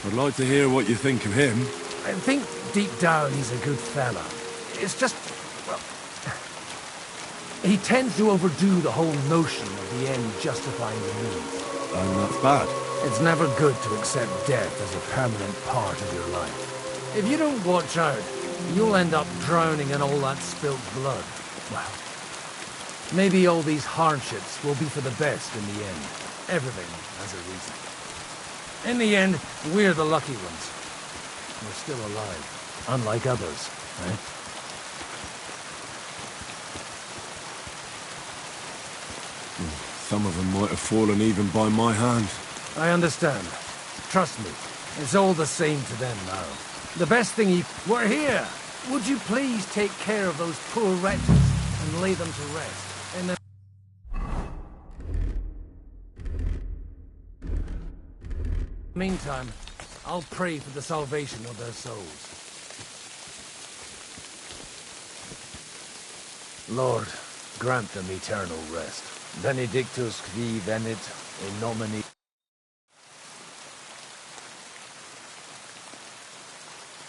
I'd like to hear what you think of him. I think deep down he's a good fella. It's just, well, he tends to overdo the whole notion of the end justifying the means. And that's bad. It's never good to accept death as a permanent part of your life. If you don't watch out, you'll end up drowning in all that spilt blood. Well, maybe all these hardships will be for the best in the end. Everything has a reason. In the end, we're the lucky ones. We're still alive, unlike others, eh? Some of them might have fallen even by my hand. I understand. Trust me, it's all the same to them now. The best thing We're here! Would you please take care of those poor wretches and lay them to rest? In the... meantime, I'll pray for the salvation of their souls. Lord, grant them eternal rest. Benedictus qui venit in nomine...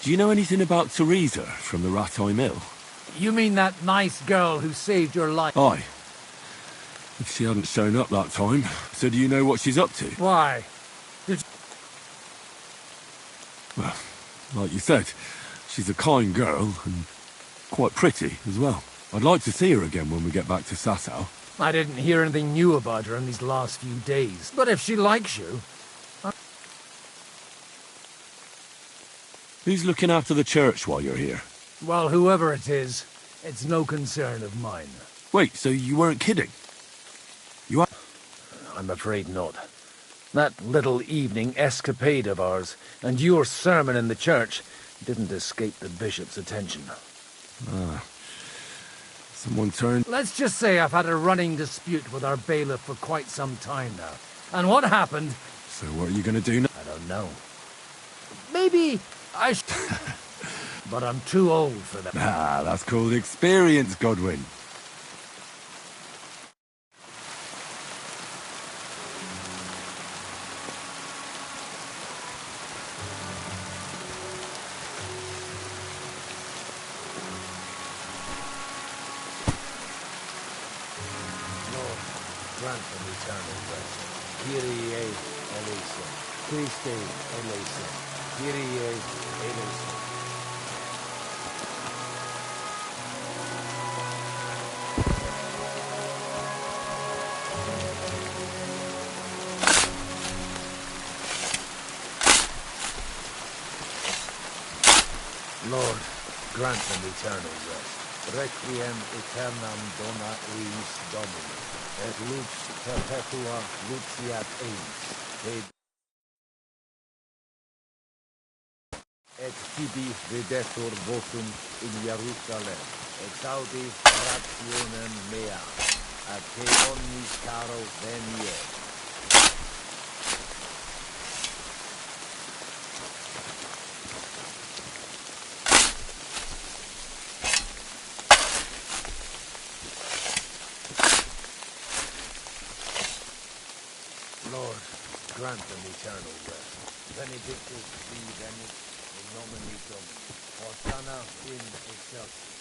Do you know anything about Teresa from the Rattay Mill? You mean that nice girl who saved your life? Aye. If she hadn't shown up that time, so do you know what she's up to? Why? Well, like you said, she's a kind girl, and quite pretty as well. I'd like to see her again when we get back to Sasau. I didn't hear anything new about her in these last few days. But if she likes you... Who's looking after the church while you're here? Well, whoever it is, it's no concern of mine. Wait, so you weren't kidding? You are... I'm afraid not. That little evening escapade of ours, and your sermon in the church, didn't escape the bishop's attention. Ah. Someone turned... Let's just say I've had a running dispute with our bailiff for quite some time now. And what happened... So what are you going to do now? I don't know. Maybe but I'm too old for that. Ah, that's called experience, Godwin. Lord, grant them eternal rest. Kyrie eleison. Christe eleison. Kyrie eleison. Lord, grant them eternal rest. Requiem aeternam dona eis Domini, et lux perpetua luxiat eis, et tibi videtur votum in Jerusalem, exaudi rationem mea, a te omnis caro venier. Lord, grant them eternal rest. Benedictus qui venit in nomine Domini. Hosanna in excelsis.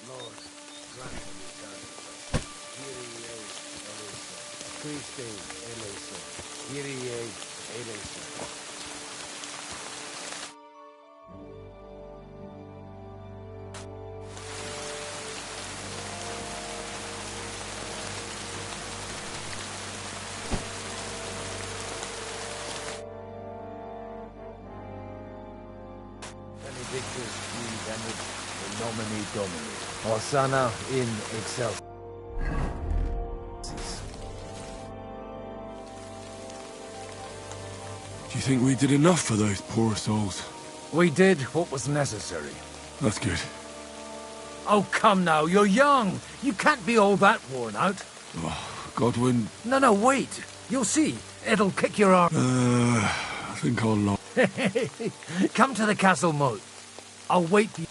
Lord, grant them eternal rest. Kyrie eleison. Christe eleison. Kyrie eleison. Benedictus qui venit in nomine Domini. Hosanna in excelsis. Do you think we did enough for those poor souls? We did what was necessary. That's good. Oh, come now, you're young. You can't be all that worn out. Oh, Godwin... No, wait. You'll see. It'll kick your arm. I think I'll... Come to the castle moat. I'll wait for you.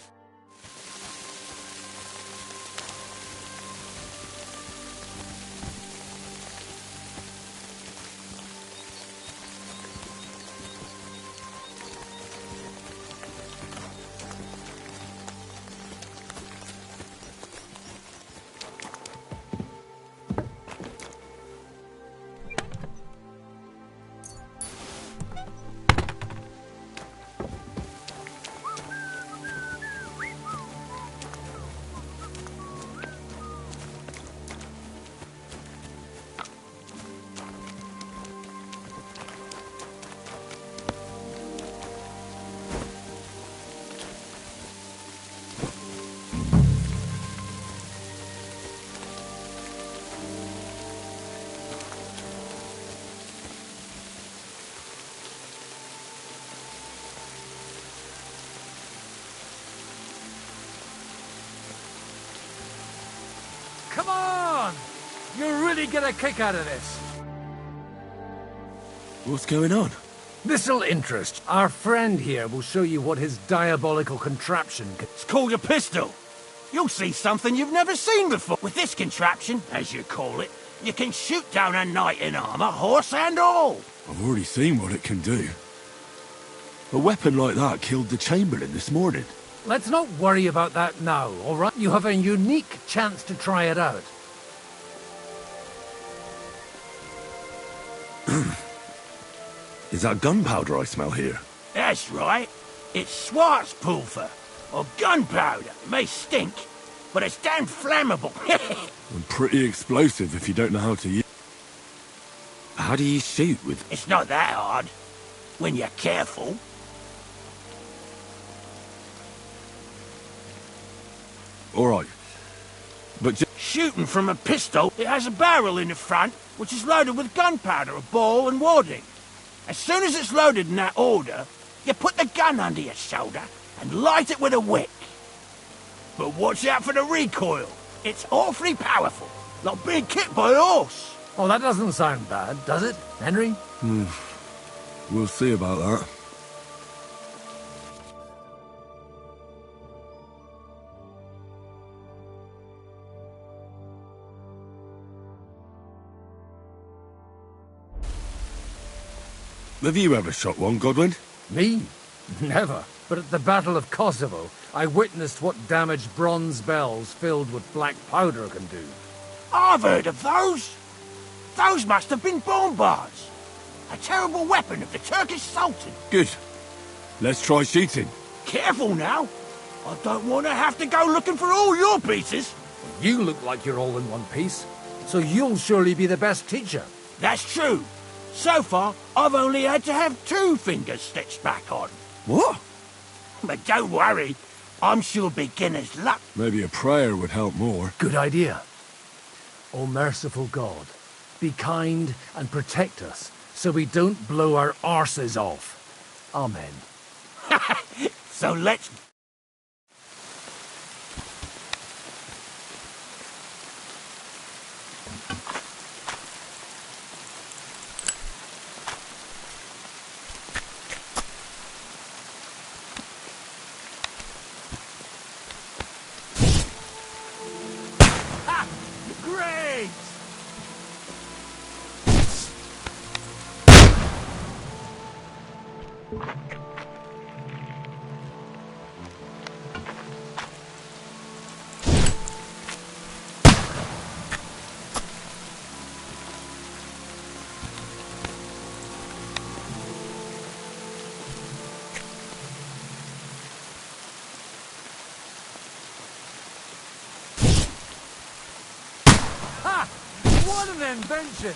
Come on! You'll really get a kick out of this. What's going on? This'll interest. Our friend here will show you what his diabolical contraption can... It's called a pistol. You'll see something you've never seen before. With this contraption, as you call it, you can shoot down a knight in armor, horse and all. I've already seen what it can do. A weapon like that killed the Chamberlain this morning. Let's not worry about that now, all right? You have a unique chance to try it out. Is that gunpowder I smell here? That's right. It's Schwarzpulver, or gunpowder. It may stink, but it's damn flammable. And pretty explosive if you don't know how to use. How do you shoot with... It's not that hard, when you're careful. All right, but just... Shooting from a pistol, it has a barrel in the front, which is loaded with gunpowder, a ball and wadding. As soon as it's loaded in that order, you put the gun under your shoulder and light it with a wick. But watch out for the recoil. It's awfully powerful, like being kicked by a horse. Oh, that doesn't sound bad, does it, Henry? We'll see about that. Have you ever shot one, Godwin? Me? Never. But at the Battle of Kosovo, I witnessed what damage bronze bells filled with black powder can do. I've heard of those. Those must have been bombards. A terrible weapon of the Turkish Sultan. Good. Let's try shooting. Careful now. I don't want to have to go looking for all your pieces. You look like you're all in one piece, so you'll surely be the best teacher. That's true. So far, I've only had to have 2 fingers stitched back on. What? But don't worry, I'm sure beginner's luck. Maybe a prayer would help more. Good idea. O merciful God, be kind and protect us so we don't blow our arses off. Amen. So let's... Great! Ha! What an invention!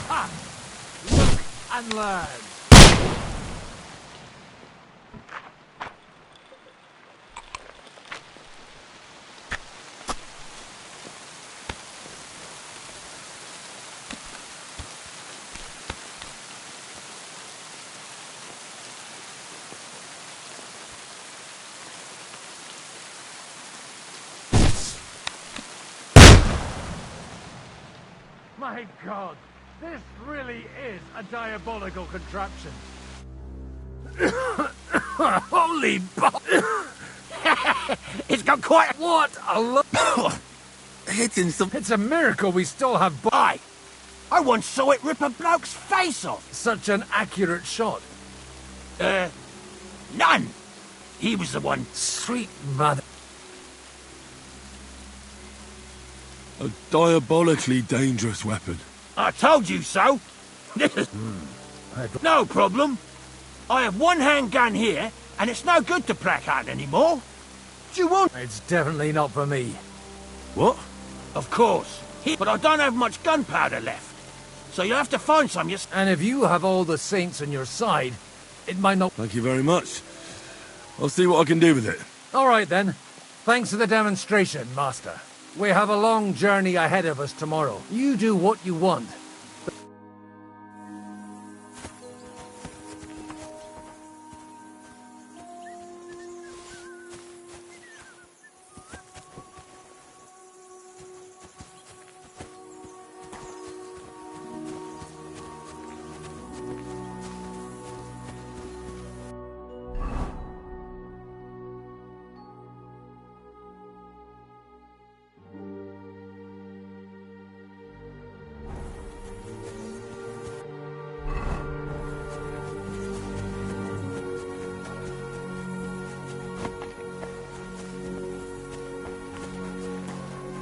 Ha! Look and learn. My God, this really is a diabolical contraption. Holy It's got quite a... What a look! Hitting some... It's a miracle we still have Aye. I once saw it rip a bloke's face off. such an accurate shot. None. He was the one. Sweet mother. A diabolically dangerous weapon. I told you so. No problem. I have one handgun here, and it's no good to placard anymore. Do you want... It's definitely not for me. What? Of course. But I don't have much gunpowder left. So you'll have to find some yourself. And if you have all the saints on your side, it might not... Thank you very much. I'll see what I can do with it. All right, then. Thanks for the demonstration, Master. We have a long journey ahead of us tomorrow. You do what you want.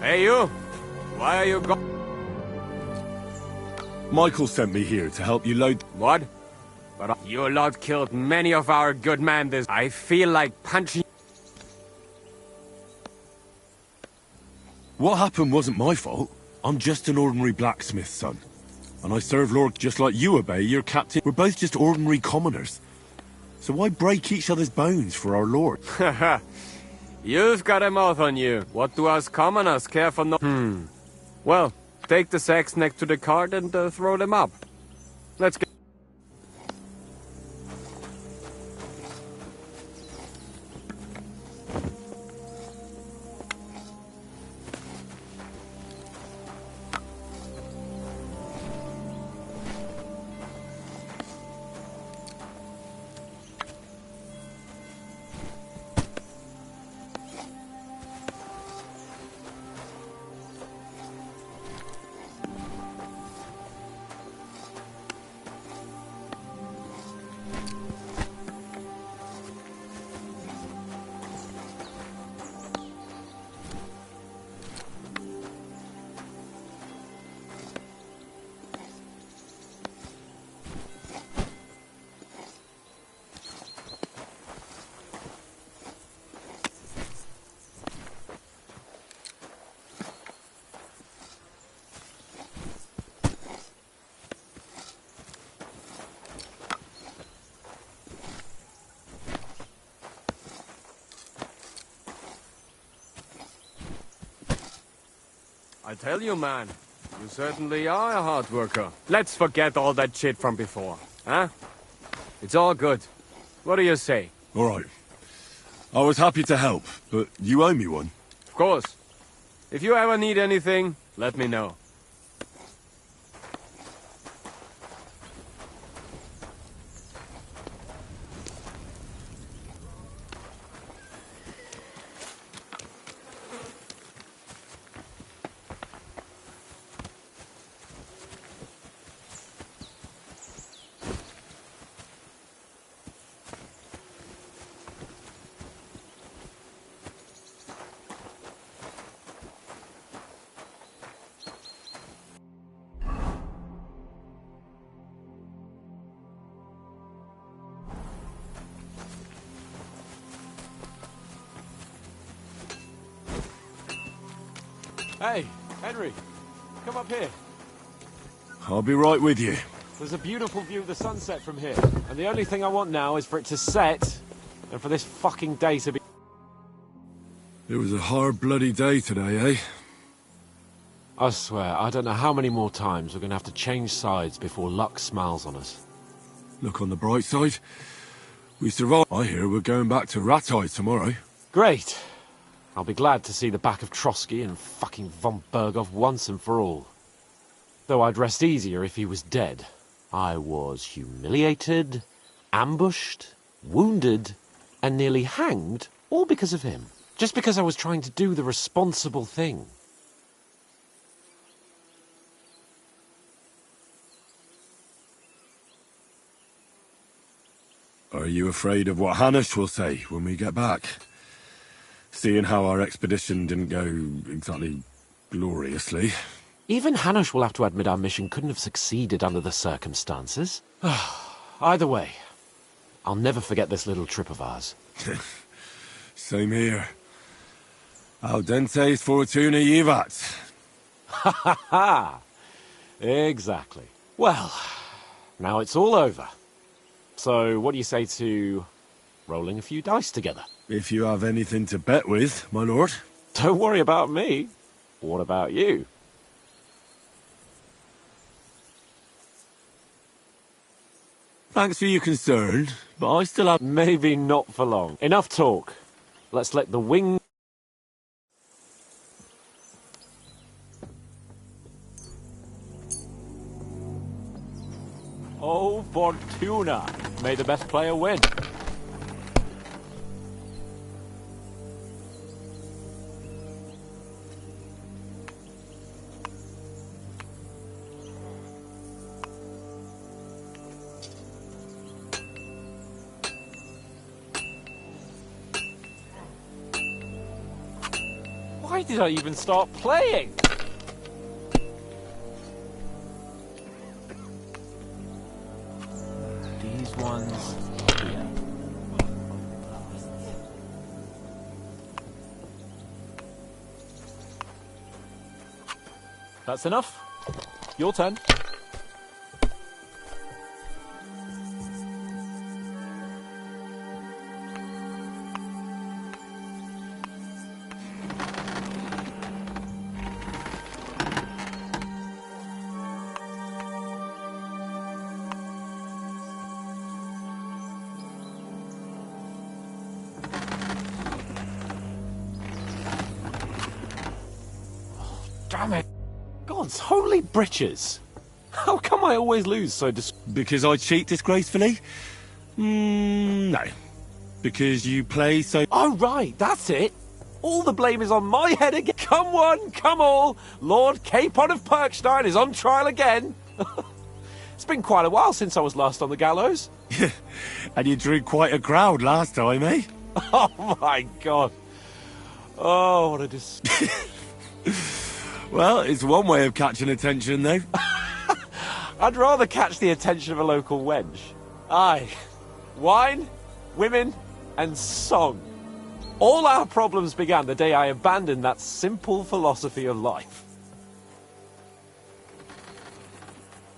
Hey, you! Why are you go- Michael sent me here to help you load... What? But your lot killed many of our good men this... I feel like punching... What happened wasn't my fault. I'm just an ordinary blacksmith's son. And I serve Lord just like you obey your captain. We're both just ordinary commoners. So why break each other's bones for our lord? Haha. You've got a mouth on you. What do us commoners care for no... Well, take the sacks next to the cart and throw them up. Let's get... I tell you, man, you certainly are a hard worker. Let's forget all that shit from before, huh? It's all good. What do you say? All right. I was happy to help, but you owe me one. Of course. If you ever need anything, let me know. Hey, Henry, come up here. I'll be right with you. There's a beautiful view of the sunset from here, and the only thing I want now is for it to set, and for this fucking day to be... It was a hard bloody day today, eh? I swear, I don't know how many more times we're going to have to change sides before luck smiles on us. Look on the bright side. We survived. I hear we're going back to Rattay tomorrow. Great. I'll be glad to see the back of Trotsky and fucking von Berghoff once and for all. Though I'd rest easier if he was dead. I was humiliated, ambushed, wounded, and nearly hanged, all because of him. Just because I was trying to do the responsible thing. Are you afraid of what Hanush will say when we get back? Seeing how our expedition didn't go exactly gloriously. Even Hanush will have to admit our mission couldn't have succeeded under the circumstances. Either way, I'll never forget this little trip of ours. Same here. Al dente's fortuna jivat. Ha ha ha! Exactly. Well, now it's all over. So what do you say to rolling a few dice together? If you have anything to bet with, my lord. Don't worry about me. What about you? Thanks for your concern, but I still have... Maybe not for long. Enough talk. Let's let the wing... Oh, Fortuna! May the best player win. Why did I even start playing? These ones here. That's enough. Your turn. Damn it. God's holy britches. How come I always lose so Because I cheat disgracefully? No. Because you play so... Oh, right, that's it. All the blame is on my head again. Come one, come all. Lord Capon of Perkstein is on trial again. It's been quite a while since I was last on the gallows. And you drew quite a crowd last time, eh? Oh, my God. Oh, what a Well, it's one way of catching attention, though. I'd rather catch the attention of a local wench. Aye. Wine, women, and song. All our problems began the day I abandoned that simple philosophy of life.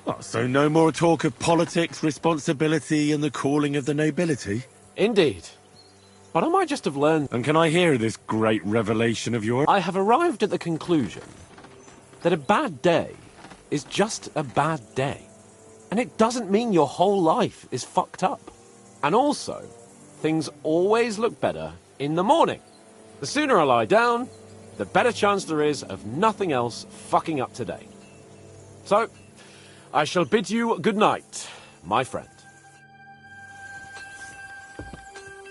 Oh, so no more talk of politics, responsibility, and the calling of the nobility? Indeed. But I might just have learned... And can I hear this great revelation of yours? I have arrived at the conclusion that a bad day is just a bad day. And it doesn't mean your whole life is fucked up. And also, things always look better in the morning. The sooner I lie down, the better chance there is of nothing else fucking up today. So, I shall bid you good night, my friend.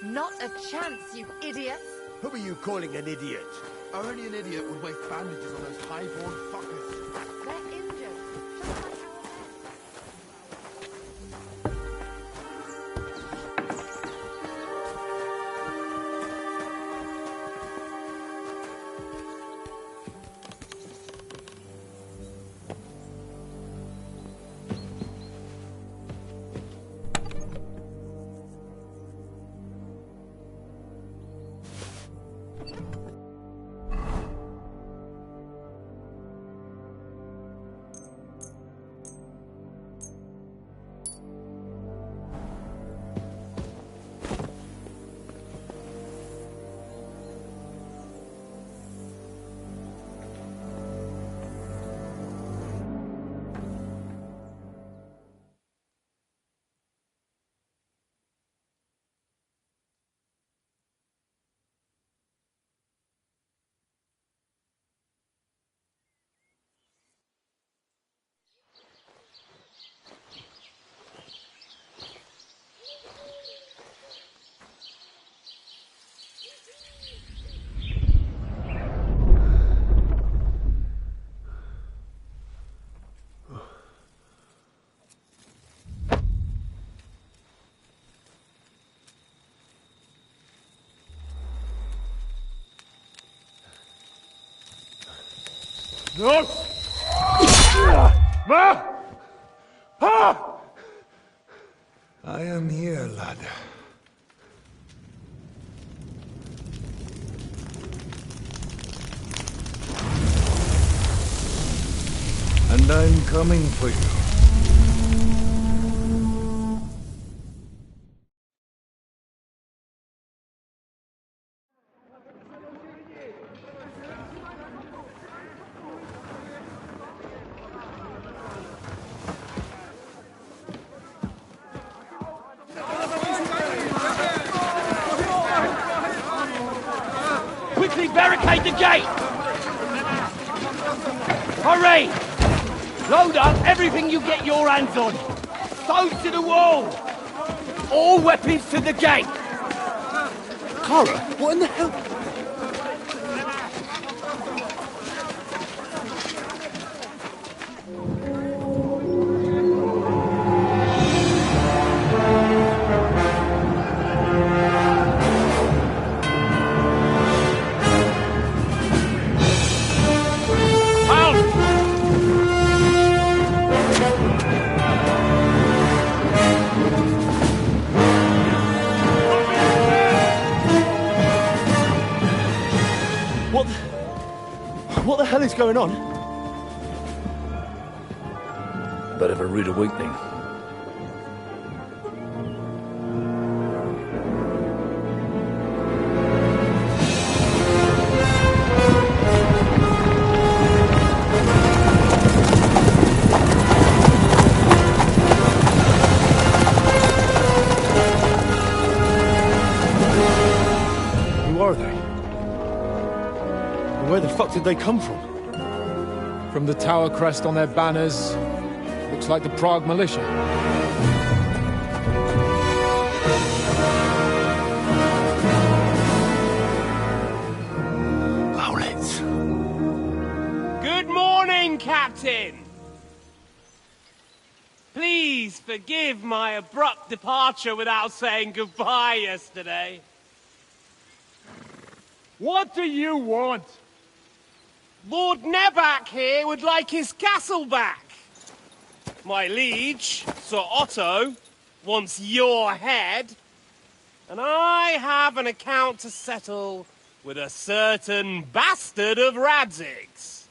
Not a chance, you idiots! Who are you calling an idiot? Only an idiot would waste bandages on those high-born fuckers. They're injured. Just like our men. I am here, lad. And I'm coming for you. Quickly barricade the gate! Hurry! Load up everything you get your hands on. Foes to the wall! All weapons to the gate! Clara, what in the hell? What the hell is going on? Bit of a rude awakening. Who are they? And where the fuck did they come from? From the tower crest on their banners, looks like the Prague militia. Owlets. Good morning, Captain! Please forgive my abrupt departure without saying goodbye yesterday. What do you want? Lord Nebak here would like his castle back. My liege, Sir Otto, wants your head. And I have an account to settle with a certain bastard of Radzig's.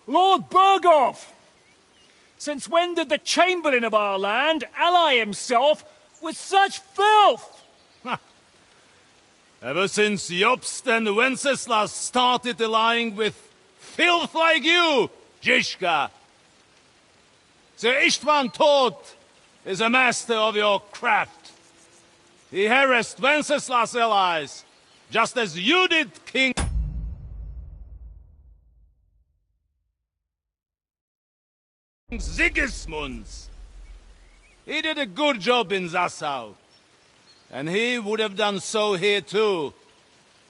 Lord Berghoff! Since when did the Chamberlain of our land ally himself with such filth? Ever since Jobst and Wenceslas started allying with filth like you, Zizka. Sir Istvan Tod is a master of your craft. He harassed Wenceslas' allies, just as you did, King Sigismund's. He did a good job in Zassau. And he would have done so here too,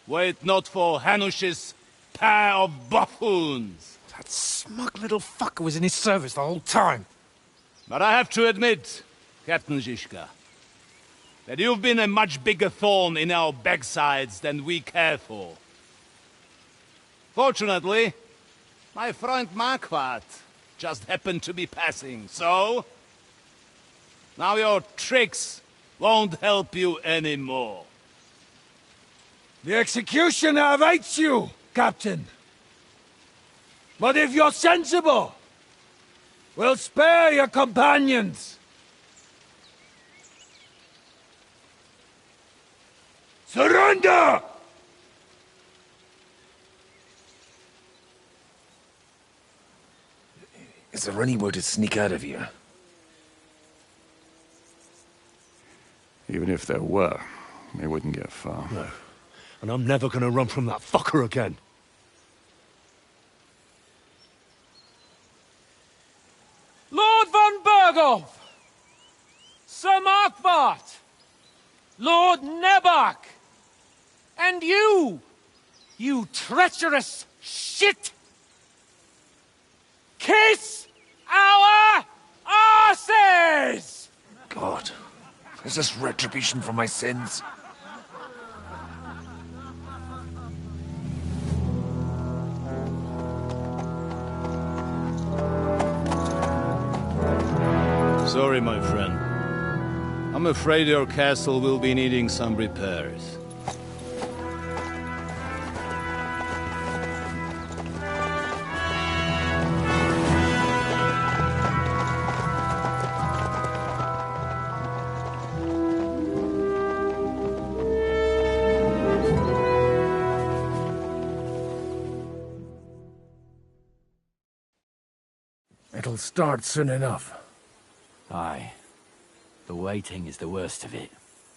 were it not for Hanush's pair of buffoons. That smug little fucker was in his service the whole time. But I have to admit, Captain Zizka, that you've been a much bigger thorn in our backsides than we care for. Fortunately, my friend Marquardt just happened to be passing, so now your tricks won't help you anymore. The executioner awaits you, Captain. But if you're sensible, we'll spare your companions. Surrender! Is there anywhere to sneak out of here? Even if there were, they wouldn't get far. No. And I'm never gonna run from that fucker again. Lord von Berghoff! Sir Marquardt! Lord Nebak! And you! You treacherous shit! Kiss our asses! God, is this retribution for my sins? sorry, my friend. I'm afraid your castle will be needing some repairs. It'll start soon enough. Aye. The waiting is the worst of it.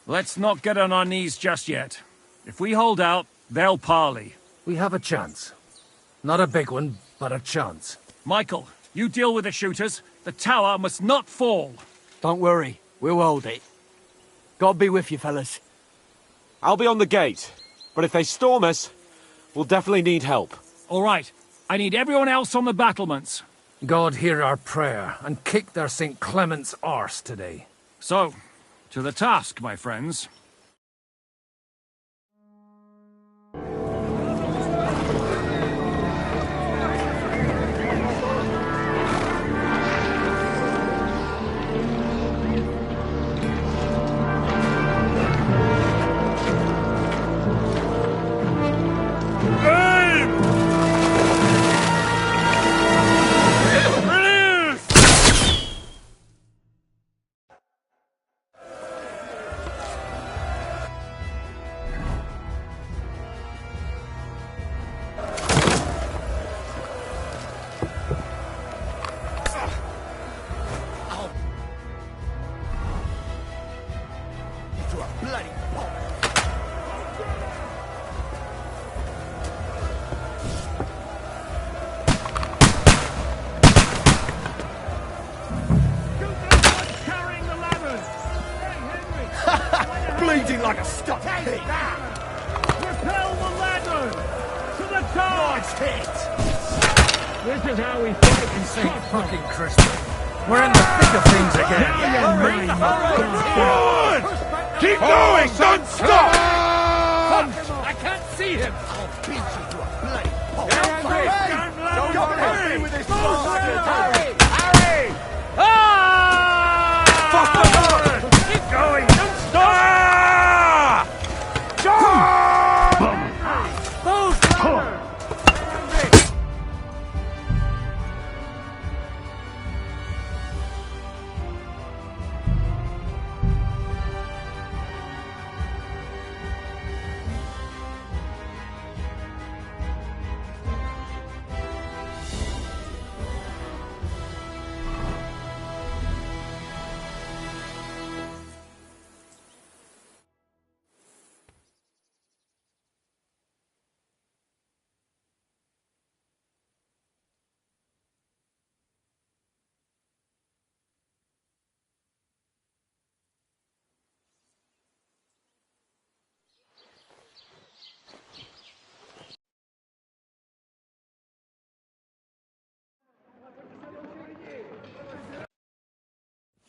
Let's not get on our knees just yet. If we hold out, they'll parley. We have a chance. Not a big one, but a chance. Michael, you deal with the shooters. The tower must not fall. Don't worry. We'll hold it. God be with you, fellas. I'll be on the gate, but if they storm us, we'll definitely need help. All right. I need everyone else on the battlements. God hear our prayer, and kick their St. Clement's arse today. So, to the task, my friends. Bleeding like a stuck pig! Repel the ladder! To the top! Nice hit! This is how we fight in St. fucking Christmas. We're in the thick of things again. Keep going! Don't stop! I can't see him! I'll beat you to a bloody pulp! Don't hurry with this Harry! Harry! Keep going! Don't stop!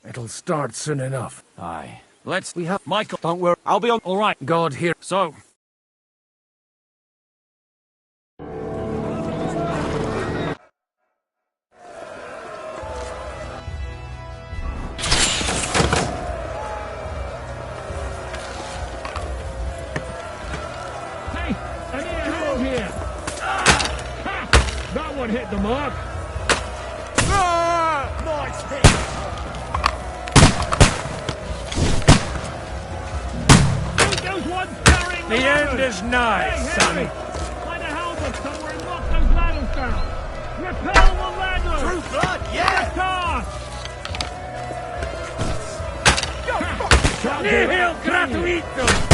It'll start soon enough. Aye. We have... Michael, Don't worry. I'll be on... all right. God hear... So, hey, I need a hand here. That one hit the mark. Nice hit! Those ones carrying The end is nigh, Hey, sonny. find a halberd somewhere and knock those ladders down. Repel the ladders. True blood, yeah! Nihil gratuito.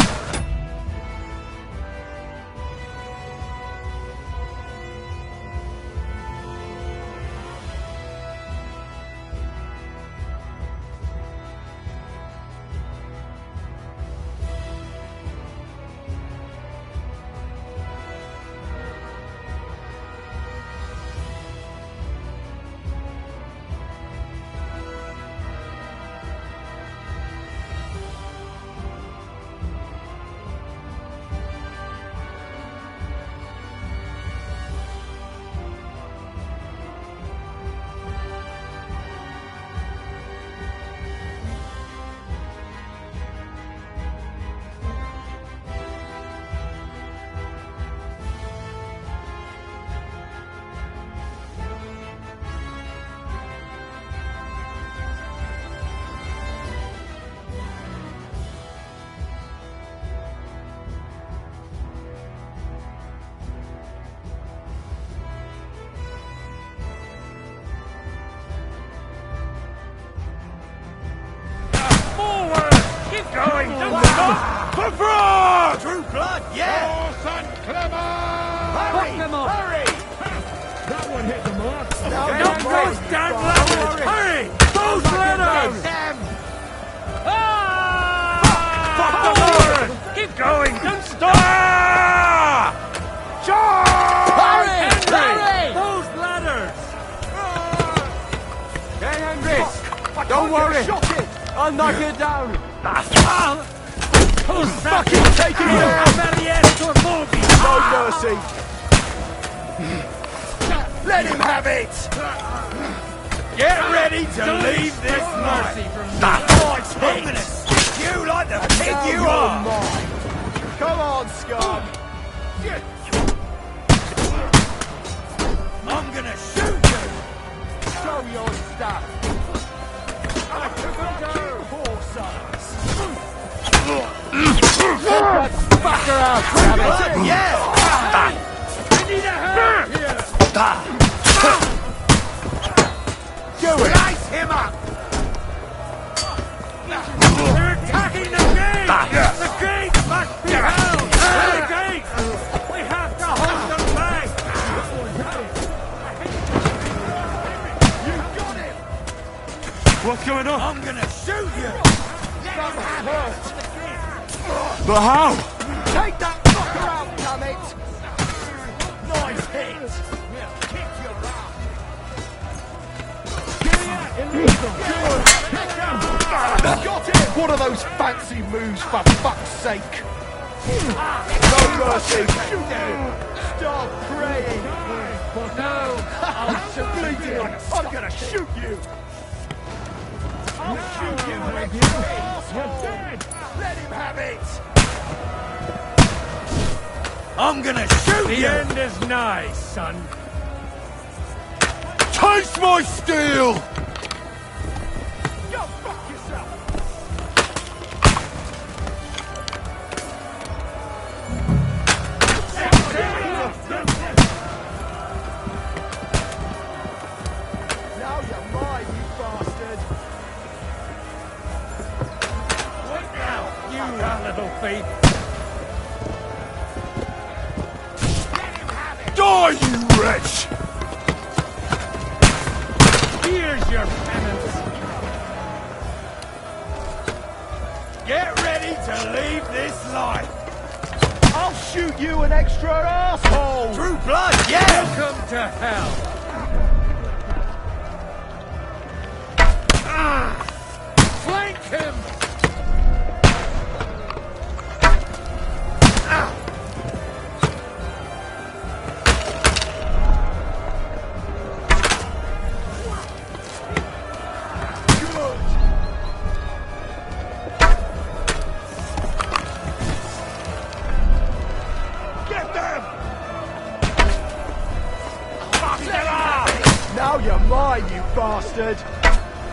For fraud! True blood, yeah! Hurry! them off. Hurry! That one hit the mark. Don't those damn ladders! Hurry! Those ladders! Fuck the Lord! Keep going. Don't stop. Charge! Hurry! Those ladders! Hey, Henry! Don't worry! I'll knock it down! Who's fucking taking it down? No mercy! Let him have it! Get ready to leave this mercy from me! I'm gonna stick you like the pig you are! Come on, scum! I'm gonna shoot you! Show your stuff! I took him down, poor sons! Take that fucker out, damn it! Yeah! I need a hand here. Do it! Slice him up! They're attacking the gate. The gate must be held. The gate. We have to hold them back. You got him! What's going on? I'm gonna shoot you! Some hurt! But how? Take that fucker out, damn it! Nice hit! Kick your ass! Got him! What are those fancy moves, for fuck's sake? No mercy! Shoot him! Stop praying! No! I'm bleeding! I'm gonna shoot you! I'll shoot you next to asshole! Let him have it! I'm gonna shoot you! The end is nigh, son. Taste my steel! Go fuck yourself! Now you're mine, you bastard! Wait now, you little thief. Die, you wretch! Here's your penance. Get ready to leave this life! I'll shoot you an extra asshole! True blood, yeah! Welcome to hell. Flank him. Get them! Now you're mine, you bastard!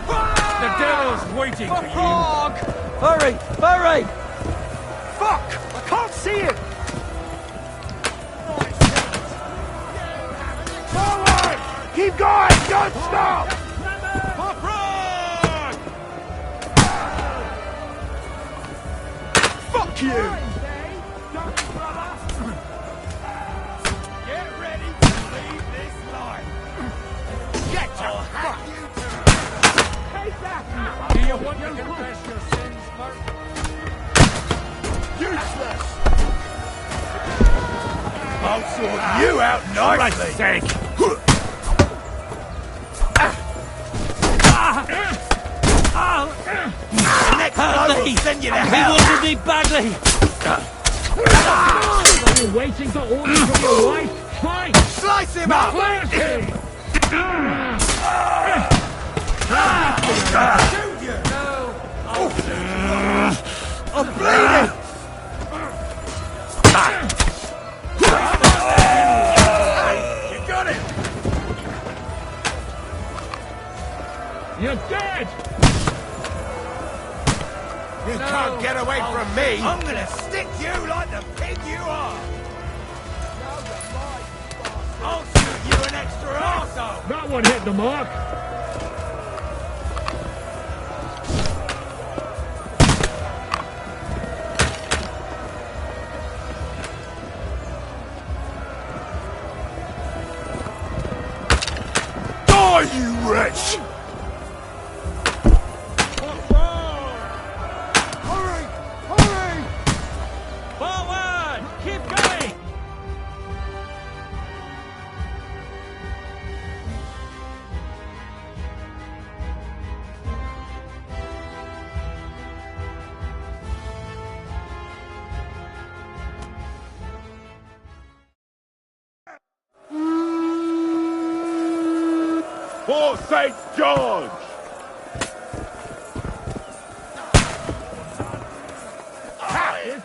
The devil's waiting for you. Frog! Hurry! Hurry! Fuck! I can't see him! Forward! Keep going! Don't stop! Fuck you! Get ready to leave this life! Get your fuck! Take that! Do you want to confess your sins, Mark? Useless! I'll sort you out nicely! Sake. The next blow will send you to hell! He wanted me badly. Are you waiting for orders from your wife? Fight! Slice him up! Flank him! Shoot you! I'm bleeding! You got it! You're dead! You can't get away from me! I'm gonna stick you like the pig you are! I'll shoot you an extra arsehole! That one hit the mark. March! Forward! Keep going! For St. George!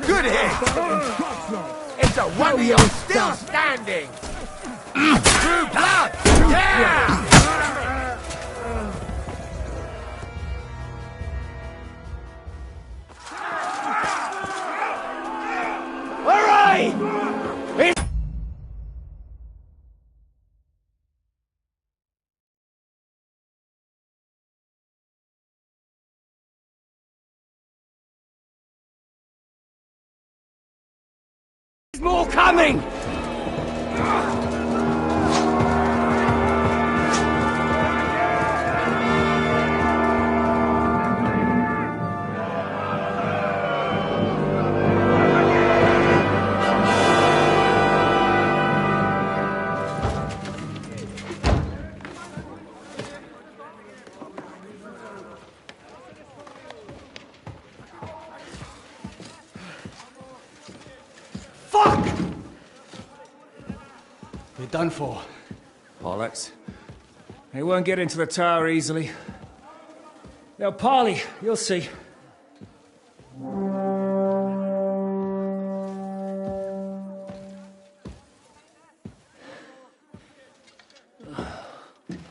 Good hit! It's a wonder you're still standing! True blood! Yeah! All right! There's more coming! Fuck! You're done for. Bollocks. They won't get into the tower easily. They'll parley, you'll see.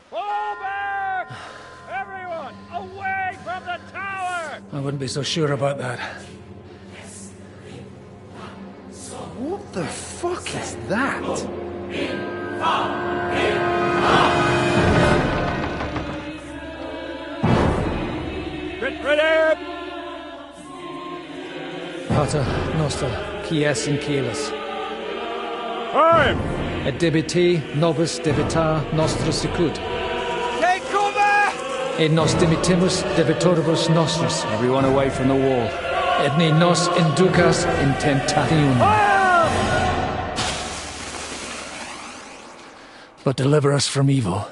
Fall back! Everyone, away from the tower! I wouldn't be so sure about that. What the fuck is that? Get ready! Pater Noster, Quies in Caelus. Time! Et debiti nobis debita nostra sicut. Take cover! Et nos dimitimus debitoribus nostris. Everyone away from the wall. Et ne nos inducas in tentationem. But deliver us from evil.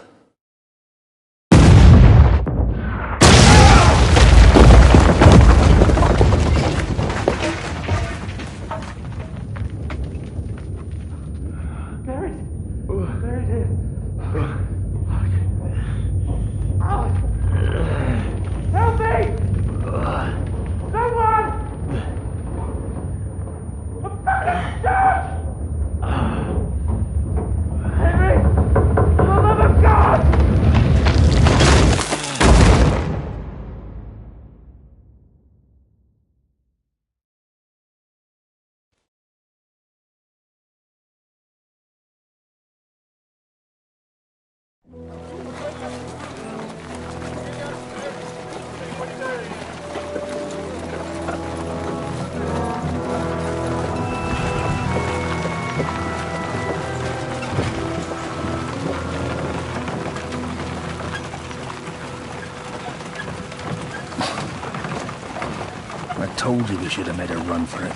I told you we should have made a run for it.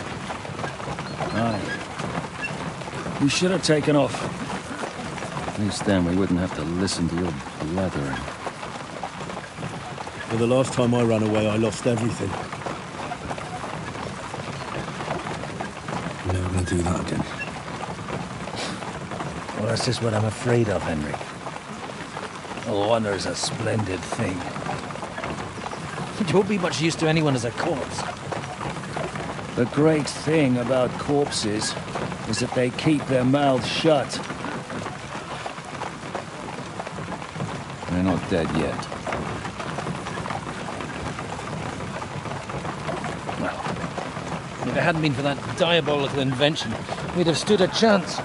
Aye. We should have taken off. At least then we wouldn't have to listen to your blathering. Well, the last time I ran away, I lost everything. I'm never gonna do that again. Well, that's just what I'm afraid of, Henry. Honor's a splendid thing. You won't be much use to anyone as a corpse. The great thing about corpses is that they keep their mouths shut. They're not dead yet. Well, if it hadn't been for that diabolical invention, we'd have stood a chance.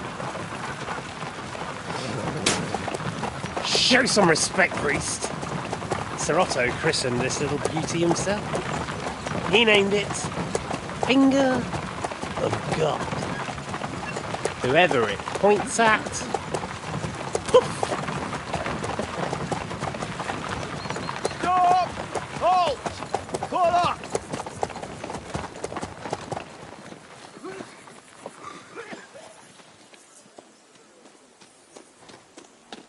Show some respect, priest. Sir Otto christened this little beauty himself. He named it Finger of God. Whoever it points at, poof!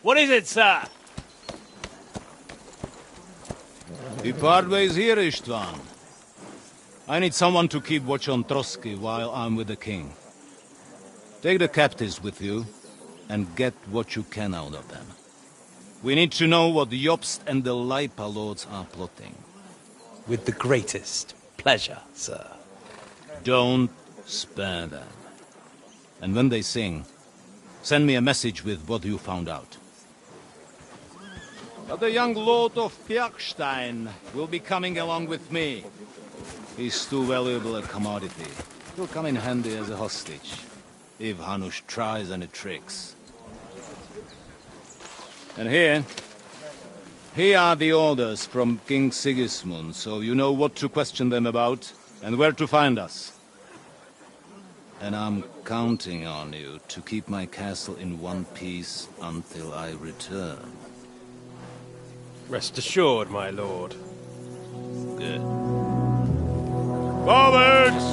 What is it, sir? We part ways here, Istvan. I need someone to keep watch on Trotsky while I'm with the king. Take the captives with you, and get what you can out of them. We need to know what the Jobst and the Leipa lords are plotting. With the greatest pleasure, sir. Don't spare them. And when they sing, send me a message with what you found out. But the young lord of Bjergstein will be coming along with me. He's too valuable a commodity. He'll come in handy as a hostage, if Hanush tries any tricks. And here are the orders from King Sigismund, so you know what to question them about, and where to find us. And I'm counting on you to keep my castle in one piece until I return. Rest assured, my lord. Good. Forwards!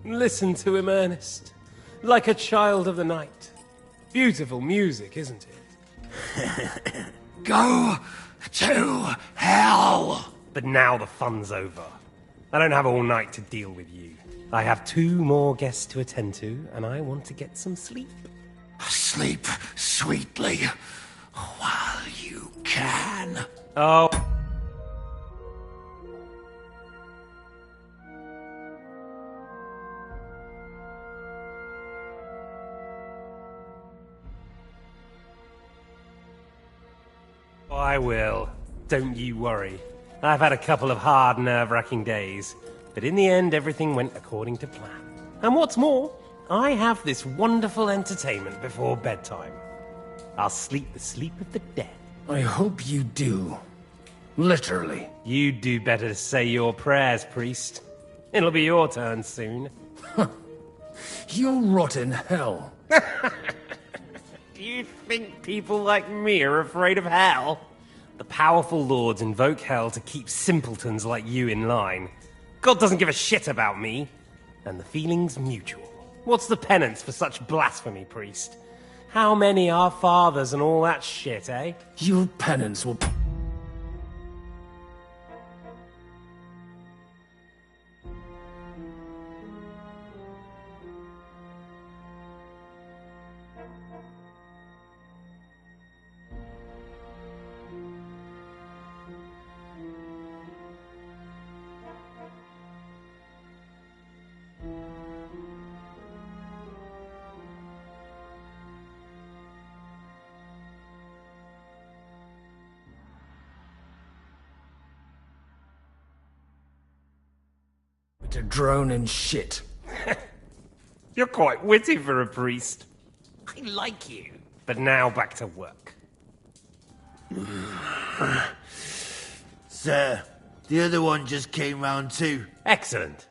Listen to him, Ernest. Like a child of the night. Beautiful music, isn't it? Go to hell! But now the fun's over. I don't have all night to deal with you. I have 2 more guests to attend to, and I want to get some sleep. Sleep sweetly while you can. Oh. I will. Don't you worry. I've had a couple of hard, nerve-wracking days, but in the end, everything went according to plan. And what's more, I have this wonderful entertainment before bedtime. I'll sleep the sleep of the dead. I hope you do. Literally. You'd do better to say your prayers, priest. It'll be your turn soon. You'll rot in hell. Do you think people like me are afraid of hell? The powerful lords invoke hell to keep simpletons like you in line. God doesn't give a shit about me. And the feeling's mutual. What's the penance for such blasphemy, priest? How many are fathers and all that shit, eh? Your penance will... to drone and shit. You're quite witty for a priest. I like you. But now back to work. Sir, the other one just came round too. Excellent.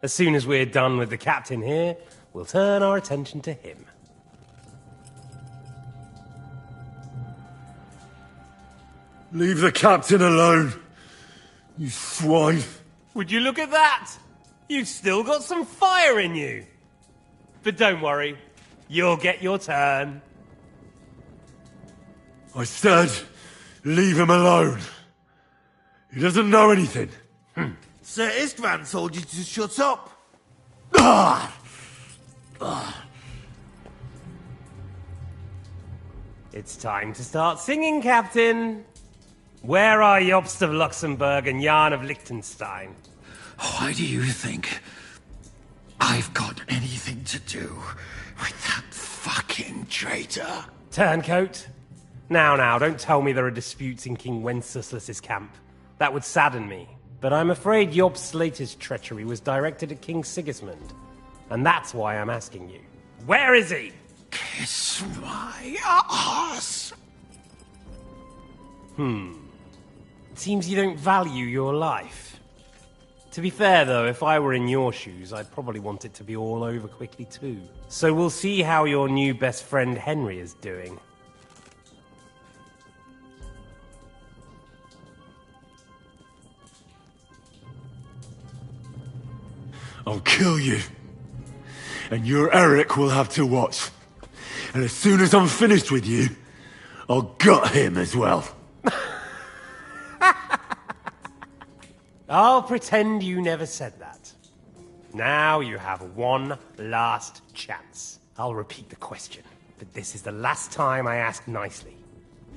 As soon as we're done with the captain here, we'll turn our attention to him. Leave the captain alone, you swine. Would you look at that? You've still got some fire in you. But don't worry, you'll get your turn. I said, leave him alone. He doesn't know anything. Sir Istvan told you to shut up. It's time to start singing, Captain. Where are Jobst of Luxembourg and Jan of Liechtenstein? Why do you think I've got anything to do with that fucking traitor? Turncoat. Now, don't tell me there are disputes in King Wenceslas's camp. That would sadden me. But I'm afraid Jobst's latest treachery was directed at King Sigismund. And that's why I'm asking you. Where is he? Kiss my ass. It seems you don't value your life. To be fair, though, if I were in your shoes, I'd probably want it to be all over quickly, too. So we'll see how your new best friend Henry is doing. I'll kill you. And your Eric will have to watch. And as soon as I'm finished with you, I'll gut him as well. I'll pretend you never said that. Now you have one last chance. I'll repeat the question, but this is the last time I ask nicely.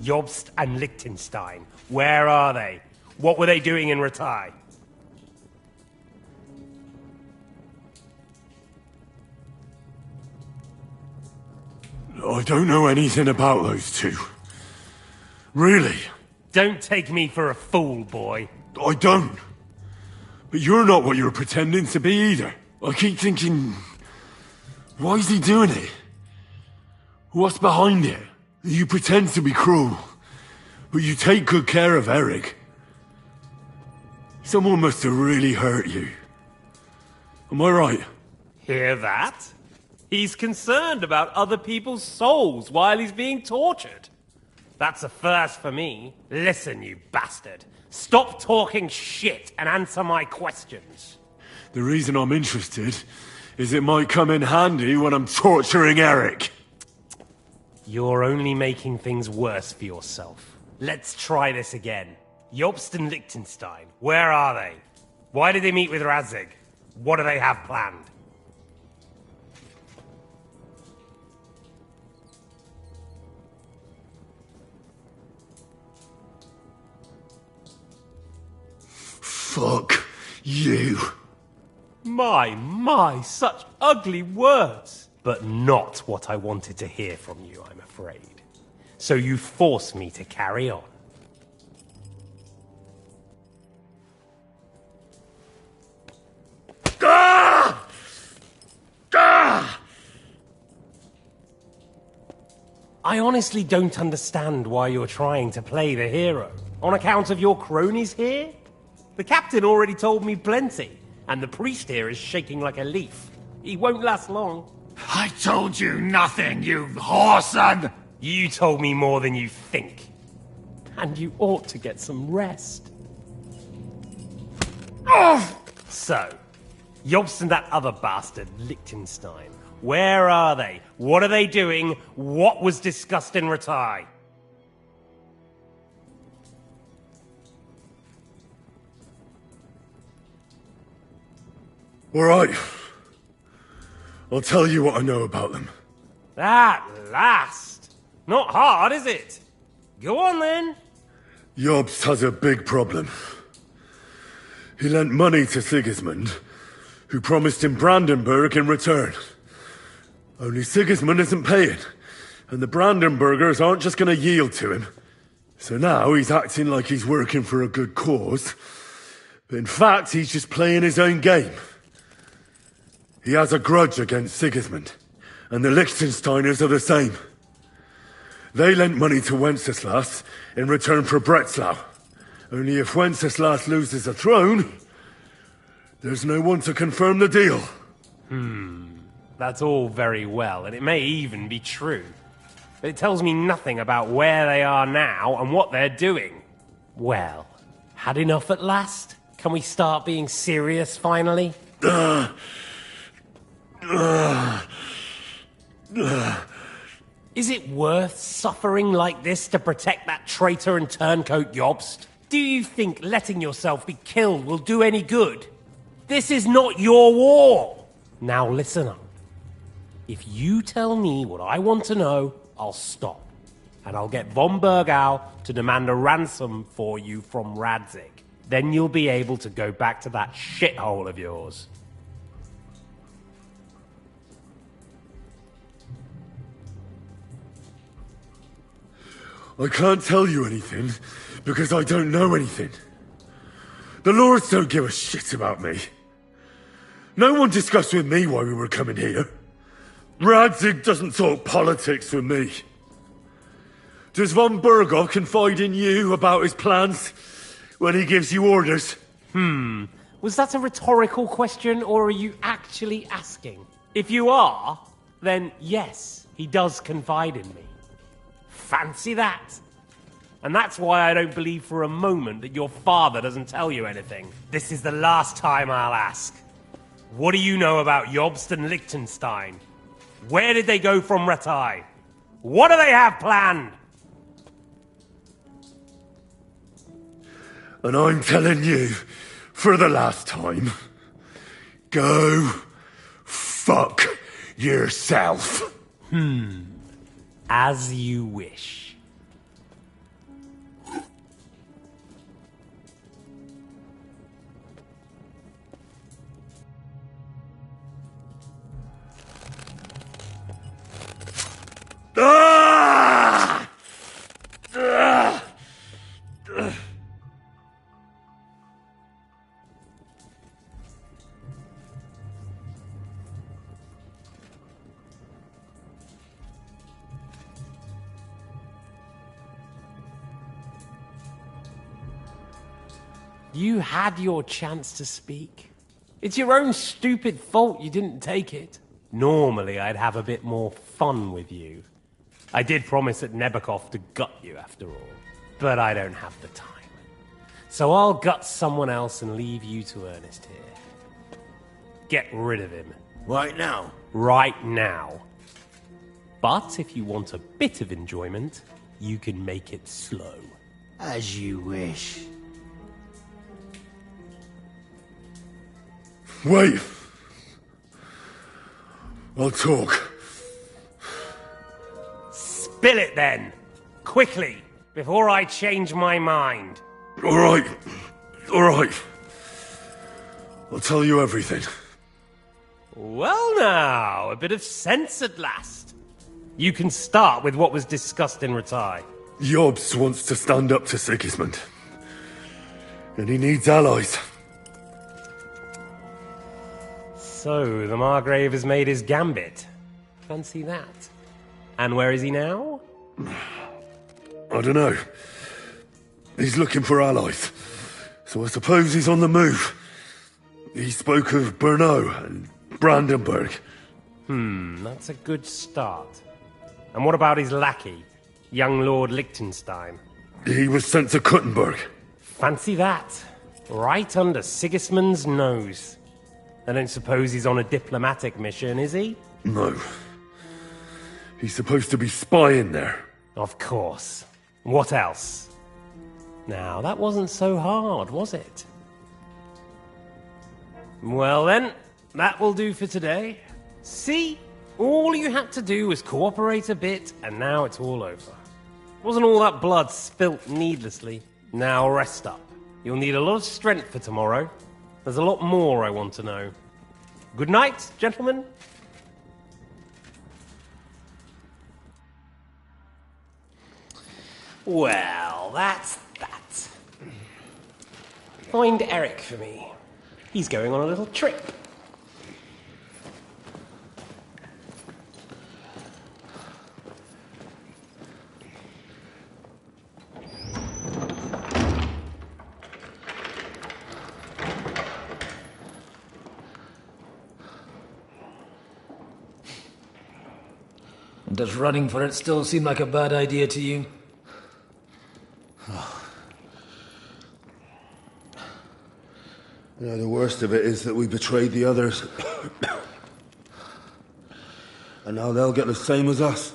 Jobst and Liechtenstein, where are they? What were they doing in Ratai? I don't know anything about those two. Really? Don't take me for a fool, boy. I don't. But you're not what you're pretending to be either. I keep thinking, why is he doing it? What's behind it? You pretend to be cruel, but you take good care of Eric. Someone must have really hurt you. Am I right? Hear that? He's concerned about other people's souls while he's being tortured. That's a first for me. Listen, you bastard. Stop talking shit and answer my questions. The reason I'm interested is it might come in handy when I'm torturing Eric. You're only making things worse for yourself. Let's try this again. Jobst and Liechtenstein, where are they? Why did they meet with Radzig? What do they have planned? Fuck you. My, such ugly words. But not what I wanted to hear from you, I'm afraid. So you force me to carry on. Ah! Ah! I honestly don't understand why you're trying to play the hero. On account of your cronies here? The captain already told me plenty, and the priest here is shaking like a leaf. He won't last long. I told you nothing, you whoreson! You told me more than you think. And you ought to get some rest. Oh! So, Jobst and that other bastard, Liechtenstein. Where are they? What are they doing? What was discussed in Ratai? All right. I'll tell you what I know about them. At last! Not hard, is it? Go on, then. Jobst has a big problem. He lent money to Sigismund, who promised him Brandenburg in return. Only Sigismund isn't paying, and the Brandenburgers aren't just going to yield to him. So now he's acting like he's working for a good cause, but in fact he's just playing his own game. He has a grudge against Sigismund, and the Liechtensteiners are the same. They lent money to Wenceslas in return for Breslau. Only if Wenceslas loses the throne, there's no one to confirm the deal. That's all very well, and it may even be true. But it tells me nothing about where they are now and what they're doing. Well, had enough at last? Can we start being serious finally? Is it worth suffering like this to protect that traitor and turncoat Jobst? Do you think letting yourself be killed will do any good? This is not your war! Now listen up. If you tell me what I want to know, I'll stop. And I'll get von Bergau to demand a ransom for you from Radzig. Then you'll be able to go back to that shithole of yours. I can't tell you anything, because I don't know anything. The lords don't give a shit about me. No one discussed with me why we were coming here. Radzig doesn't talk politics with me. Does von Bergau confide in you about his plans when he gives you orders? Was that a rhetorical question, or are you actually asking? If you are, then yes, he does confide in me. Fancy that. And that's why I don't believe for a moment that your father doesn't tell you anything. This is the last time I'll ask. What do you know about Jobst and Liechtenstein? Where did they go from Ratai? What do they have planned? And I'm telling you, for the last time, go fuck yourself. As you wish. Ah! Ah! You had your chance to speak. It's your own stupid fault you didn't take it. Normally, I'd have a bit more fun with you. I did promise at Nebakov to gut you after all, but I don't have the time. So I'll gut someone else and leave you to Ernest here. Get rid of him. Right now? Right now. But if you want a bit of enjoyment, you can make it slow. As you wish. Wait. I'll talk. Spill it then! Quickly, before I change my mind. All right. All right. I'll tell you everything. Well now, a bit of sense at last. You can start with what was discussed in Ratai. Jobst wants to stand up to Sigismund. And he needs allies. So, the Margrave has made his gambit. Fancy that. And where is he now? I don't know. He's looking for allies. So I suppose he's on the move. He spoke of Brno and Brandenburg. That's a good start. And what about his lackey, young Lord Liechtenstein? He was sent to Kuttenberg. Fancy that. Right under Sigismund's nose. I don't suppose he's on a diplomatic mission, is he? No. He's supposed to be spying there. Of course. What else? Now, that wasn't so hard, was it? Well then, that will do for today. See? All you had to do was cooperate a bit, and now it's all over. Wasn't all that blood spilt needlessly. Now rest up. You'll need a lot of strength for tomorrow. There's a lot more I want to know. Good night, gentlemen. Well, that's that. Find Eric for me. He's going on a little trip. Does running for it still seem like a bad idea to you? You know, the worst of it is that we betrayed the others. And now they'll get the same as us.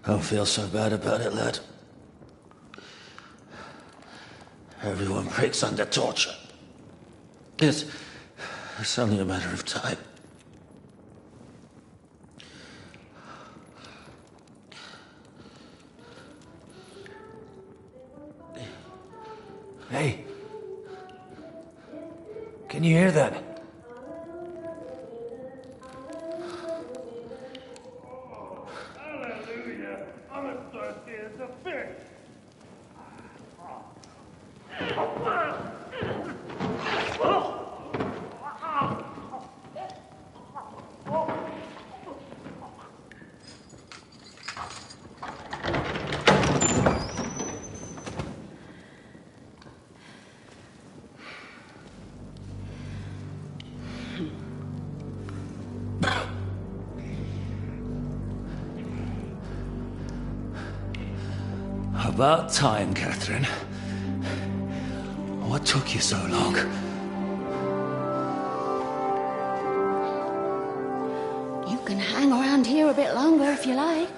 Don't feel so bad about it, lad. Everyone breaks under torture. It's only a matter of time. Hey. Can you hear that? Hallelujah. I'm as thirsty as a fish. About time, Catherine. What took you so long? around here a bit longer if you like.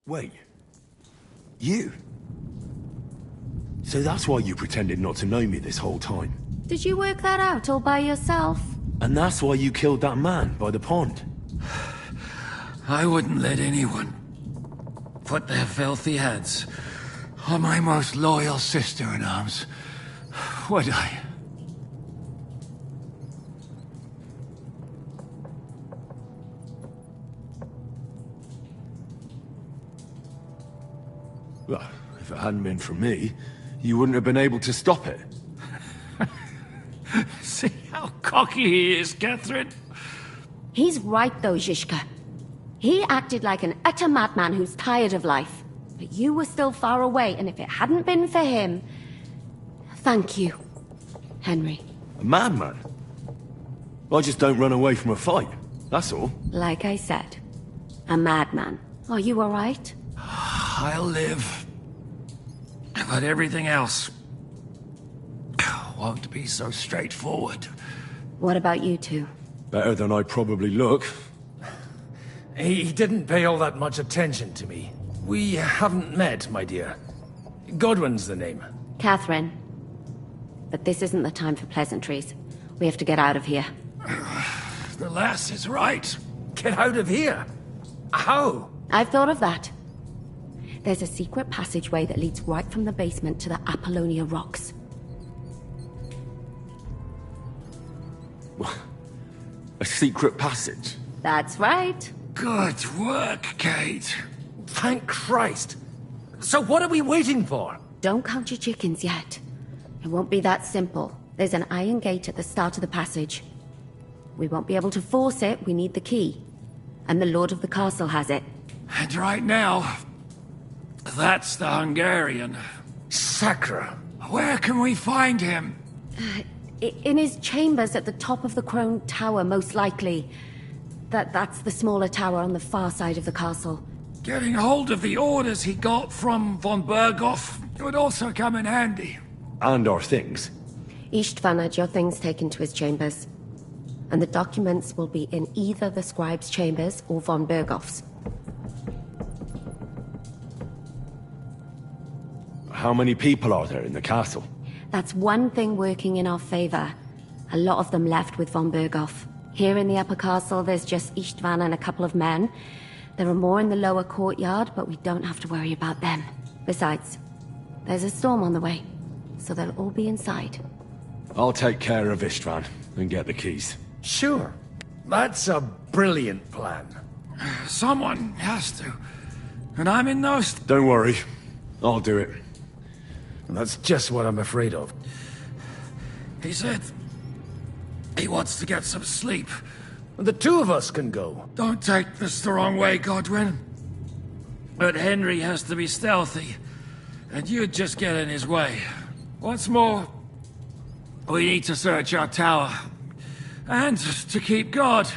Wait. You? So that's why you pretended not to know me this whole time? Did you work that out all by yourself? And that's why you killed that man by the pond? I wouldn't let anyone put their filthy hands on my most loyal sister-in-arms, would I? Well, if it hadn't been for me, you wouldn't have been able to stop it. See how cocky he is, Catherine? He's right though, Zizka. He acted like an utter madman who's tired of life. But you were still far away, and if it hadn't been for him... Thank you, Henry. A madman? I just don't run away from a fight, that's all. Like I said, a madman. Are you alright? I'll live. But everything else won't be so straightforward. What about you two? Better than I probably look. He didn't pay all that much attention to me. We haven't met, my dear. Godwin's the name. Catherine. But this isn't the time for pleasantries. We have to get out of here. The lass is right. Get out of here? How? I've thought of that. There's a secret passageway that leads right from the basement to the Apollonia Rocks. A secret passage? That's right. Good work, Kate. Thank Christ. So what are we waiting for? Don't count your chickens yet. It won't be that simple. There's an iron gate at the start of the passage. We won't be able to force it, we need the key. And the Lord of the Castle has it. And right now, that's the Hungarian. Sacra. Where can we find him? In his chambers at the top of the Crone Tower, most likely. That's the smaller tower on the far side of the castle. Getting hold of the orders he got from von Berghoff would also come in handy. And our things. Istvan had your things taken to his chambers. And the documents will be in either the scribe's chambers or von Berghoff's. How many people are there in the castle? That's one thing working in our favor. A lot of them left with von Berghoff. Here in the upper castle, there's just Istvan and a couple of men. There are more in the lower courtyard, but we don't have to worry about them. Besides, there's a storm on the way, so they'll all be inside. I'll take care of Istvan and get the keys. Sure. That's a brilliant plan. Someone has to. And I'm in no... Don't worry. I'll do it. That's just what I'm afraid of. He said he wants to get some sleep. The two of us can go. Don't take this the wrong way, Godwin. But Henry has to be stealthy, and you'd just get in his way. What's more, we need to search our tower. And to keep guard.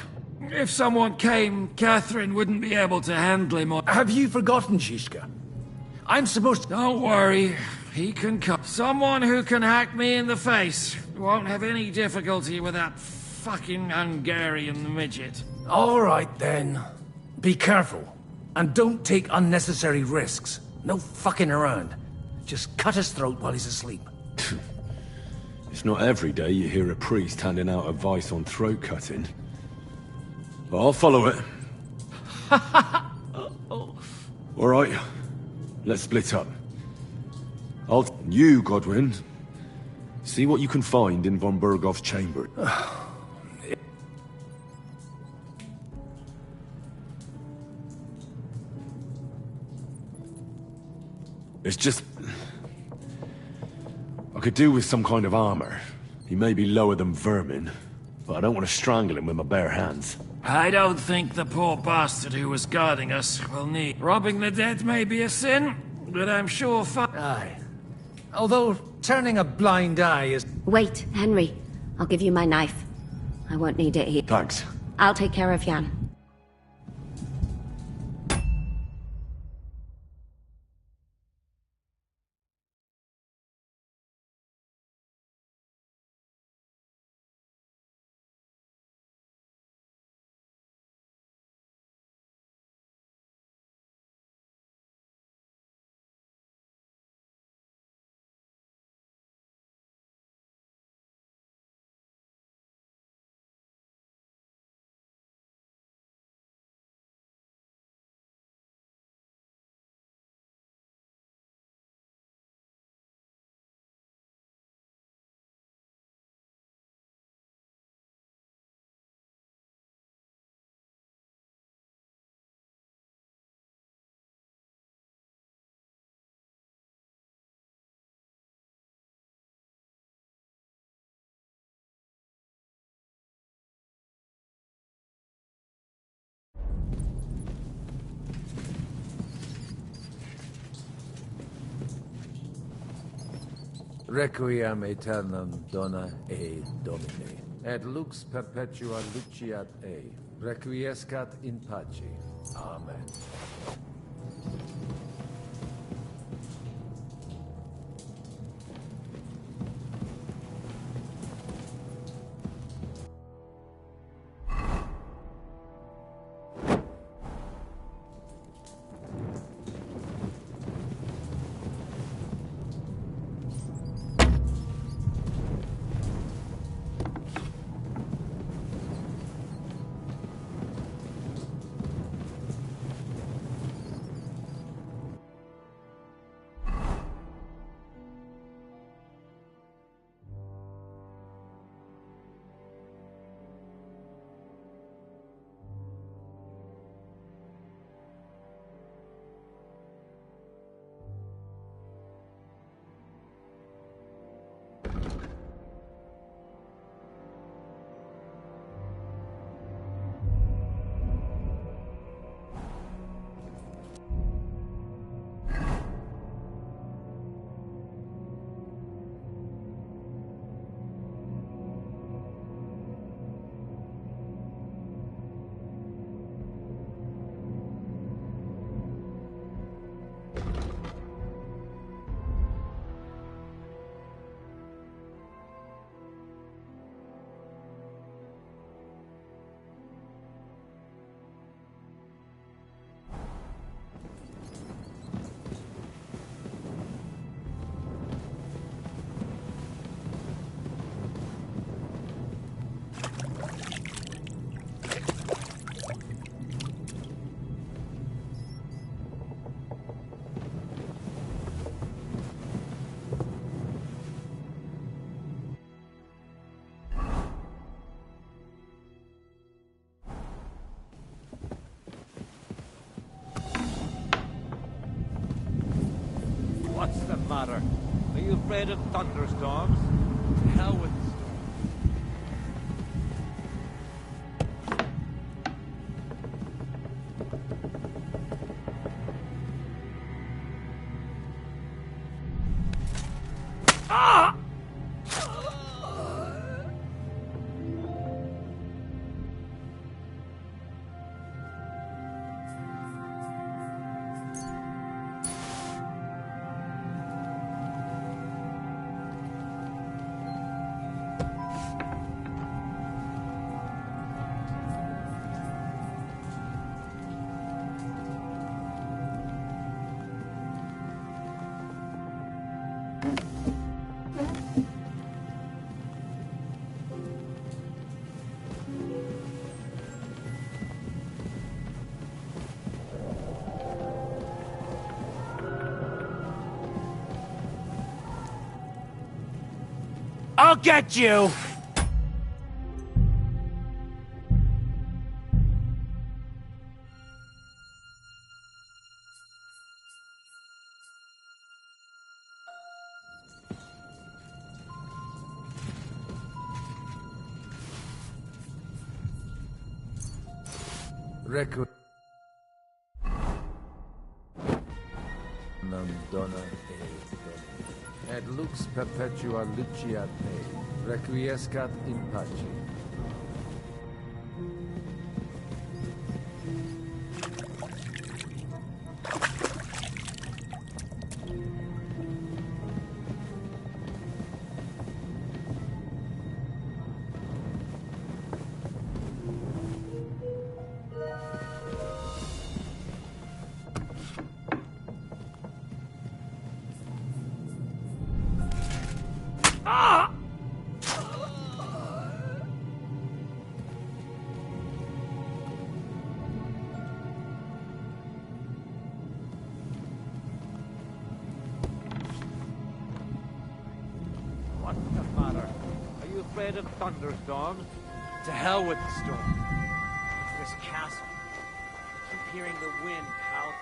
If someone came, Catherine wouldn't be able to handle him or... Have you forgotten, Zizka? I'm supposed to... Don't worry. He can come. Someone who can hack me in the face. Won't have any difficulty with that fucking Hungarian midget. All right, then. Be careful. And don't take unnecessary risks. No fucking around. Just cut his throat while he's asleep. It's not every day you hear a priest handing out advice on throat cutting. But I'll follow it. All right. Let's split up. You, Godwin, see what you can find in von Berghoff's chamber. It's just... I could do with some kind of armor. He may be lower than vermin, but I don't want to strangle him with my bare hands. I don't think the poor bastard who was guarding us will need... Robbing the dead may be a sin, but I'm sure Aye. Although, turning a blind eye is... Wait, Henry. I'll give you my knife. I won't need it here. Thanks. I'll take care of Jan. Requiem aeternam dona e Domine, et lux perpetua luciat e, requiescat in pace. Amen. What's the matter? Are you afraid of thunderstorms? To hell with the storm. Ah! I'll get you! Requiem dona e Domine, et lux perpetua luciat e, requiescat in pace. the matter? Are you afraid of thunderstorms? To hell with the storm. This castle. I keep hearing the wind, pal.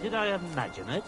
Did I imagine it?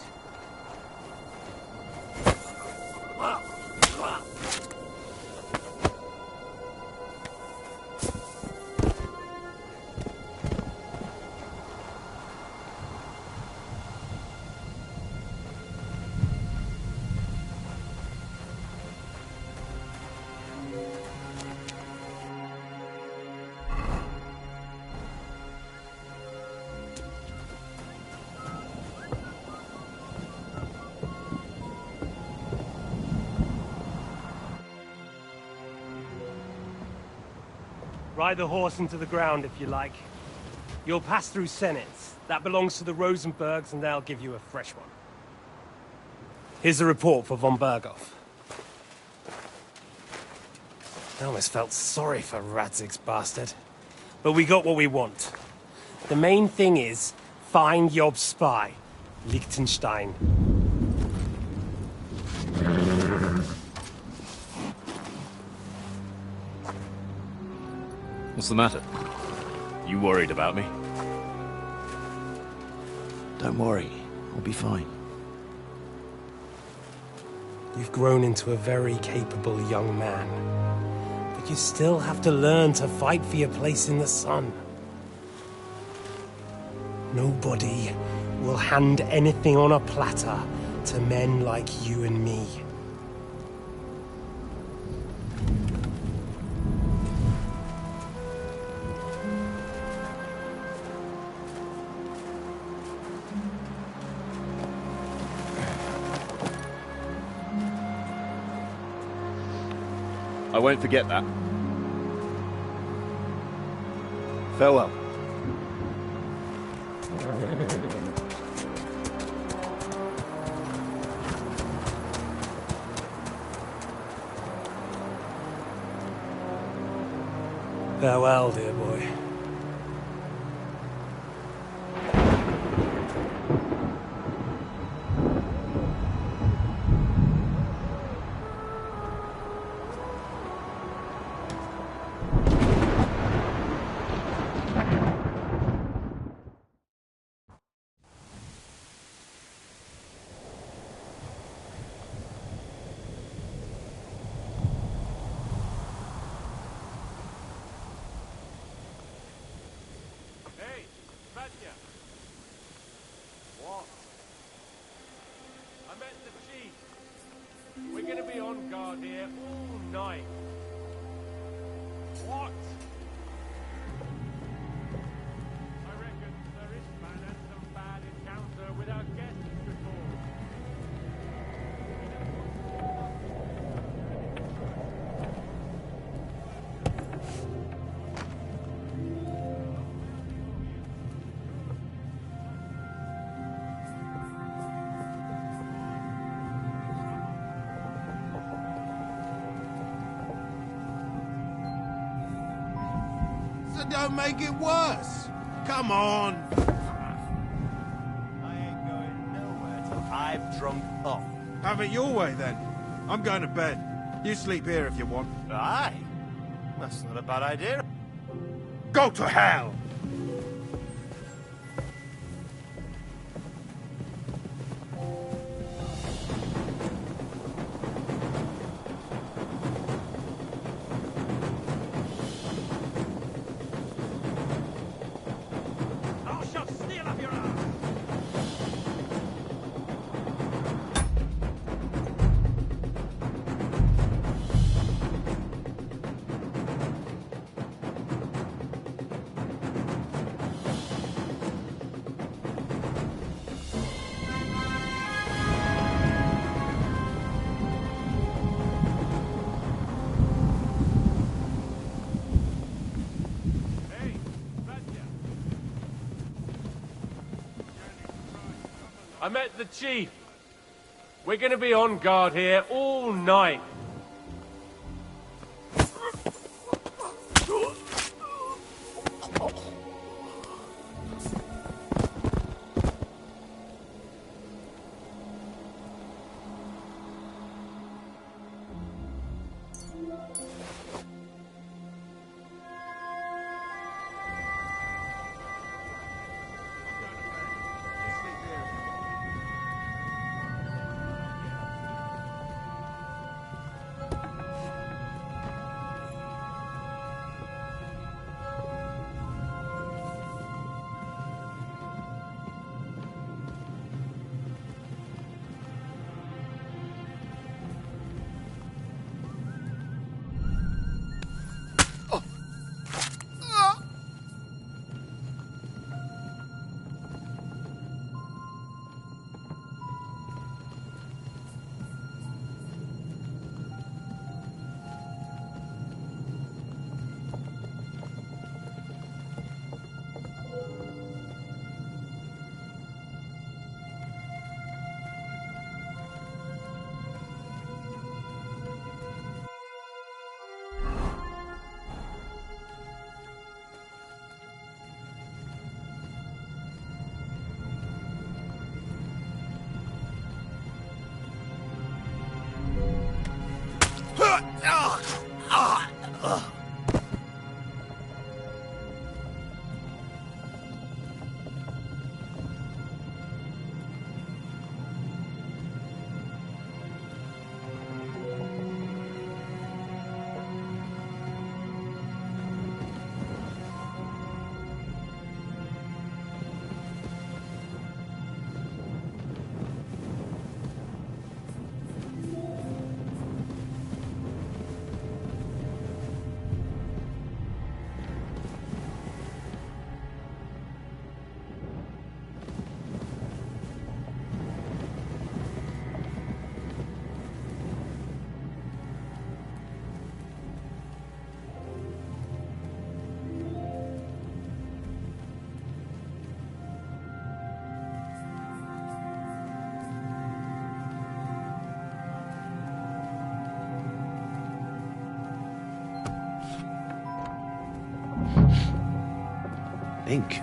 Ride the horse into the ground if you like. You'll pass through Senates. That belongs to the Rosenbergs, and they'll give you a fresh one. Here's the report for von Berghoff. I almost felt sorry for Radzig's bastard. But we got what we want. The main thing is, find Job's spy, Liechtenstein. What's the matter? You worried about me? Don't worry, I'll be fine. You've grown into a very capable young man. But you still have to learn to fight for your place in the sun. Nobody will hand anything on a platter to men like you and me. I won't forget that. Farewell. Farewell, dear boy. What? I met the chief. We're gonna be on guard here all night. What? I reckon Sir Ishvan had some bad encounter with our guests before. don't make it worse. Come on. I ain't going nowhere till I've drunk up. Have it your way, then. I'm going to bed. You sleep here if you want. Aye. That's not a bad idea. Go to hell! I shall steal up your ass! I met the chief. We're gonna be on guard here all night. Ink.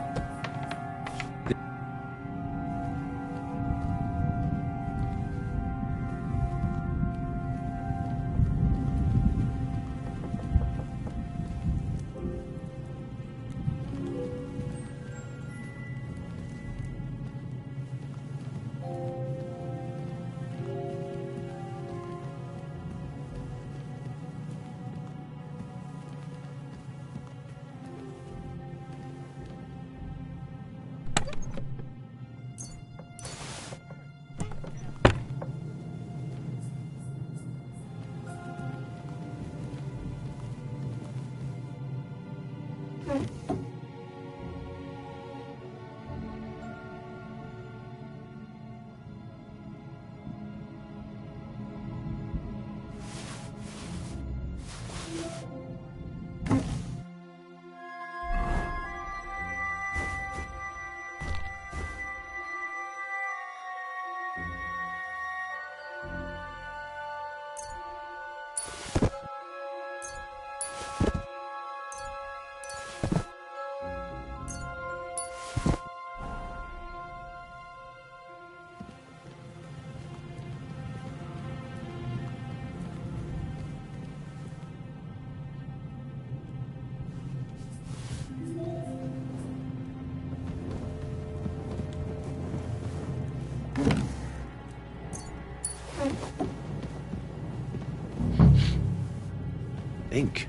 Ink.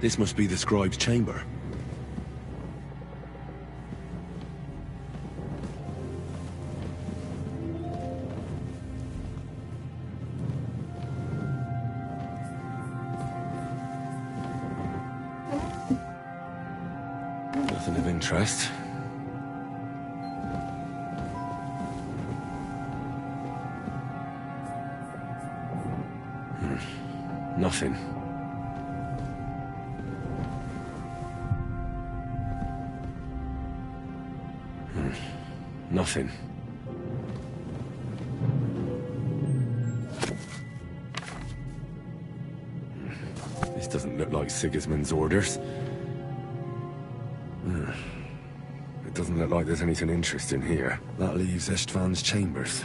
This must be the scribe's chamber. Nothing of interest. Nothing. Nothing. This doesn't look like Sigismund's orders. It doesn't look like there's anything interesting here. That leaves Istvan's chambers.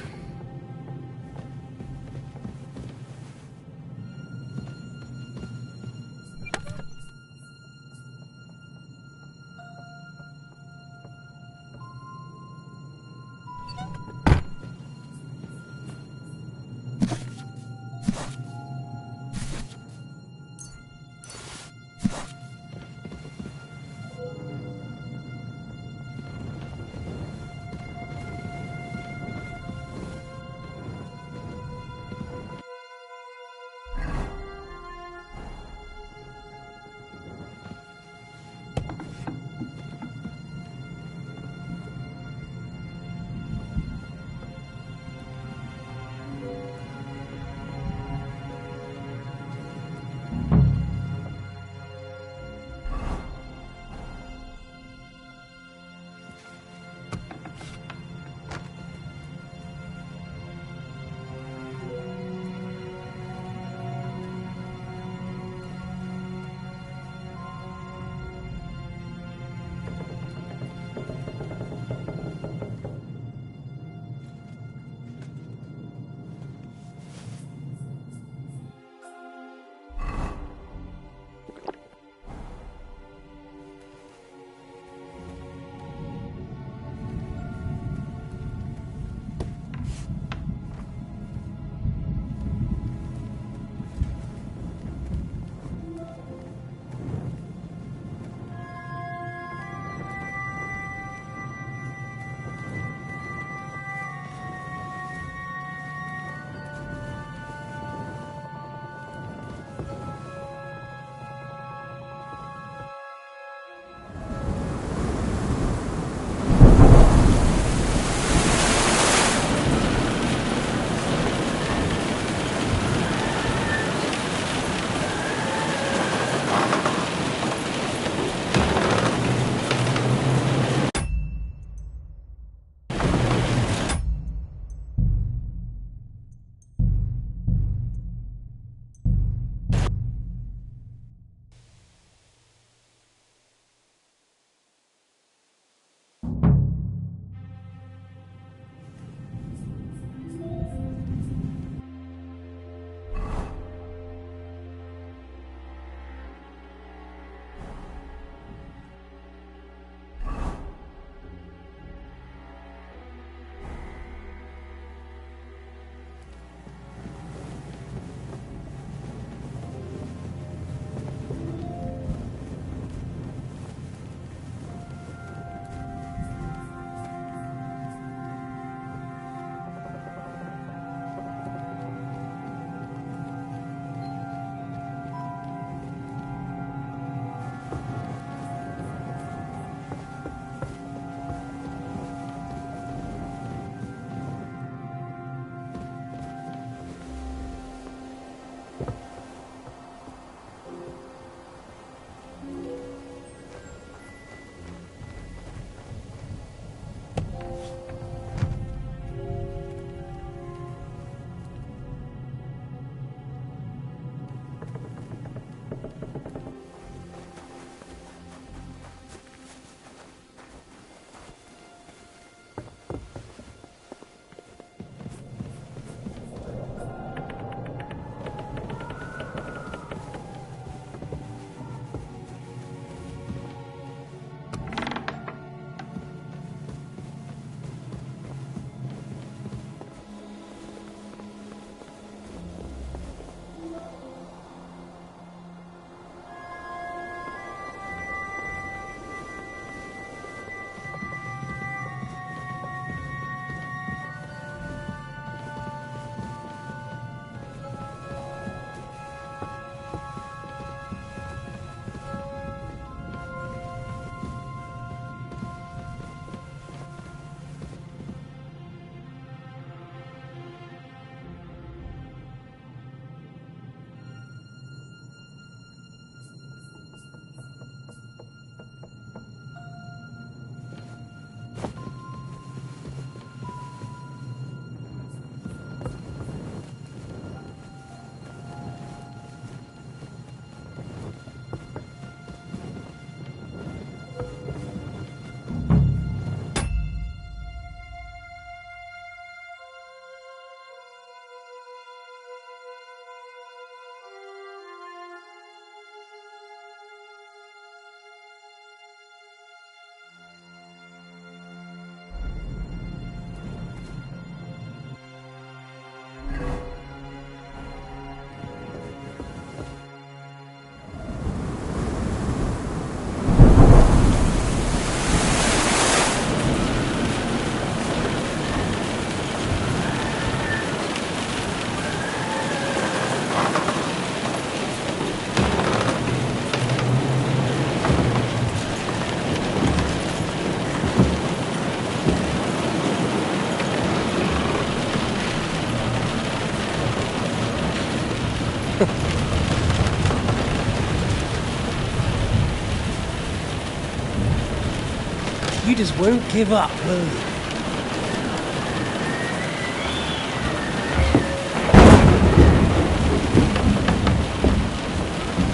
You just won't give up, will you?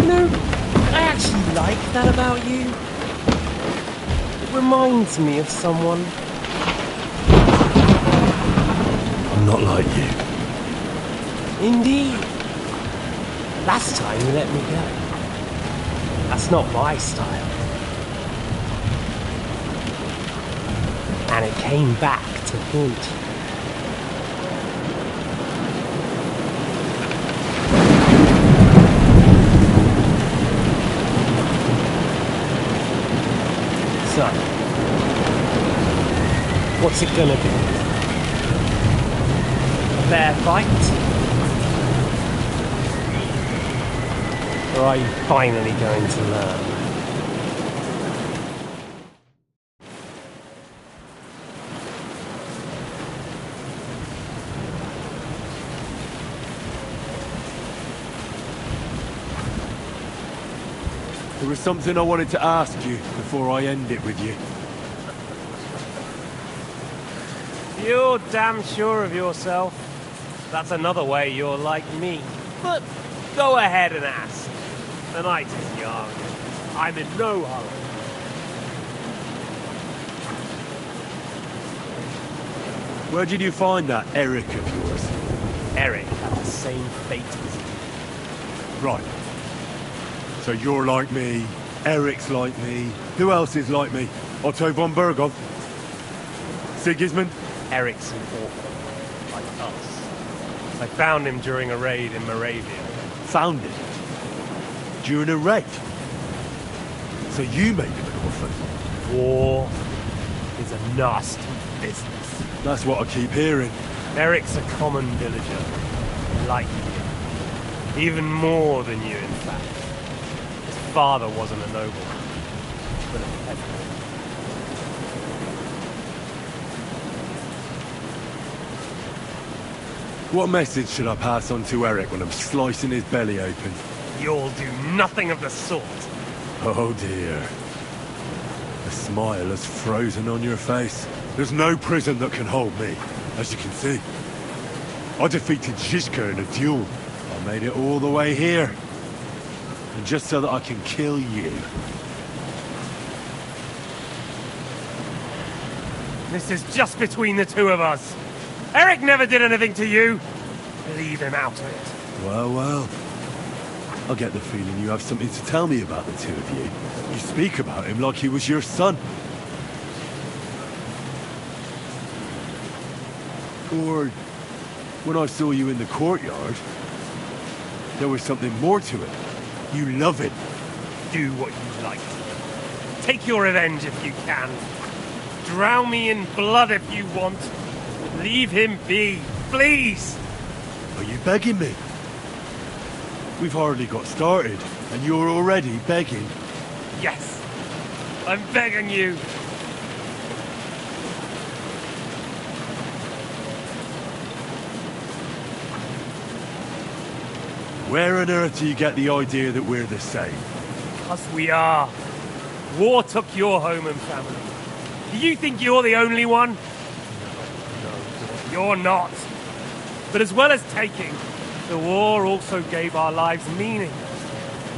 No, I actually like that about you. It reminds me of someone. I'm not like you. Indeed. Last time you let me go. That's not my style. And it came back to haunt. So, what's it gonna be? A fair fight? Or are you finally going to learn? There was something I wanted to ask you before I end it with you. You're damn sure of yourself. That's another way you're like me. But go ahead and ask. The night is young. I'm in no hurry. Where did you find that Eric of yours? Eric had the same fate as you. Right. So you're like me, Eric's like me. Who else is like me? Otto von Berghoff? Sigismund? Eric's an orphan, like us. I found him during a raid in Moravia. Found him? During a raid? So you made him an orphan? War is a nasty business. That's what I keep hearing. Eric's a common villager, like you. Even more than you, in fact. His father wasn't a nobleman, but a peasant. What message should I pass on to Eric when I'm slicing his belly open? You'll do nothing of the sort. Oh dear. The smile has frozen on your face. There's no prison that can hold me, as you can see. I defeated Zizka in a duel. I made it all the way here. And just so that I can kill you. This is just between the two of us. Eric never did anything to you. Leave him out of it. Well, well. I get the feeling you have something to tell me about the two of you. You speak about him like he was your son. Or when I saw you in the courtyard, there was something more to it. You love it. Do what you like. Take your revenge if you can. Drown me in blood if you want. Leave him be, please! Are you begging me? We've hardly got started, and you're already begging. Yes, I'm begging you. Where on earth do you get the idea that we're the same? Because we are. War took your home and family. Do you think you're the only one? No, you're not. But as well as taking, the war also gave our lives meaning.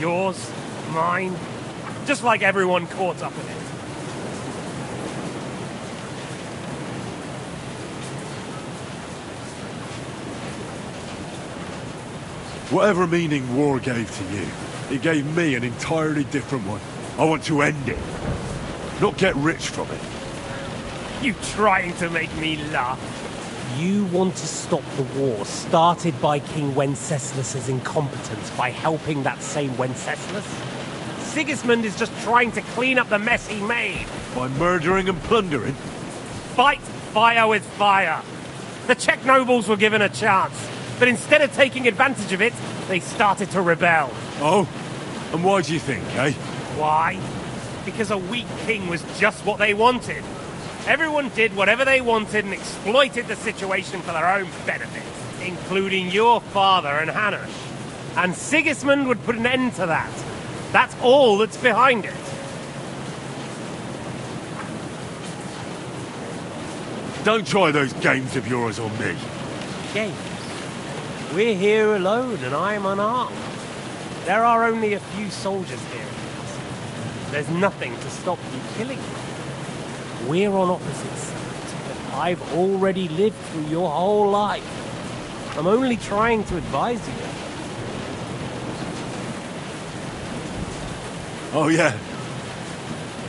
Yours, mine, just like everyone caught up in it. Whatever meaning war gave to you, it gave me an entirely different one. I want to end it, not get rich from it. You trying to make me laugh? You want to stop the war started by King Wenceslas's incompetence by helping that same Wenceslas? Sigismund is just trying to clean up the mess he made. By murdering and plundering? Fight fire with fire. The Czech nobles were given a chance, but instead of taking advantage of it, they started to rebel. Oh? And why do you think, eh? Why? Because a weak king was just what they wanted. Everyone did whatever they wanted and exploited the situation for their own benefit, including your father and Hanush. And Sigismund would put an end to that. That's all that's behind it. Don't try those games of yours on me. Games? We're here alone and I'm unarmed. There are only a few soldiers here. There's nothing to stop you killing me. We're on opposite sides, but I've already lived through your whole life. I'm only trying to advise you. Oh, yeah?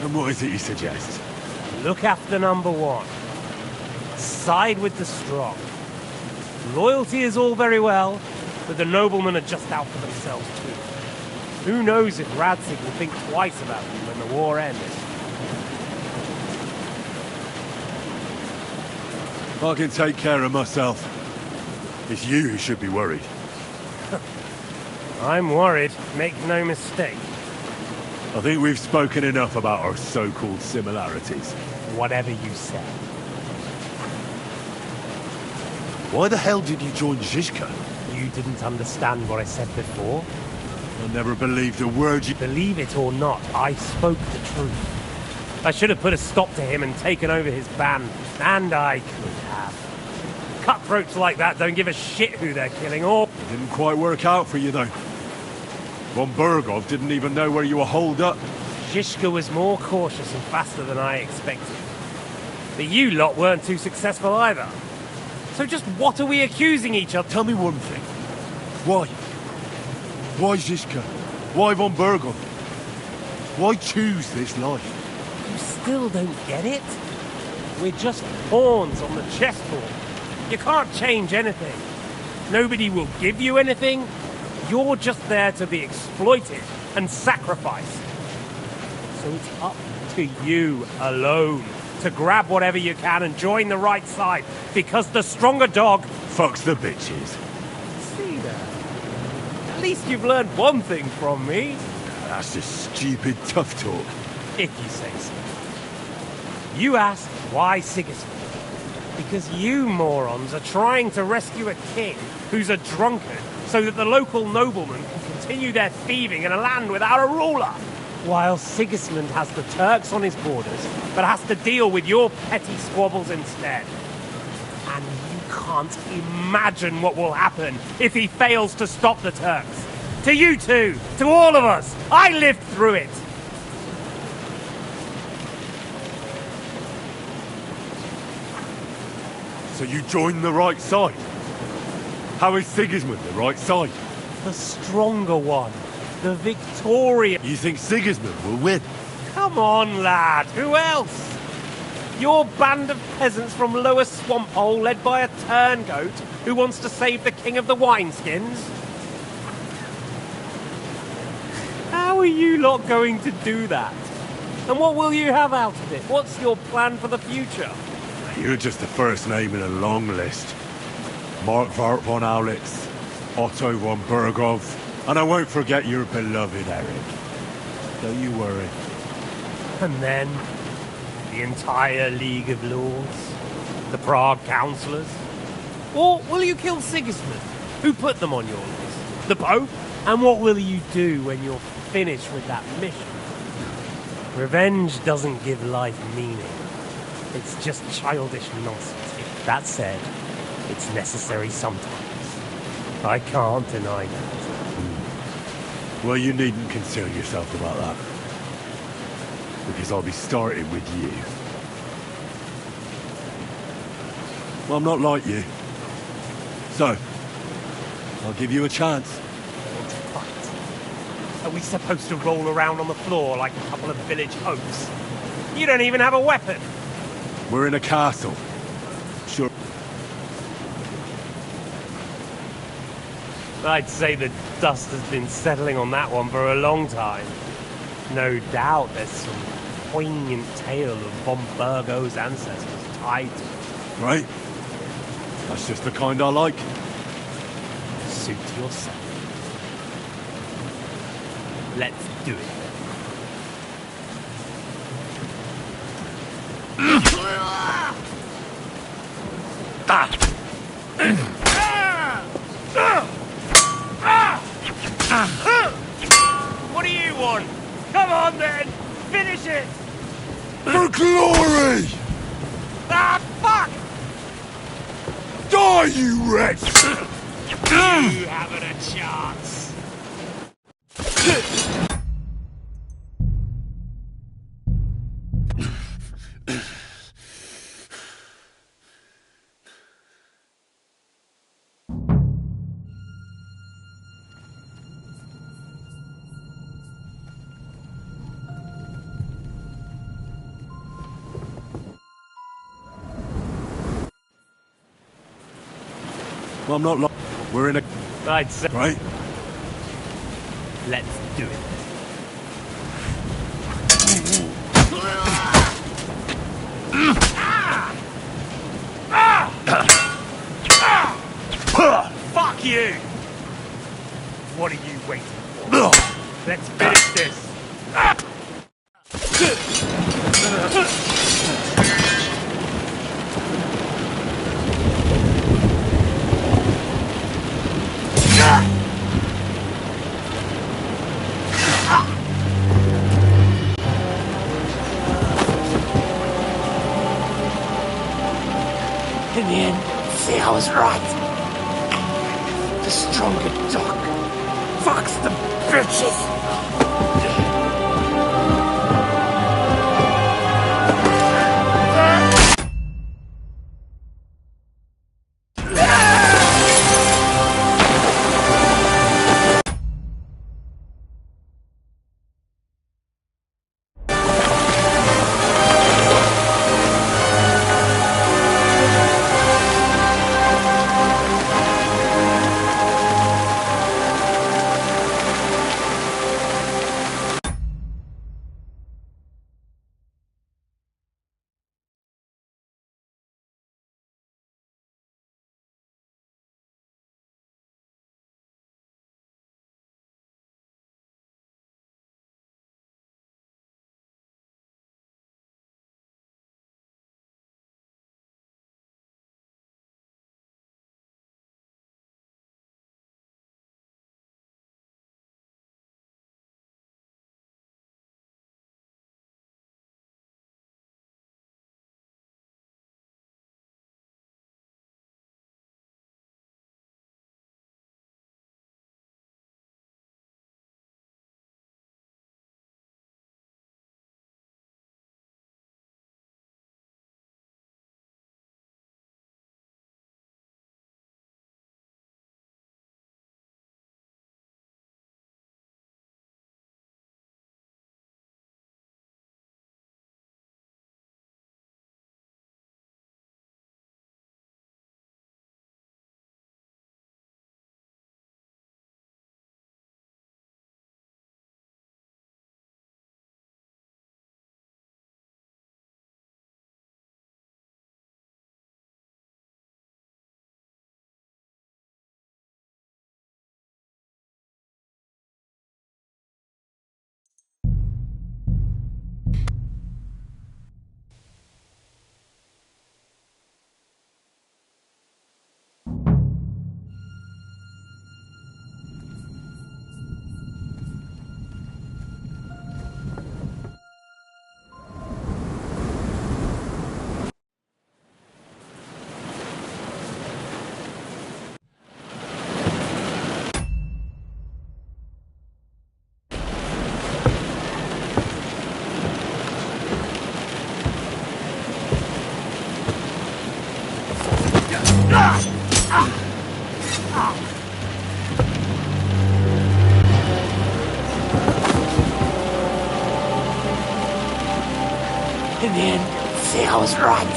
And what is it you suggest? Look after number one. Side with the strong. Loyalty is all very well, but the noblemen are just out for themselves too. Who knows if Radzig will think twice about you when the war ends. I can take care of myself. It's you who should be worried. I'm worried, make no mistake. I think we've spoken enough about our so-called similarities. Whatever you say. Why the hell did you join Zizka? You didn't understand what I said before? I never believed a word you... Believe it or not, I spoke the truth. I should have put a stop to him and taken over his band, and I could have. Cutthroats like that don't give a shit who they're killing, or... It didn't quite work out for you, though. Von Bergov didn't even know where you were holed up. Zizka was more cautious and faster than I expected. But you lot weren't too successful either. So just what are we accusing each other? Tell me one thing. Why? Why Zizka? Why Von Bergov? Why choose this life? You still don't get it? We're just pawns on the chessboard. You can't change anything. Nobody will give you anything. You're just there to be exploited and sacrificed. So it's up to you alone to grab whatever you can and join the right side, because the stronger dog fucks the bitches. See there? At least you've learned one thing from me. That's just stupid tough talk. If you say so. You asked why Sigismund? Because you morons are trying to rescue a king who's a drunkard so that the local noblemen can continue their thieving in a land without a ruler. While Sigismund has the Turks on his borders, but has to deal with your petty squabbles instead. And you can't imagine what will happen if he fails to stop the Turks. To you two, to all of us, I lived through it. So you joined the right side? How is Sigismund the right side? The stronger one. The victorious. You think Sigismund will win? Come on, lad. Who else? Your band of peasants from Lower Swamphole led by a turngoat who wants to save the king of the wineskins? How are you lot going to do that? And what will you have out of it? What's your plan for the future? You're just the first name in a long list. Mark Vart von Aulitz, Otto von Bergov, and I won't forget your beloved Eric. Don't you worry. And then, the entire League of Lords? The Prague Councillors? Or will you kill Sigismund? Who put them on your list? The Pope? And what will you do when you're finished with that mission? Revenge doesn't give life meaning. It's just childish nonsense. That said, it's necessary sometimes. I can't deny that. Well, you needn't concern yourself about that. Because I'll be starting with you. Well, I'm not like you. So, I'll give you a chance. Fight. Are we supposed to roll around on the floor like a couple of village oafs? You don't even have a weapon. We're in a castle. Sure. I'd say the dust has been settling on that one for a long time. No doubt there's some poignant tale of von Bergo's ancestors tied to it. Right. That's just the kind I like. Suit yourself. Let's do it. What do you want? Come on then! Finish it! For glory! Ah, fuck! Die, you wretch! You haven't a chance. Well, I'm not lo- We're in a... I'd say... Right? Let's do it. Fuck you! What are you waiting for? Let's finish this. In the end, see, I was right. The stronger dog. Fucks the bitches. In the end, see, I was right.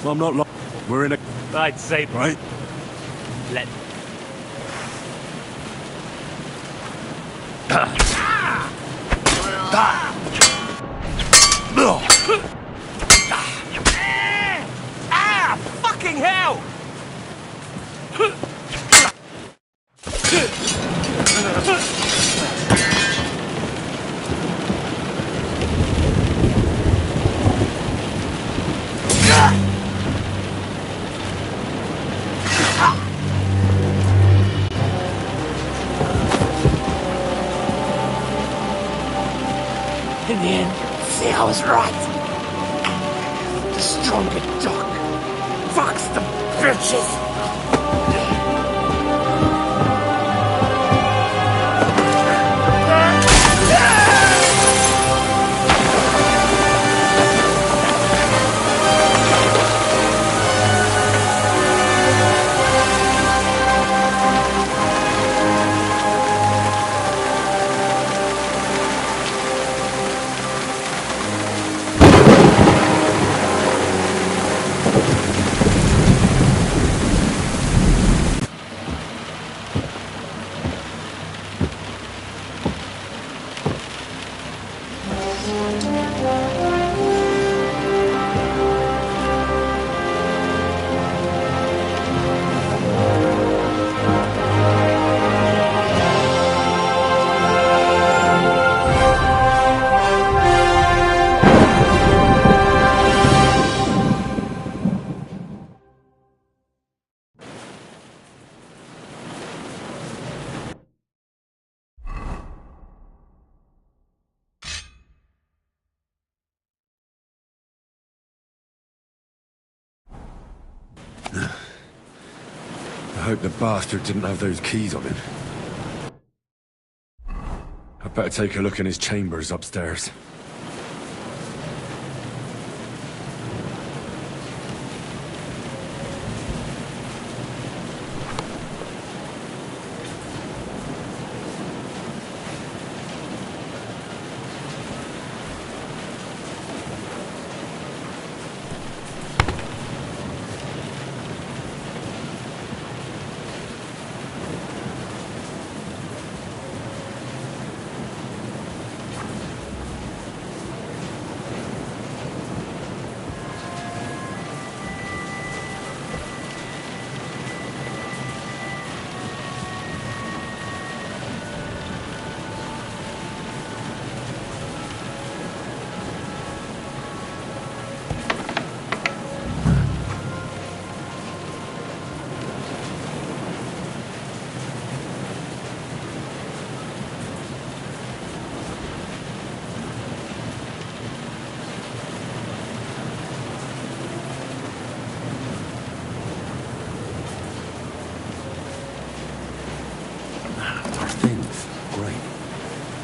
Well, I'm not lo- We're in a... I'd say... Right? Let... Ah! Fucking In the end, see, I was right. The stronger dog. Fucks the bitches. I hope the bastard didn't have those keys on him. I'd better take a look in his chambers upstairs.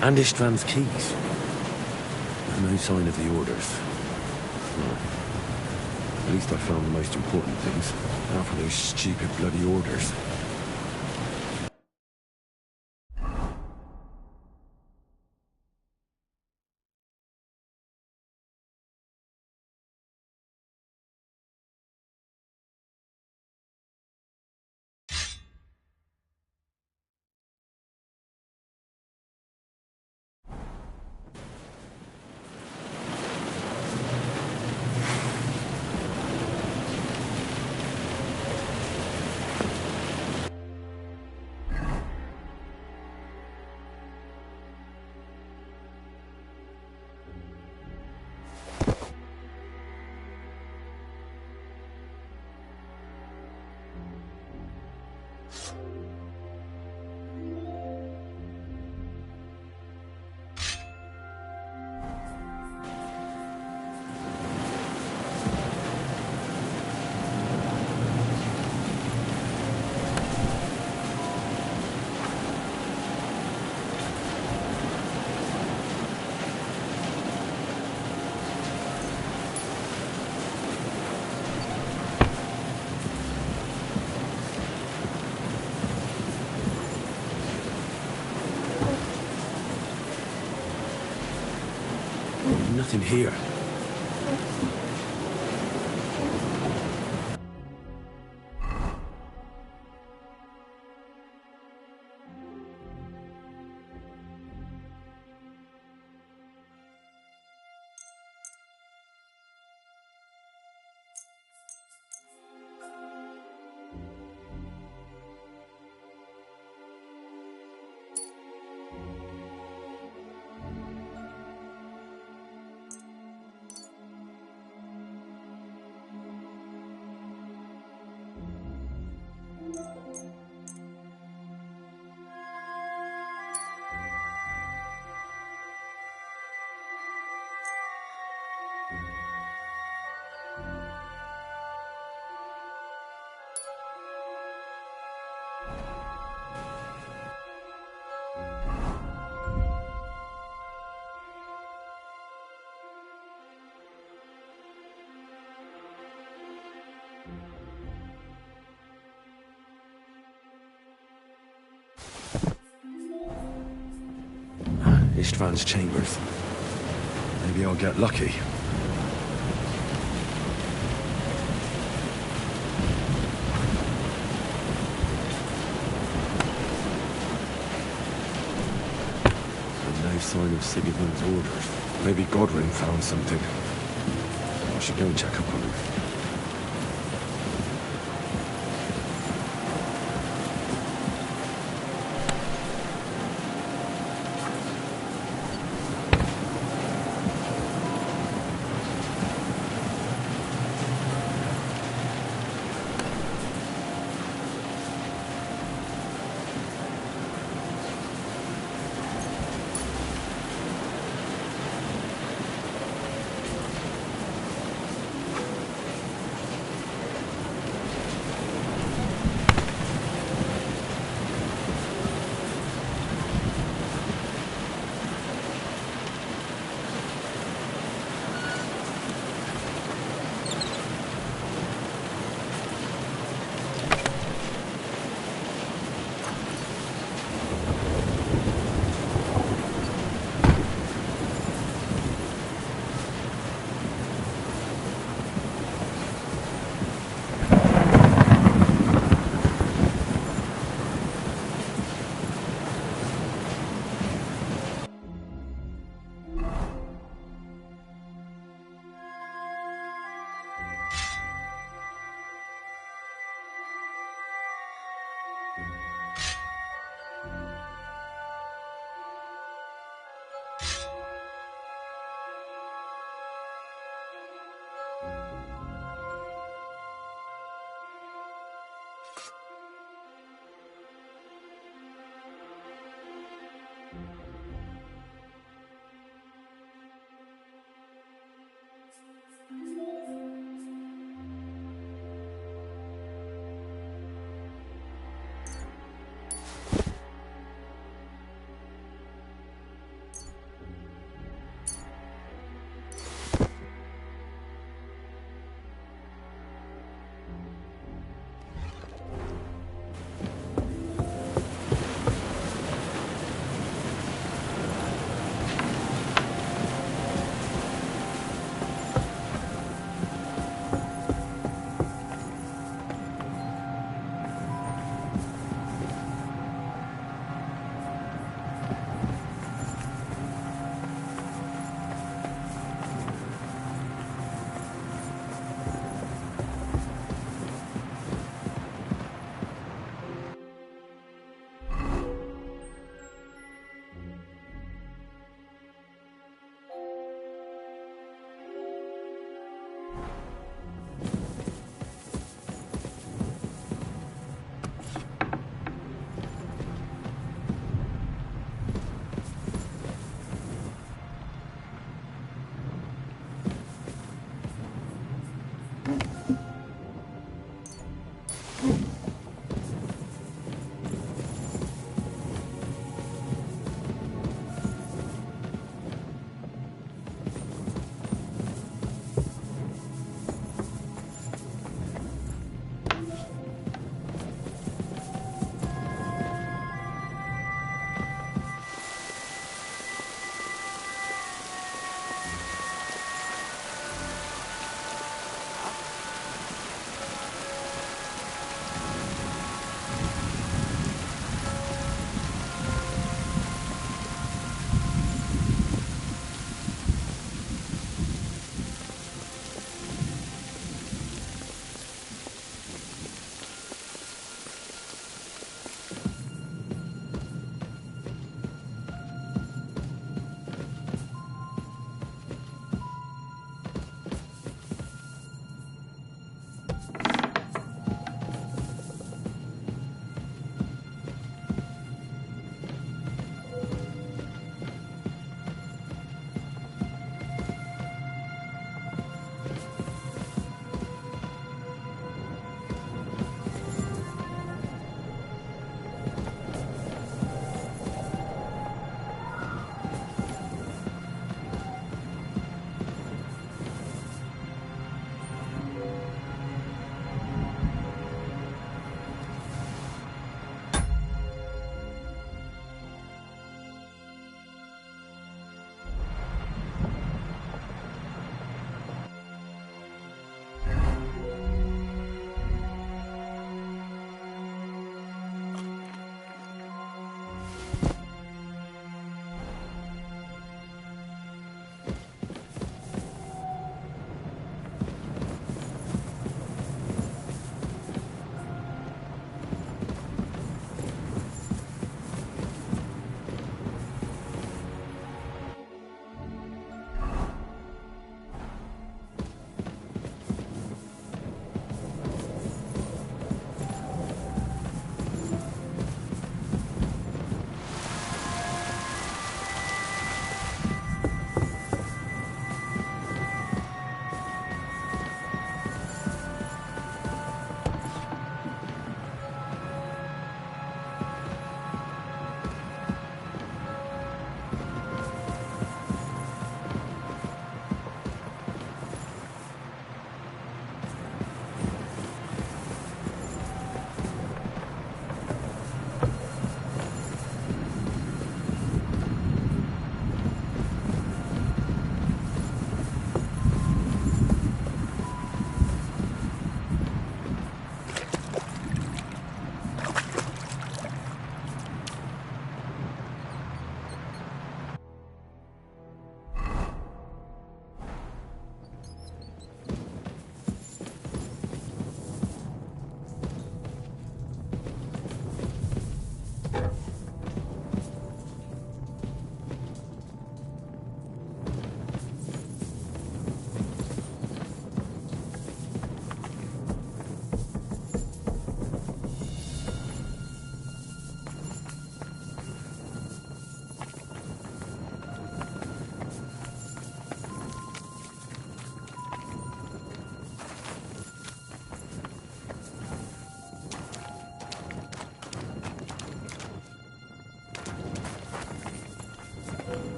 And István's keys. No sign of the orders. Well, at least I found the most important things. Now for those stupid bloody orders. Nothing here. Istvan's chambers. Maybe I'll get lucky. And no sign of Sigismund's orders. Maybe Godwin found something. I should go and check up on him.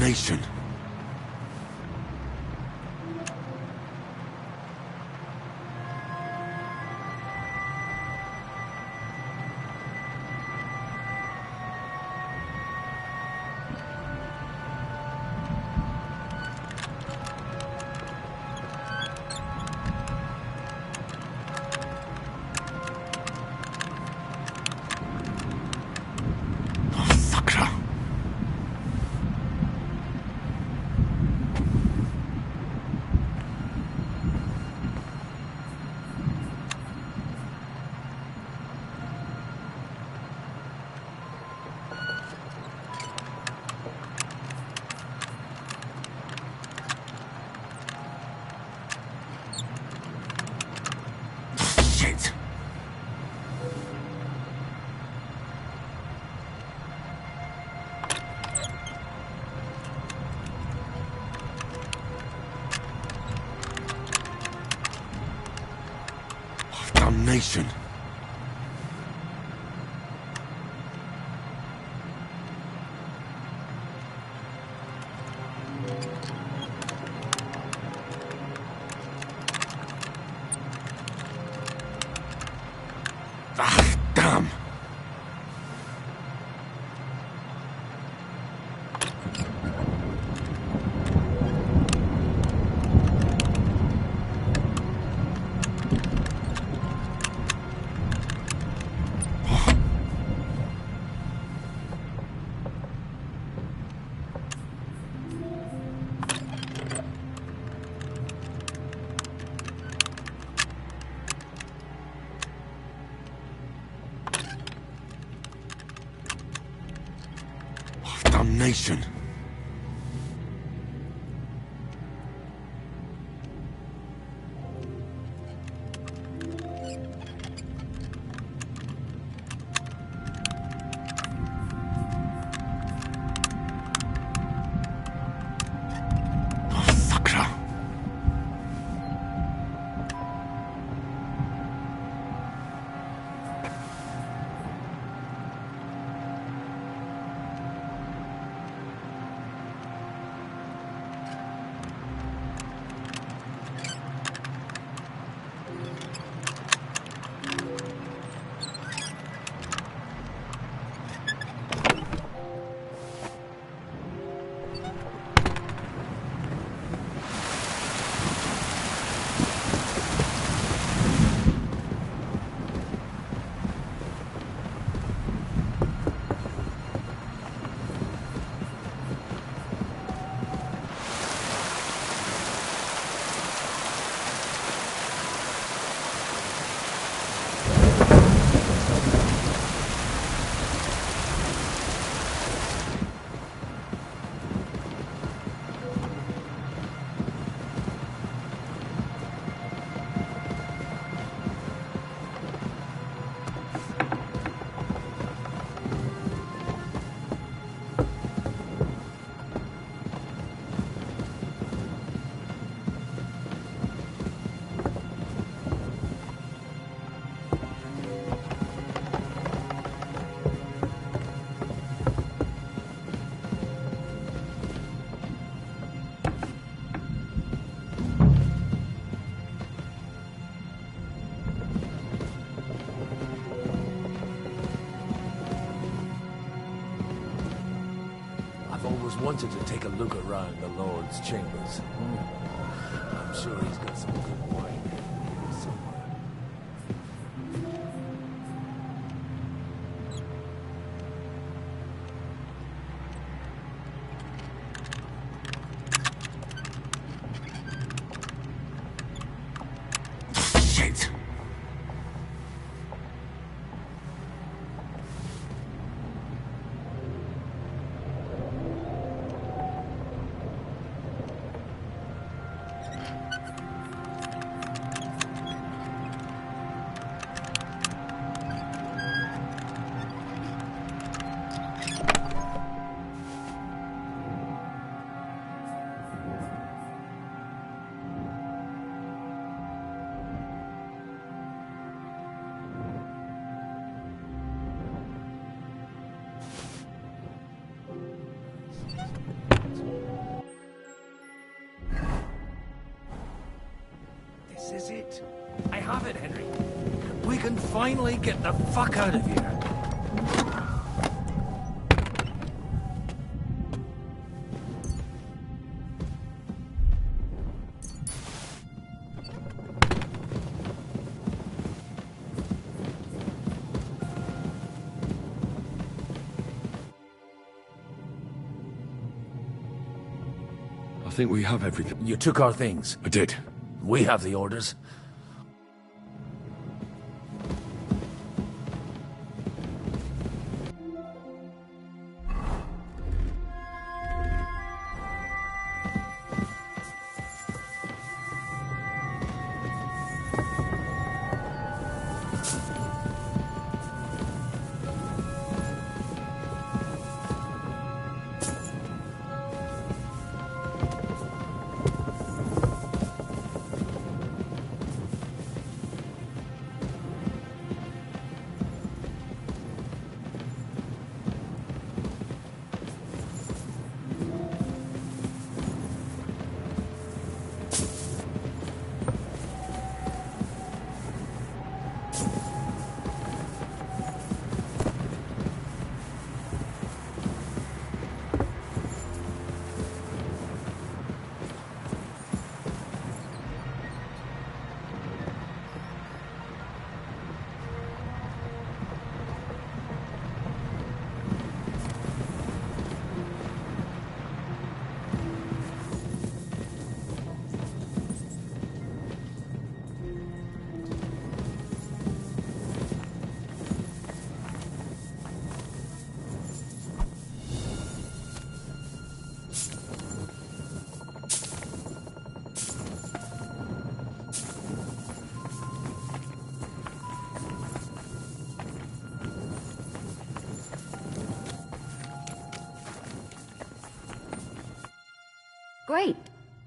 Damnation. Damnation. Ah, damn. abomination. Wanted to take a look around the Lord's chambers. I'm sure he's got some good wine here somewhere. Shit! This is it. I have it, Henry. We can finally get the fuck out of here. I think we have everything. You took our things. I did. We have the orders.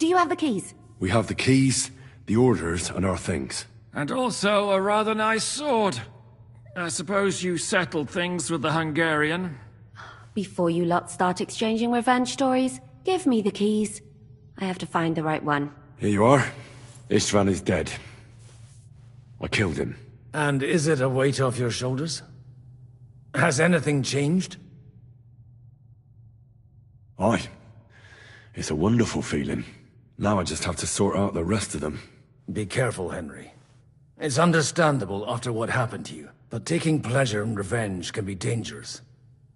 Do you have the keys? We have the keys, the orders, and our things. And also a rather nice sword. I suppose you settled things with the Hungarian. Before you lot start exchanging revenge stories, give me the keys. I have to find the right one. Here you are. Istvan is dead. I killed him. And is it a weight off your shoulders? Has anything changed? Aye. It's a wonderful feeling. Now I just have to sort out the rest of them. Be careful, Henry. It's understandable after what happened to you, but taking pleasure in revenge can be dangerous.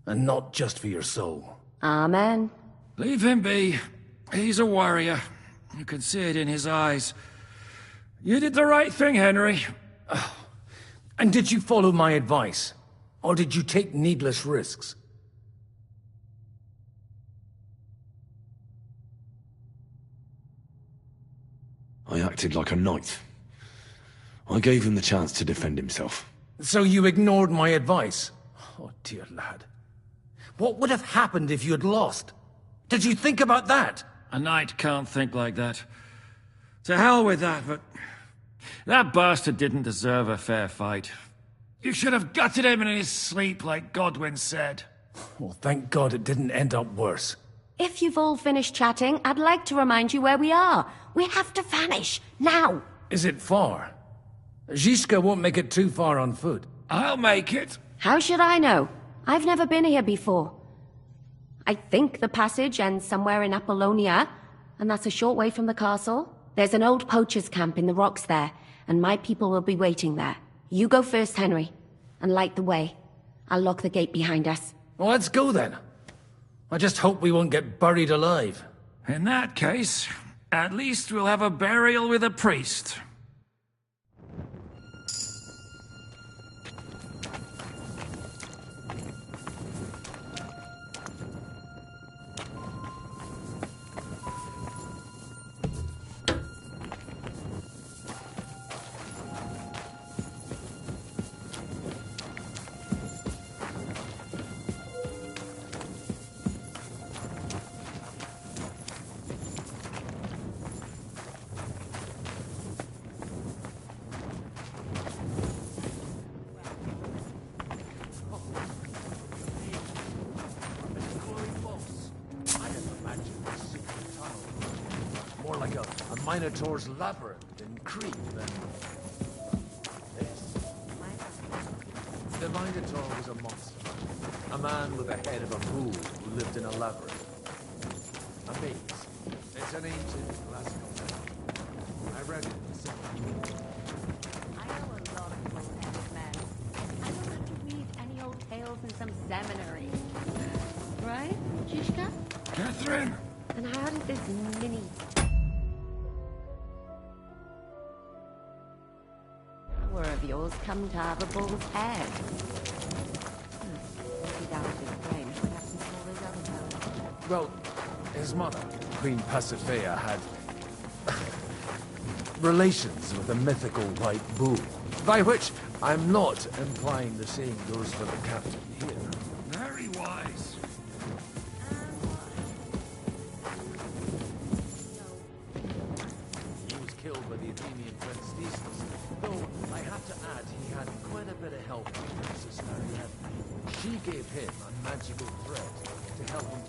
And not just for your soul. Amen. Leave him be. He's a warrior. You can see it in his eyes. You did the right thing, Henry. And did you follow my advice? Or did you take needless risks? I acted like a knight. I gave him the chance to defend himself. So you ignored my advice? Oh, dear lad. What would have happened if you had lost? Did you think about that? A knight can't think like that. To hell with that, but... that bastard didn't deserve a fair fight. You should have gutted him in his sleep, like Godwin said. Well, thank God it didn't end up worse. If you've all finished chatting, I'd like to remind you where we are. We have to vanish, now! Is it far? Zizka won't make it too far on foot. I'll make it. How should I know? I've never been here before. I think the passage ends somewhere in Apollonia, and that's a short way from the castle. There's an old poacher's camp in the rocks there, and my people will be waiting there. You go first, Henry, and light the way. I'll lock the gate behind us. Well, let's go then. I just hope we won't get buried alive. In that case, at least we'll have a burial with a priest. Minotaur's labyrinth in Crete than this. The Minotaur was a monster. A man with the head of a fool who lived in a labyrinth. A maze. It's an ancient classical tale. I read it in the summer. I know a lot of old men. I don't have to read any old tales in some seminary. Right, Zizka? Catherine! And how did this mini... of yours come to have a bull's head? Maybe down to his brain. What happened to all those other bones? Well, his mother, Queen Pasiphae, had relations with a mythical white bull. By which, I'm not implying the same goes for the captain here. Very wise. He was killed by the Athenian Prince Theseus. Though, I have to add, he had quite a bit of help from Princess Marianne. She gave him a magical thread to help him...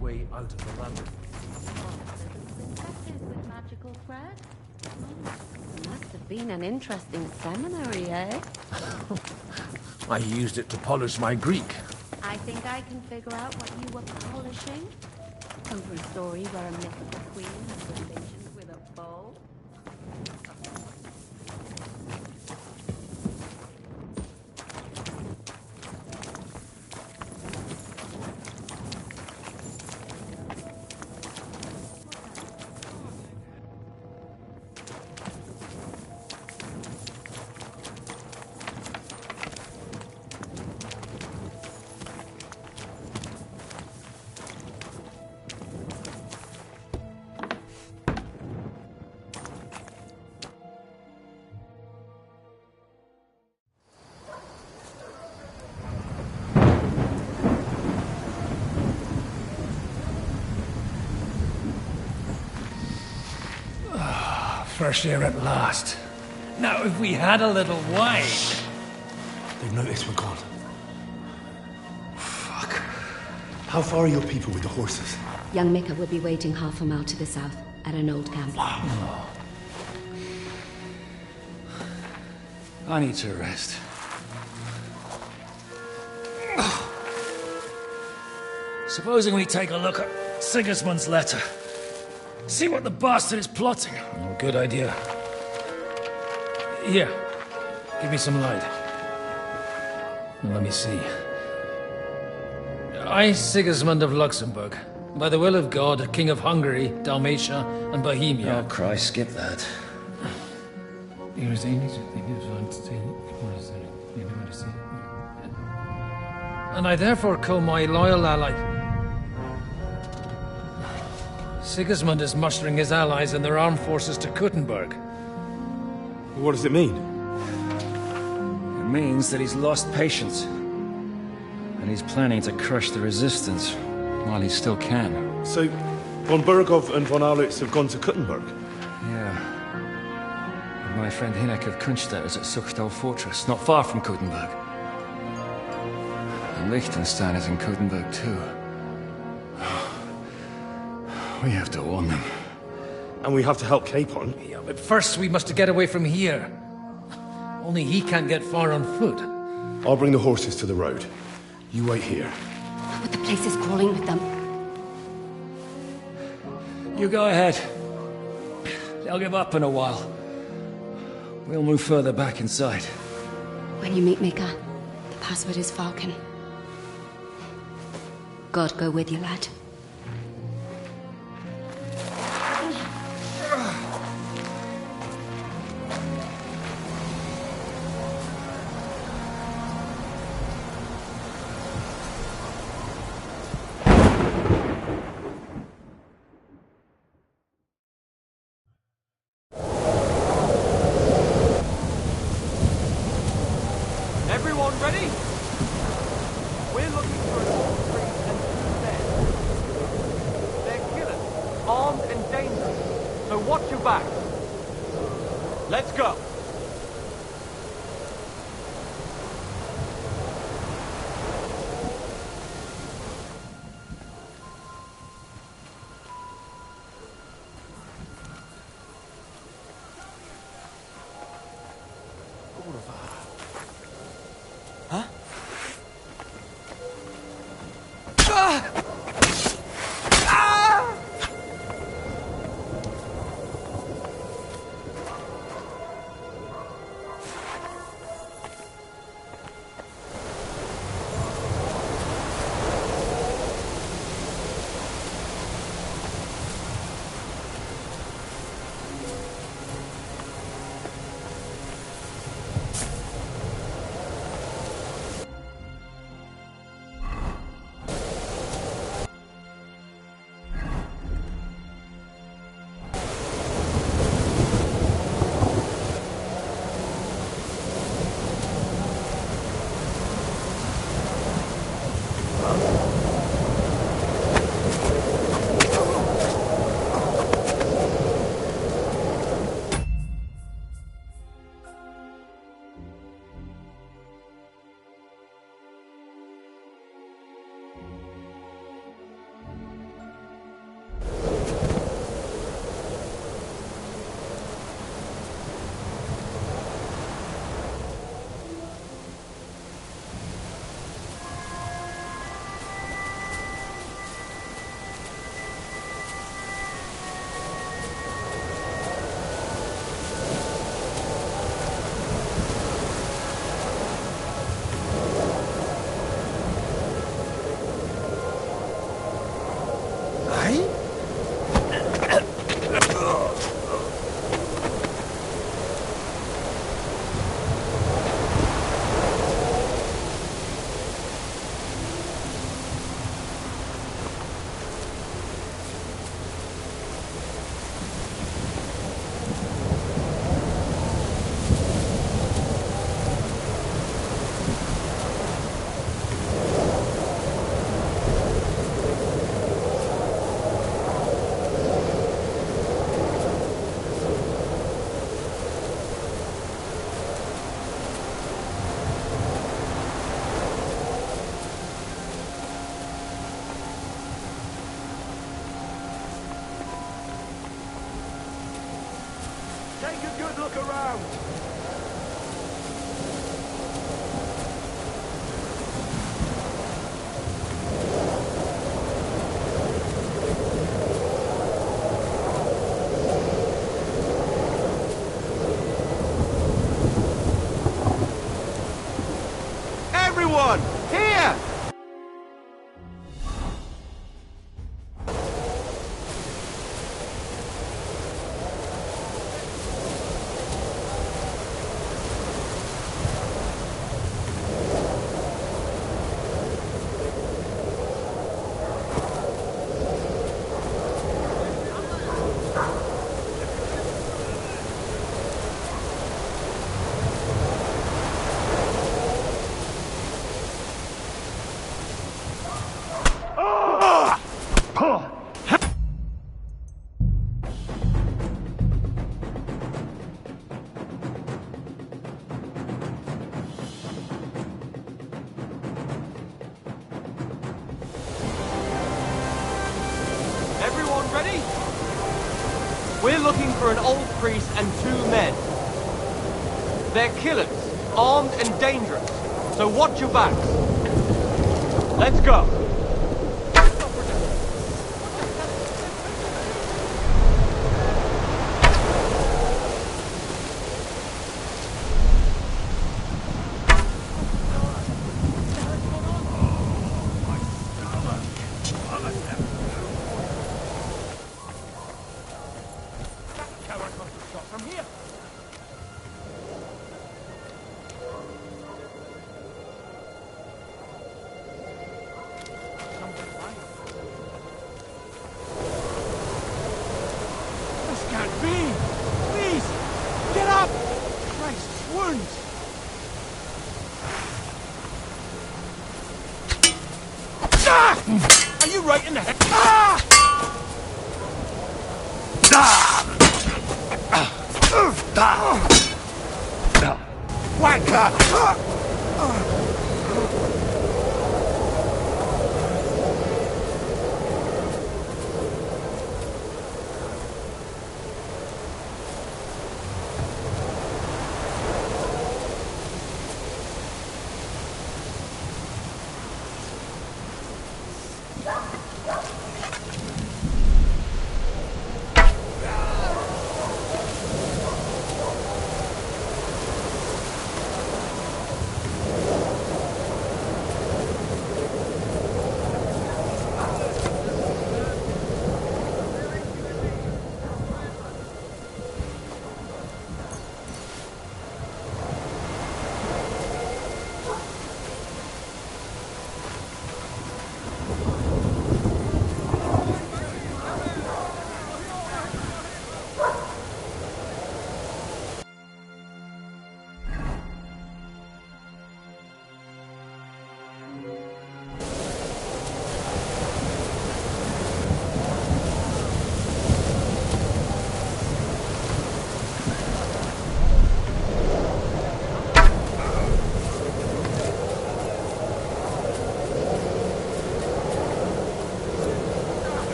Way out of the labyrinth. With magical thread? Must have been an interesting seminary, eh? I used it to polish my Greek. I think I can figure out what you were polishing. Come from a story where a mythical queen has relations with a bow. Fresh air at last. Now, if we had a little wine... They've noticed we're gone. Fuck. How far are your people with the horses? Young Mika will be waiting half a mile to the south, at an old camp. I need to rest. Supposing we take a look at Sigismund's letter. See what the bastard is plotting. Oh, good idea. Here, give me some light. Now, let me see. I, Sigismund of Luxembourg, by the will of God, King of Hungary, Dalmatia, and Bohemia. Oh, Christ, skip that. And I therefore call my loyal ally... Sigismund is mustering his allies and their armed forces to Kuttenberg. What does it mean? It means that he's lost patience. And he's planning to crush the resistance while he still can. So, von Burgov and von Aulitz have gone to Kuttenberg? Yeah. And my friend Hinek of Kunstadt is at Suchtal Fortress, not far from Kuttenberg. And Liechtenstein is in Kuttenberg too. We have to warn them. And we have to help Capon? Yeah, but first we must get away from here. Only he can't get far on foot. I'll bring the horses to the road. You wait here. But the place is crawling with them. You go ahead. They'll give up in a while. We'll move further back inside. When you meet Mika, the password is Falcon. God go with you, lad. Take a good look around. Everyone, here! Everyone ready? We're looking for an old priest and 2 men. They're killers, armed and dangerous, so watch your backs. Let's go. From here. This can't be! Please! Get up! Christ's wounds! Ah! Are you right in the head? Ah!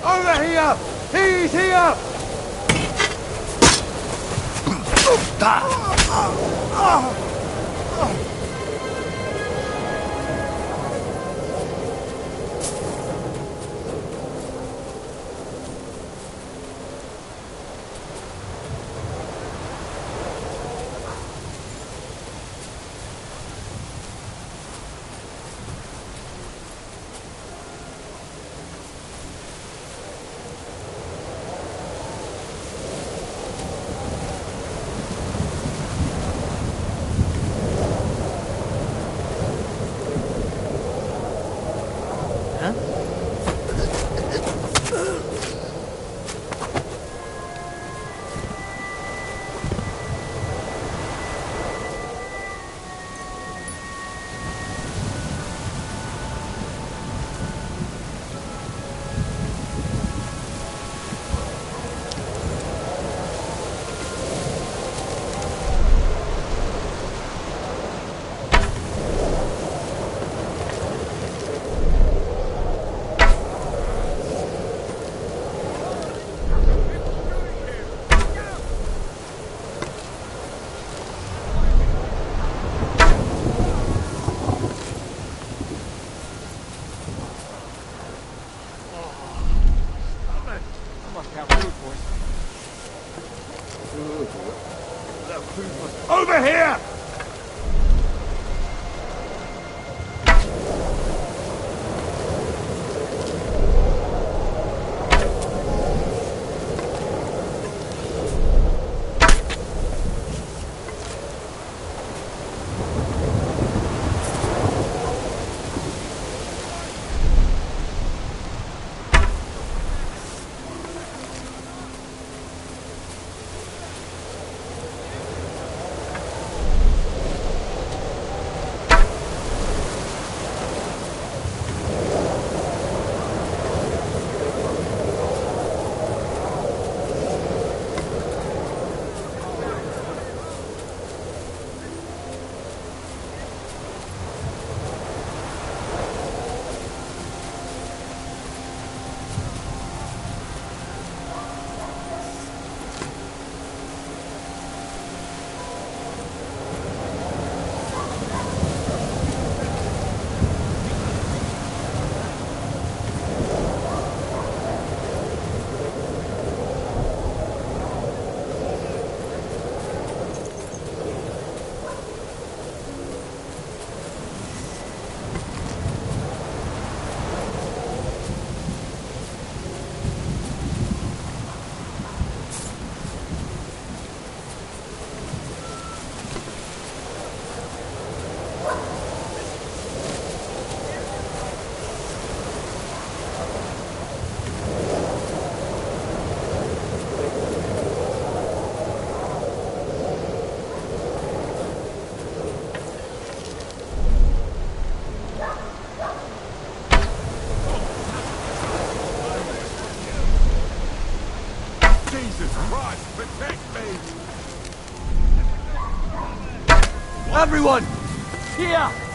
Over here! He's here! Over here! Everyone! Here!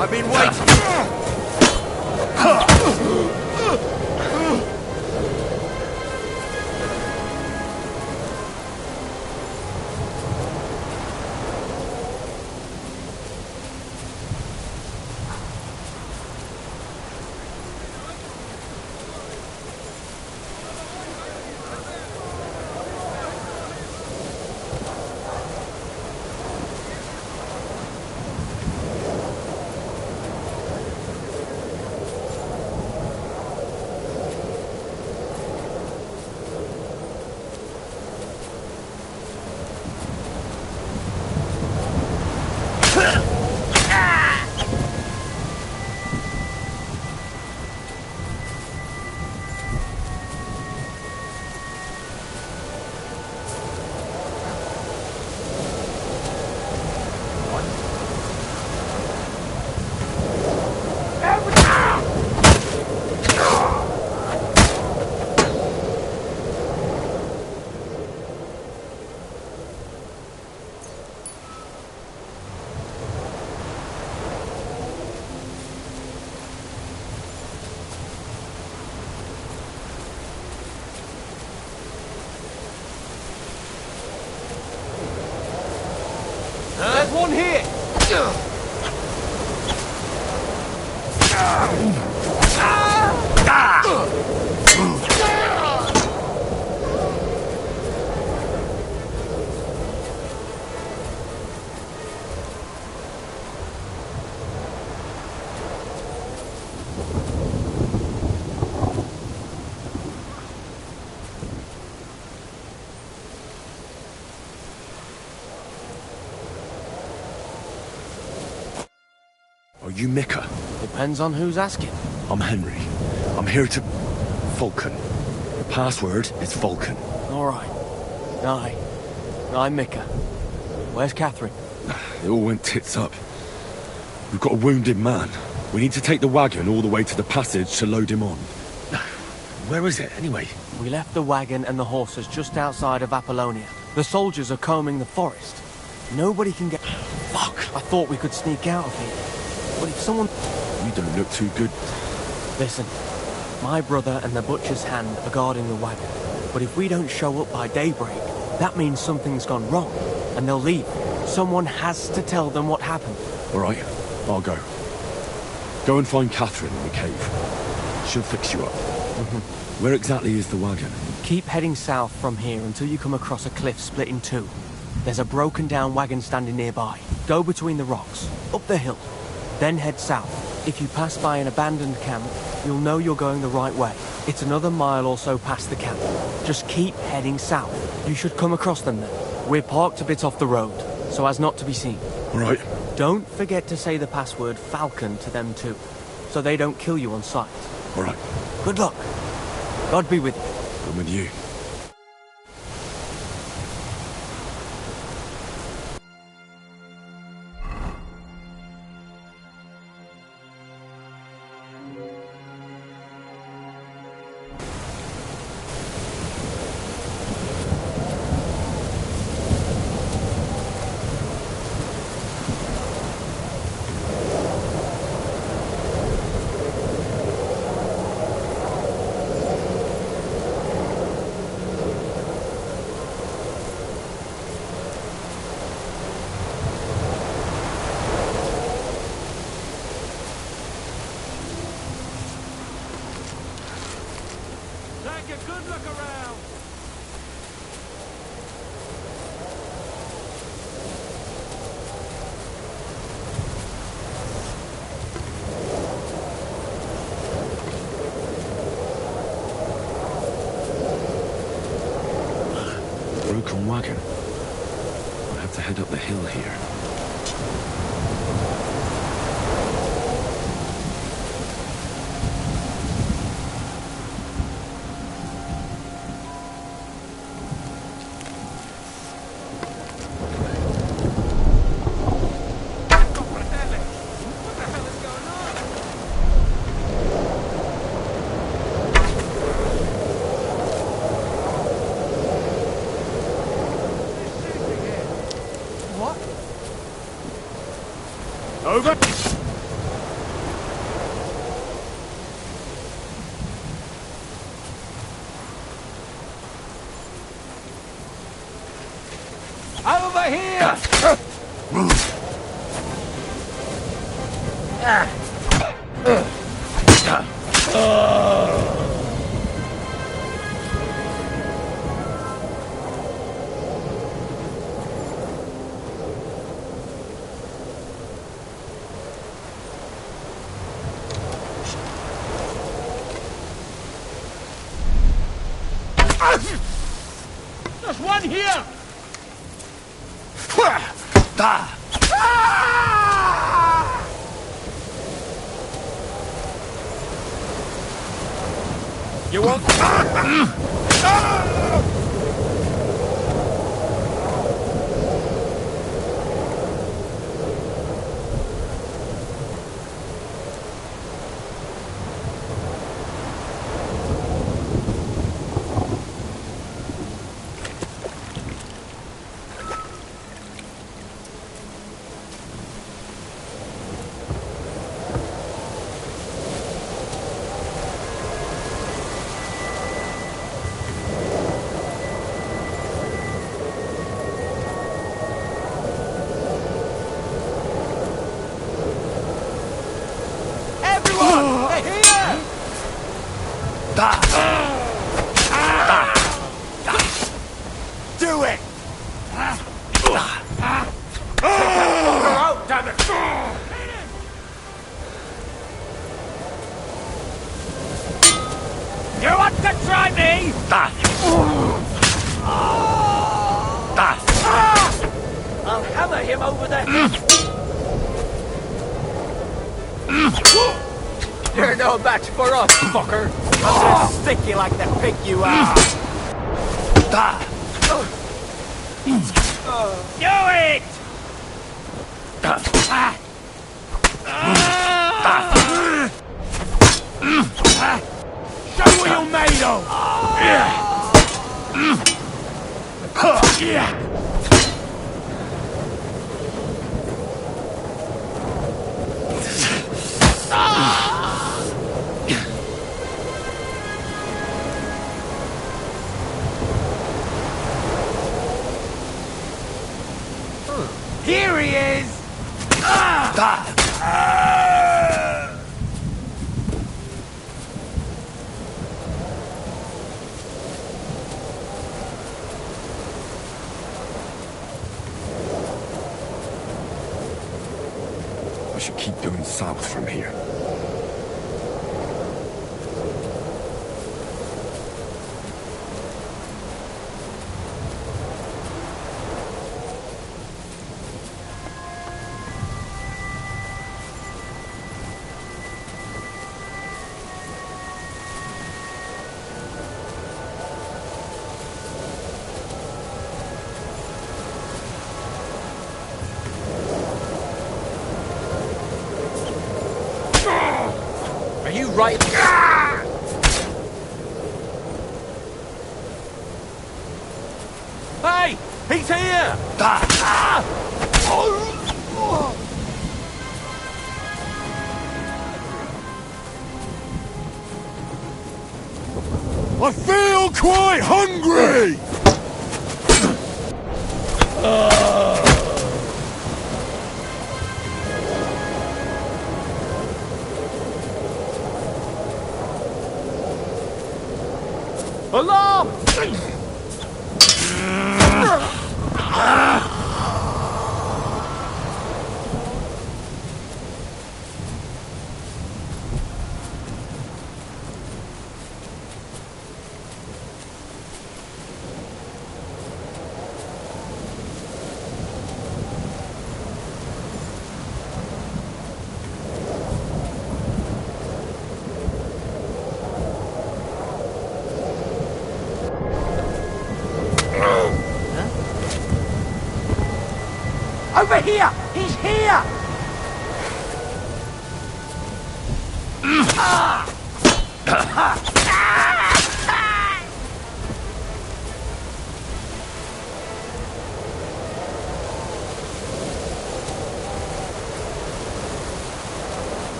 I've been waiting. There's one here! Are you Mika? Depends on who's asking. I'm Henry. I'm here to... Vulcan. The password is Vulcan. Alright. I'm Mika. Where's Catherine? It all went tits up. We've got a wounded man. We need to take the wagon all the way to the passage to load him on. Where is it, anyway? We left the wagon and the horses just outside of Apollonia. The soldiers are combing the forest. Nobody can get... Fuck! I thought we could sneak out of here. But if someone... You don't look too good. Listen, my brother and the butcher's hand are guarding the wagon. But if we don't show up by daybreak, that means something's gone wrong. And they'll leave. Someone has to tell them what happened. Alright, I'll go. Go and find Catherine in the cave. She'll fix you up. Where exactly is the wagon? Keep heading south from here until you come across a cliff split in two. There's a broken down wagon standing nearby. Go between the rocks, up the hill, then head south. If you pass by an abandoned camp, you'll know you're going the right way. It's another mile or so past the camp. Just keep heading south. You should come across them then. We're parked a bit off the road, so as not to be seen. Right. Don't forget to say the password Falcon to them too, so they don't kill you on sight. Alright. Good luck. God be with you. I'm with you. Take a good look around. Broken wagon. I have to head up the hill here. Over. Over here! There's one here! You want... Do it! Take that fucker out, damn it! You want to try me? I'll hammer him over the head. You're no match for us, fucker. I'm gonna stick you like the pig you are. Do it! Show what you're made of! Here he is! I should keep going south from here. Are you right? Hey! He's here! I feel quite hungry! Alarm! Over here! He's here!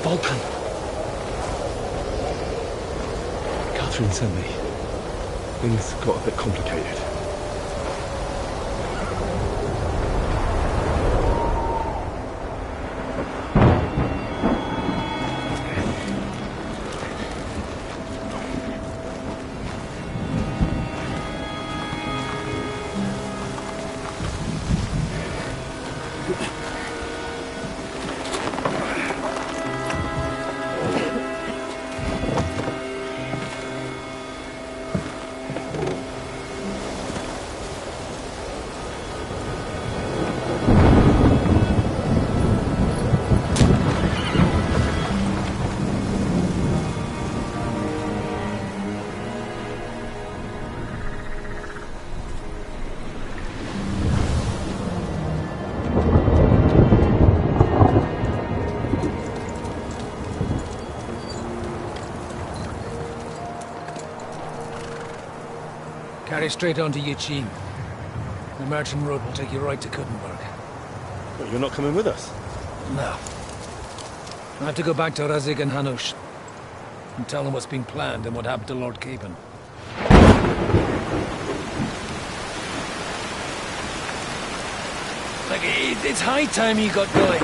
Vulcan! Catherine sent me. Things got a bit complicated. way straight on to Yichin. The merchant road will take you right to Kuttenberg. Well, you're not coming with us? No. I have to go back to Razik and Hanush and tell them what's been planned and what happened to Lord Capen. Like, it's high time you got going.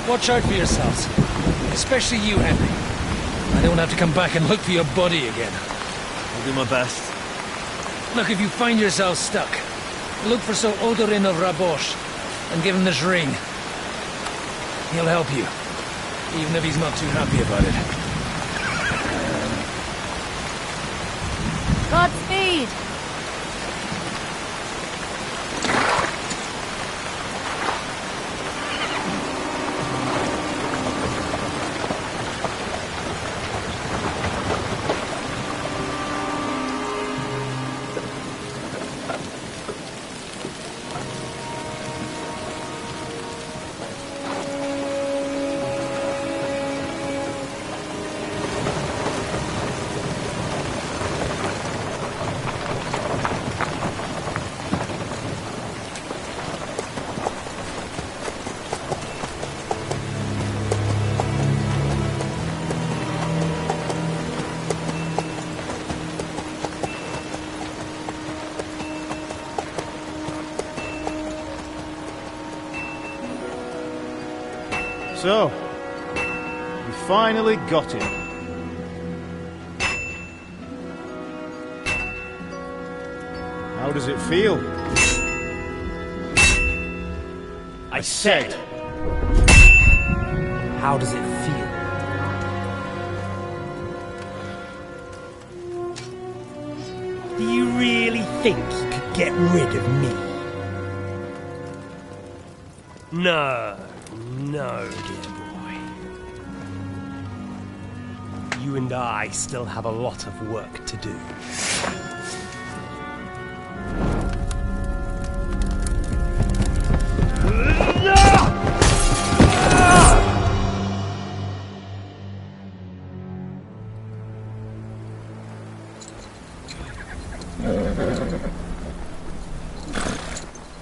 Watch out for yourselves. Especially you, Henry. I don't want to have to come back and look for your body again. I'll do my best. Look, if you find yourself stuck, look for Sir Odorin of Rabosh and give him this ring. He'll help you, even if he's not too happy about it. Godspeed! So, we finally got him. How does it feel? I said, how does it feel? Do you really think you could get rid of me? No, no, dear boy. You and I still have a lot of work to do.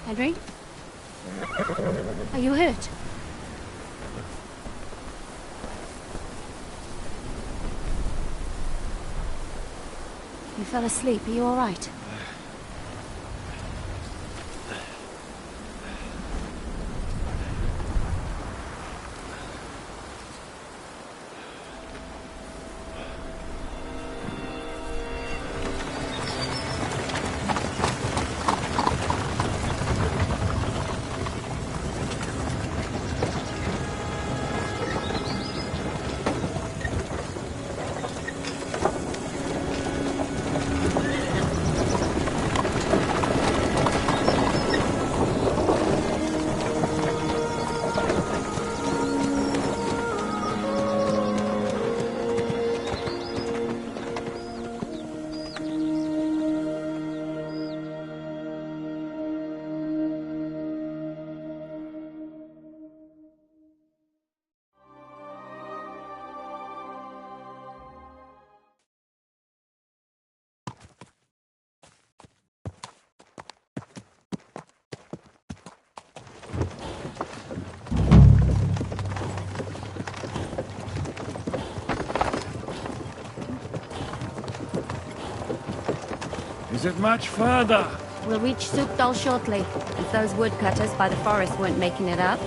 Henry? Are you hurt? You fell asleep. Are you all right? Is it much further? We'll reach Sukdal shortly, if those woodcutters by the forest weren't making it up.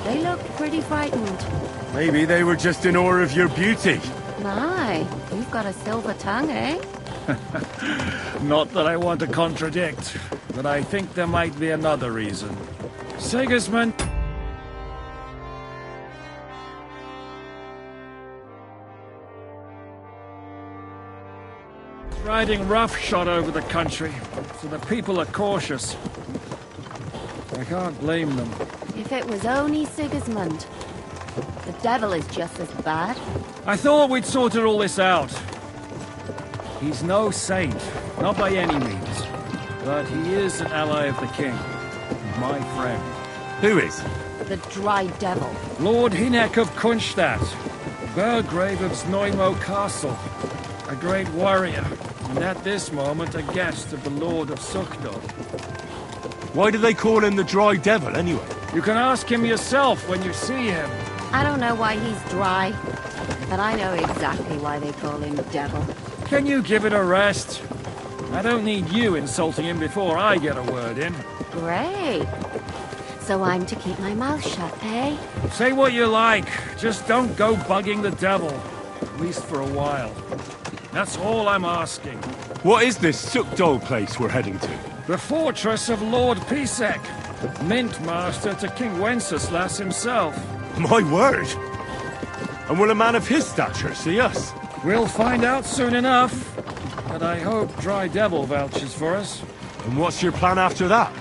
They looked pretty frightened. Maybe they were just in awe of your beauty. My, you've got a silver tongue, eh? Not that I want to contradict, but I think there might be another reason. Sigismund... riding roughshod over the country, so the people are cautious. I can't blame them. If it was only Sigismund. The devil is just as bad. I thought we'd sorted all this out. He's no saint, not by any means. But he is an ally of the king. My friend. Who is? The dry devil. Lord Hinek of Kunstadt, Burgrave of Znojmo Castle. A great warrior. and at this moment a guest of the Lord of Sukdol. Why do they call him the Dry Devil, anyway? You can ask him yourself when you see him. I don't know why he's dry, but I know exactly why they call him Devil. Can you give it a rest? I don't need you insulting him before I get a word in. Great. So I'm to keep my mouth shut, eh? Say what you like, just don't go bugging the devil. At least for a while. That's all I'm asking. What is this Sukdol place we're heading to? The fortress of Lord Pisek, Mint Master to King Wenceslas himself. My word! And will a man of his stature see us? We'll find out soon enough. But I hope Dry Devil vouches for us. And what's your plan after that?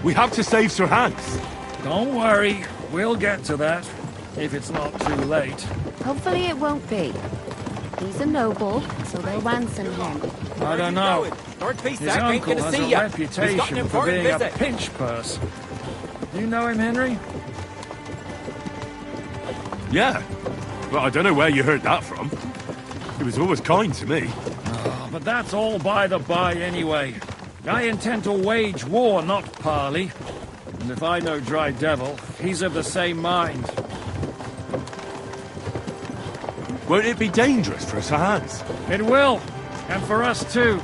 We have to save Sir Hans. Don't worry, we'll get to that. If it's not too late. Hopefully it won't be. He's a noble, so they'll ransom him. I don't know. His uncle has a reputation for being a pinch purse. You know him, Henry? Yeah. Well, I don't know where you heard that from. He was always kind to me. Oh, but that's all by the by anyway. I intend to wage war, not parley. And if I know Dry Devil, he's of the same mind. Won't it be dangerous for Sir Hans? It will. And for us too.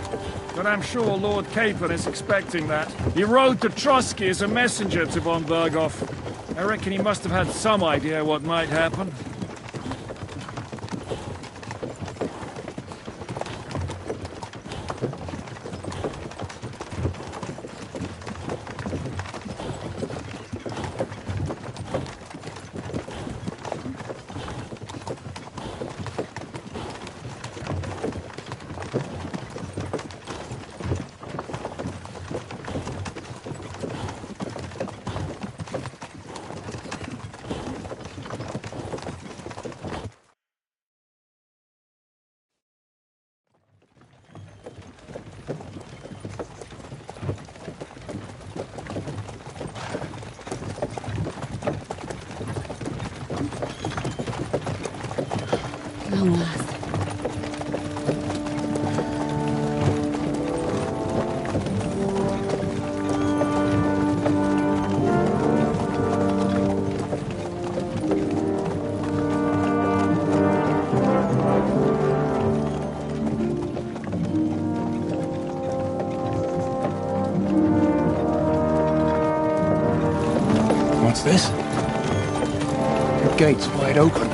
But I'm sure Lord Capon is expecting that. He rode to Trotsky as a messenger to von Berghoff. I reckon he must have had some idea what might happen. Long last. What's this? The gate's wide open.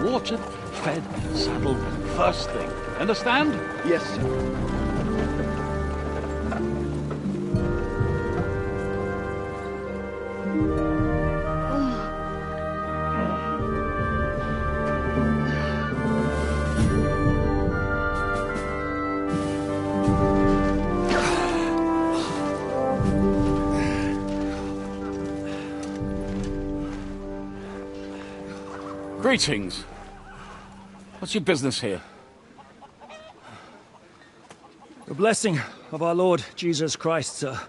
Watered, fed, saddled, first thing. Understand? Yes, sir. Greetings. What's your business here? The blessing of our Lord Jesus Christ, sir.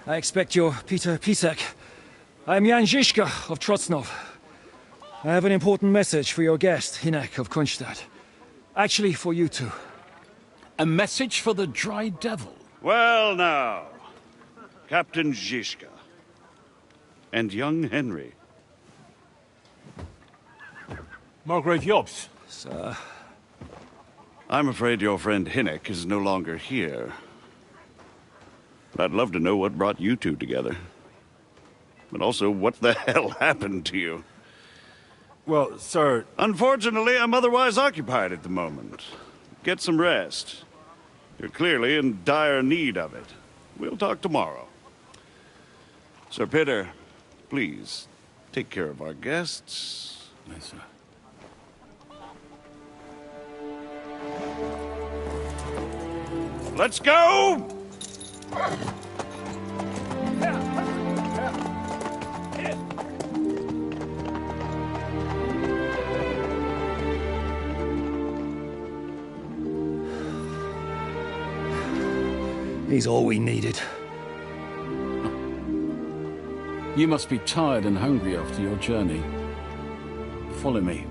I expect you're Peter Pisek. I am Jan Žižka of Trocnov. I have an important message for your guest, Hinek of Kunstadt. Actually, for you two. A message for the Dry Devil? Well now, Captain Žižka. And young Henry. Margrave Jobs. Sir. I'm afraid your friend Hinek is no longer here. But I'd love to know what brought you two together. But also, what the hell happened to you? Well, sir... Unfortunately, I'm otherwise occupied at the moment. Get some rest. You're clearly in dire need of it. We'll talk tomorrow. Sir Peter, please, take care of our guests. Yes, sir. Let's go! He's all we needed. You must be tired and hungry after your journey. Follow me.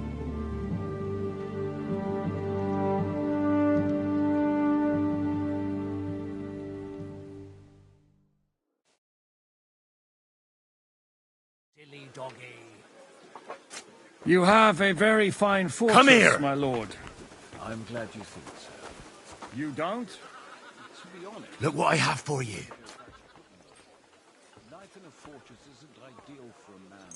Silly doggy. You have a very fine fortress, Come here! my lord. I'm glad you think so. You don't? To be honest, Look what I have for you. life in a fortress isn't ideal for a man.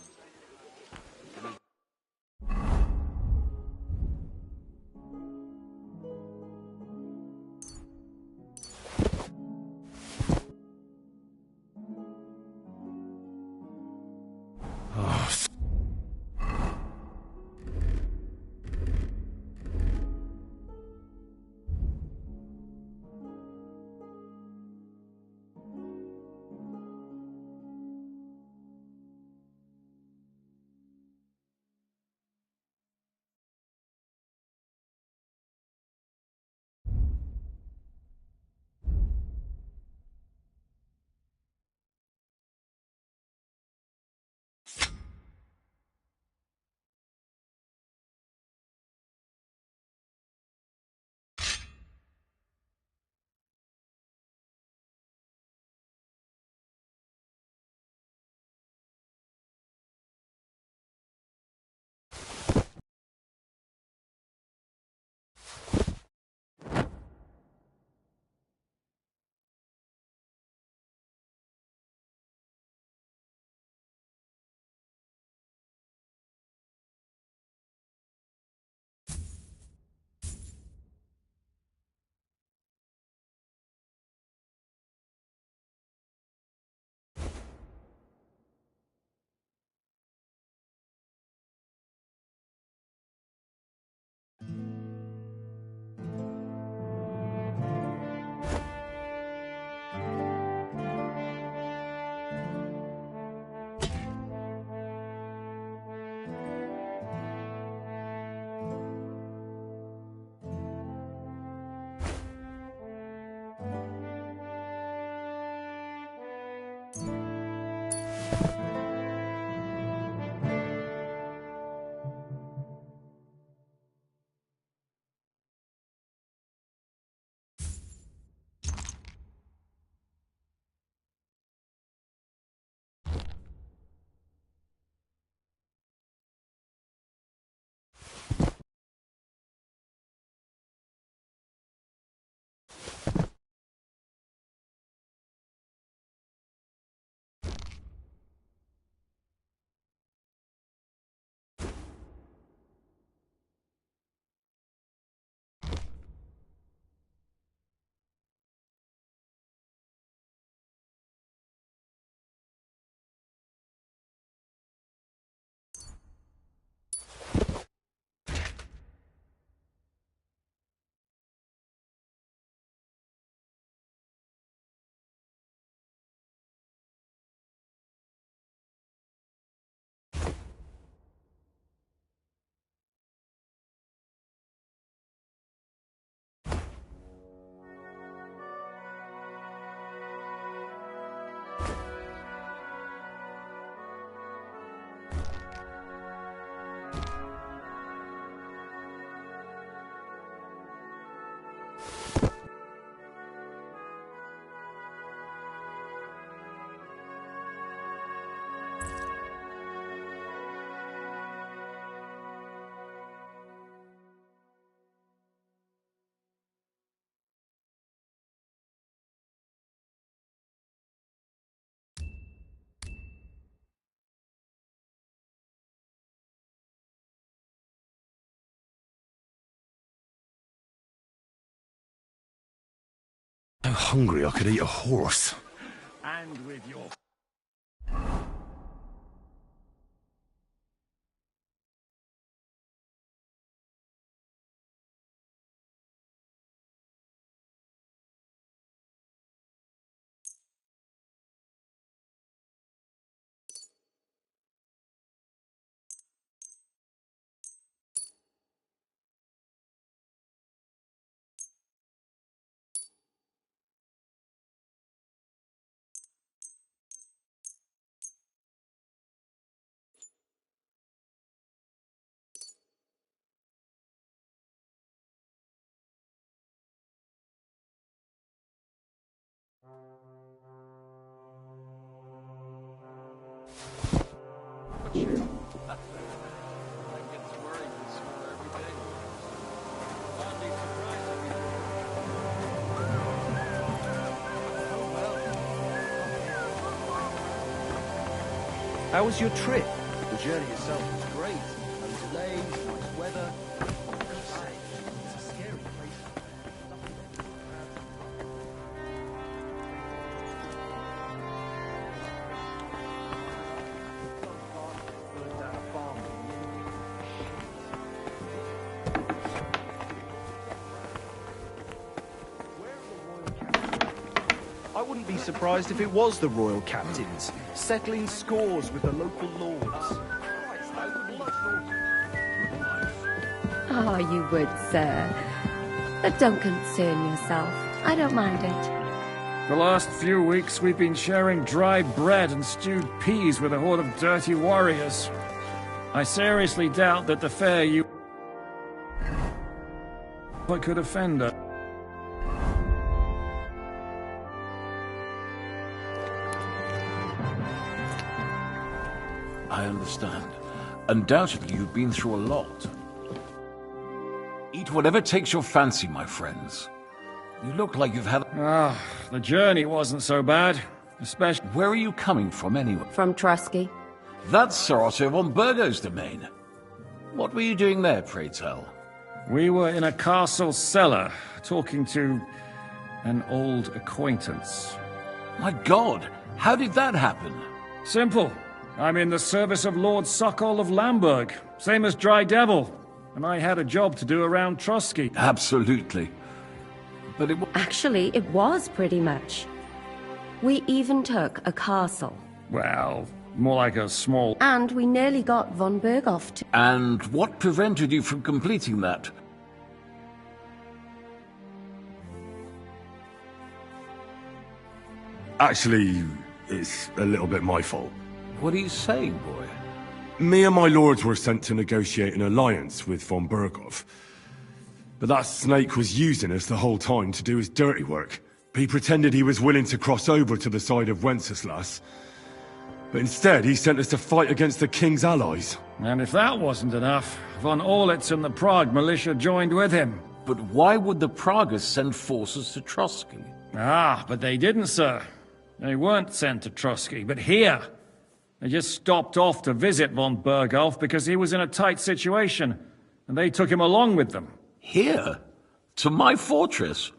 So hungry I could eat a horse. And with your How was your trip? The journey itself was great. No delays, nice weather. For God's sake, it's a scary place. I wouldn't be surprised if it was the royal captains, settling scores with the local lords. Oh, you would, sir. But don't concern yourself. I don't mind it. The last few weeks we've been sharing dry bread and stewed peas with a horde of dirty warriors. I seriously doubt that the fare you could offend her. I understand. Undoubtedly, you've been through a lot. Eat whatever takes your fancy, my friends. You look like you've had... The journey wasn't so bad. Especially... Where are you coming from, anyway? From Trusky. That's Sir Otto von Burgo's domain. What were you doing there, pray tell? We were in a castle cellar, talking to an old acquaintance. My God, how did that happen? Simple. I'm in the service of Lord Sokol of Lamberg, same as Dry Devil, and I had a job to do around Trusky. Absolutely. But Actually, it was pretty much. We even took a castle. Well, more like a small... And we nearly got von Berghoff to... And what prevented you from completing that? Actually, it's a little bit my fault. What are you saying, boy? Me and my lords were sent to negotiate an alliance with von Berghoff. But that snake was using us the whole time to do his dirty work. He pretended he was willing to cross over to the side of Wenceslas. But instead, he sent us to fight against the king's allies. And if that wasn't enough, von Orlitz and the Prague militia joined with him. But why would the Praguers send forces to Trusky? But they didn't, sir. They weren't sent to Trusky, but here. They just stopped off to visit von Berghoff because he was in a tight situation, and they took him along with them. Here? To my fortress?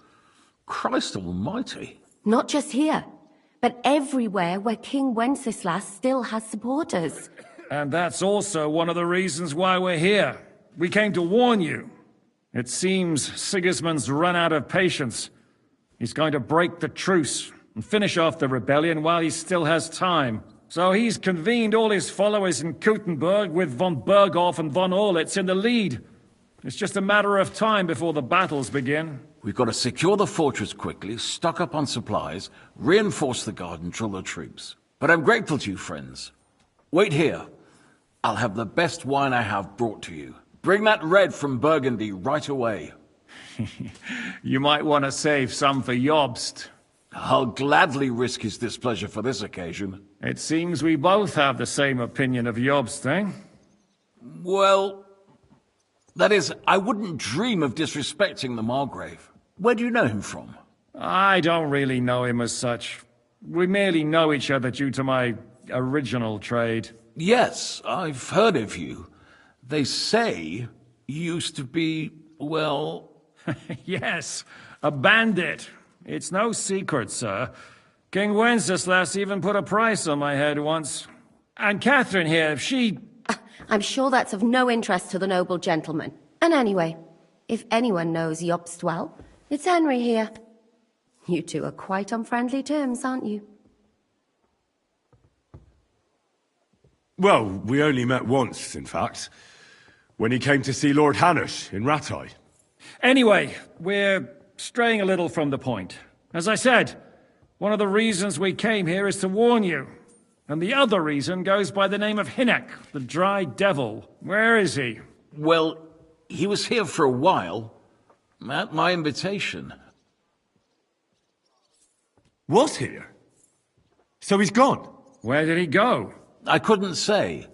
Christ almighty. Not just here, but everywhere where King Wenceslas still has supporters. And that's also one of the reasons why we're here. We came to warn you. It seems Sigismund's run out of patience. He's going to break the truce and finish off the rebellion while he still has time. So he's convened all his followers in Kuttenberg with von Berghoff and von Orlitz in the lead. It's just a matter of time before the battles begin. We've got to secure the fortress quickly, stock up on supplies, reinforce the guard and drill the troops. But I'm grateful to you, friends. Wait here. I'll have the best wine I have brought to you. Bring that red from Burgundy right away. You might want to save some for Jobst. I'll gladly risk his displeasure for this occasion. It seems we both have the same opinion of Jobst, eh? Well, that is, I wouldn't dream of disrespecting the Margrave. Where do you know him from? I don't really know him as such. We merely know each other due to my original trade. Yes, I've heard of you. They say you used to be, well... Yes, a bandit. It's no secret, sir. King Wenceslas even put a price on my head once. And Catherine here, she... I'm sure that's of no interest to the noble gentleman. And anyway, if anyone knows Jobst well, it's Henry here. You two are quite on friendly terms, aren't you? Well, we only met once, in fact. When he came to see Lord Hanush in Rattay. Anyway, we're straying a little from the point. As I said, one of the reasons we came here is to warn you. And the other reason goes by the name of Hinek, the Dry Devil. Where is he? Well, he was here for a while, at my invitation. Was here? So he's gone? Where did he go? I couldn't say.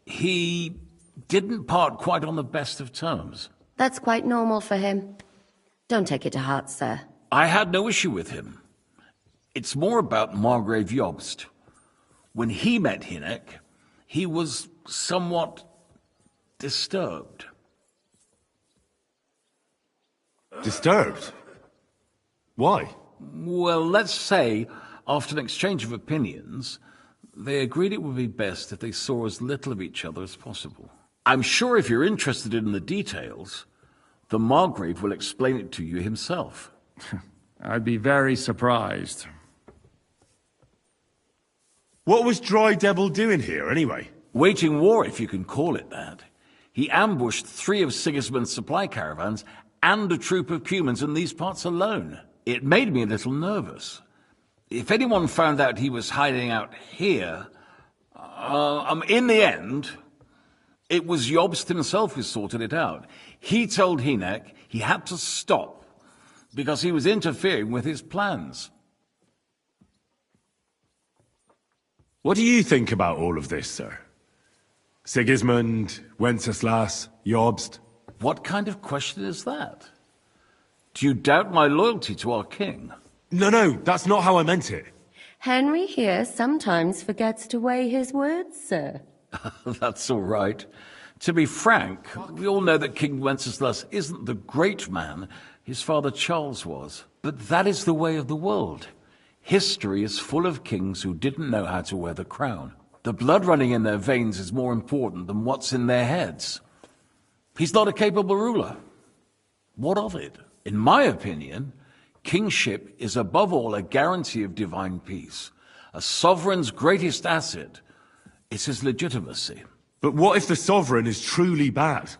He didn't part quite on the best of terms. That's quite normal for him. Don't take it to heart, sir. I had no issue with him. It's more about Margrave Jobst. When he met Hynek, he was somewhat disturbed. Disturbed? Why? Well, let's say, after an exchange of opinions, they agreed it would be best if they saw as little of each other as possible. I'm sure if you're interested in the details, the Margrave will explain it to you himself. I'd be very surprised. What was Dry Devil doing here, anyway? Waging war, if you can call it that. He ambushed 3 of Sigismund's supply caravans and a troop of Cumans in these parts alone. It made me a little nervous. If anyone found out he was hiding out here, in the end, it was Jobst himself who sorted it out. He told Hynek he had to stop because he was interfering with his plans. What do you think about all of this, sir? Sigismund, Wenceslas, Jobst? What kind of question is that? Do you doubt my loyalty to our king? No, that's not how I meant it. Henry here sometimes forgets to weigh his words, sir. That's all right. To be frank, we all know that King Wenceslas isn't the great man his father Charles was. But that is the way of the world. History is full of kings who didn't know how to wear the crown. The blood running in their veins is more important than what's in their heads. He's not a capable ruler. What of it? In my opinion, kingship is above all a guarantee of divine peace. A sovereign's greatest asset is his legitimacy. But what if the sovereign is truly bad?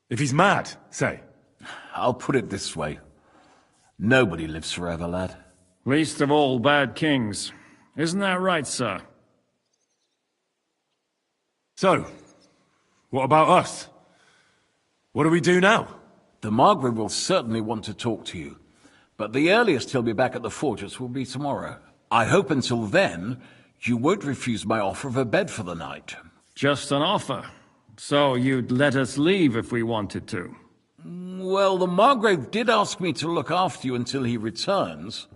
If he's mad, say? I'll put it this way. Nobody lives forever, lad. Least of all bad kings. Isn't that right, sir? So, what about us? What do we do now? The Margrave will certainly want to talk to you, but the earliest he'll be back at the fortress will be tomorrow. I hope until then, you won't refuse my offer of a bed for the night. Just an offer. So you'd let us leave if we wanted to? Well, the Margrave did ask me to look after you until he returns,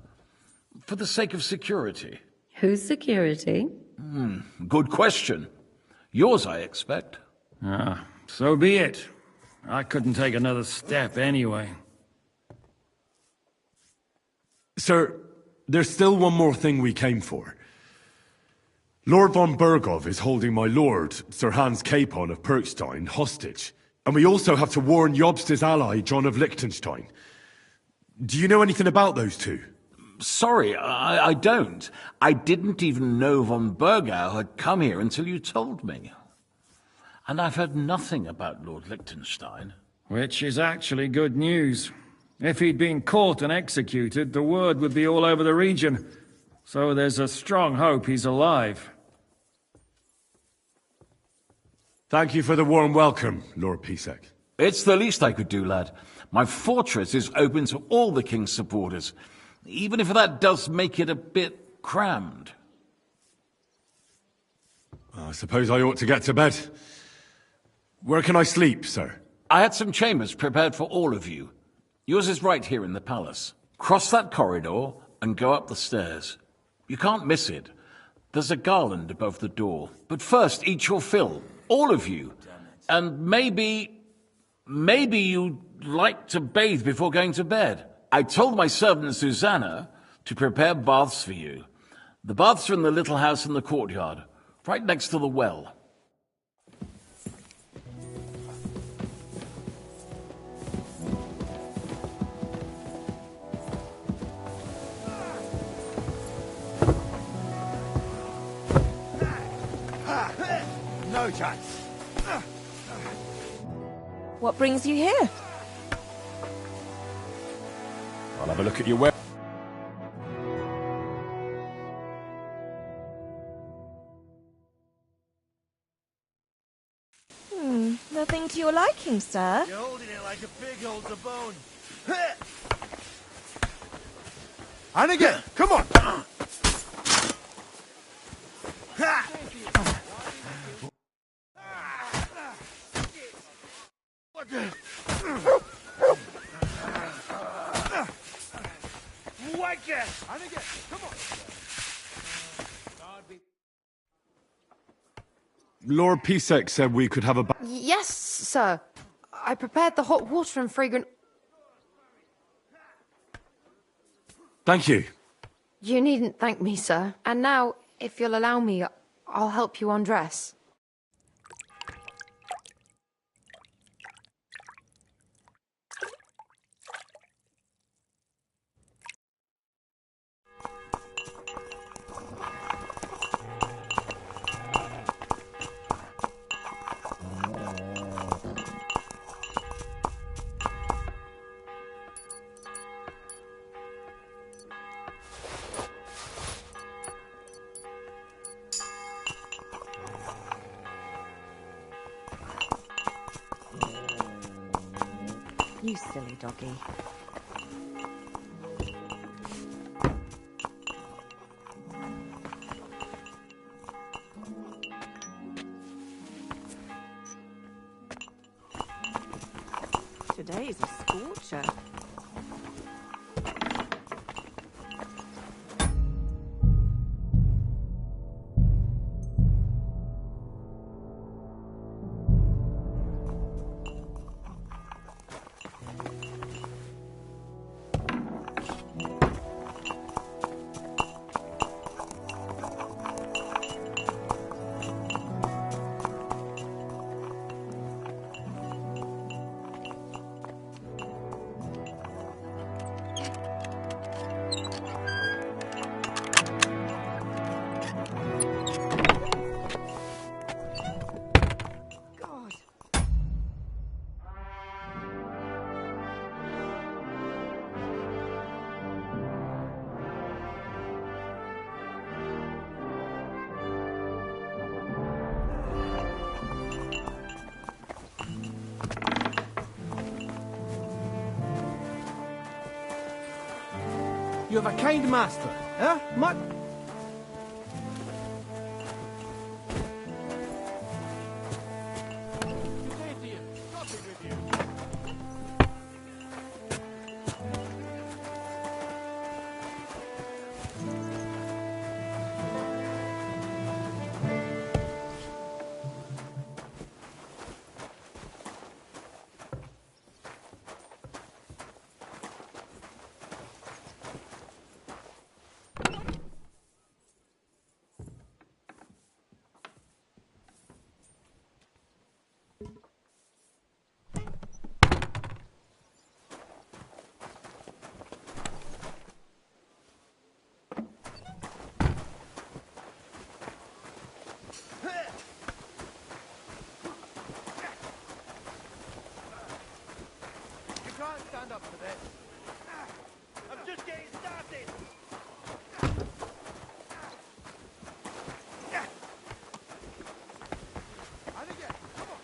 for the sake of security. Whose security? Good question. Yours, I expect. So be it. I couldn't take another step anyway. Sir, there's still one more thing we came for. Lord von Bergov is holding my lord, Sir Hans Capon of Perkstein, hostage. And we also have to warn Jobst's ally, John of Liechtenstein. Do you know anything about those two? Sorry, I don't. I didn't even know von Bergau had come here until you told me. And I've heard nothing about Lord Liechtenstein. Which is actually good news. If he'd been caught and executed, the word would be all over the region. So there's a strong hope he's alive. Thank you for the warm welcome, Lord Pisek. It's the least I could do, lad. My fortress is open to all the king's supporters, even if that does make it a bit crammed. I suppose I ought to get to bed. Where can I sleep, sir? I had some chambers prepared for all of you. Yours is right here in the palace. Cross that corridor and go up the stairs. You can't miss it. There's a garland above the door. But first, eat your fill. All of you. And maybe you'd like to bathe before going to bed. I told my servant Susanna to prepare baths for you. The baths are in the little house in the courtyard, right next to the well. No chance. What brings you here? I'll have a look at your web. Nothing to your liking, sir. You're holding it like a pig holds a bone. And again, come on. Lord Pisek said we could have a Yes, sir. I prepared the hot water and fragrant... Thank you. You needn't thank me, sir. And now, if you'll allow me, I'll help you undress. You silly doggy. Today's a scorcher. You have a kind master, eh? Stand up for this. I'm just getting started. And again. Come on.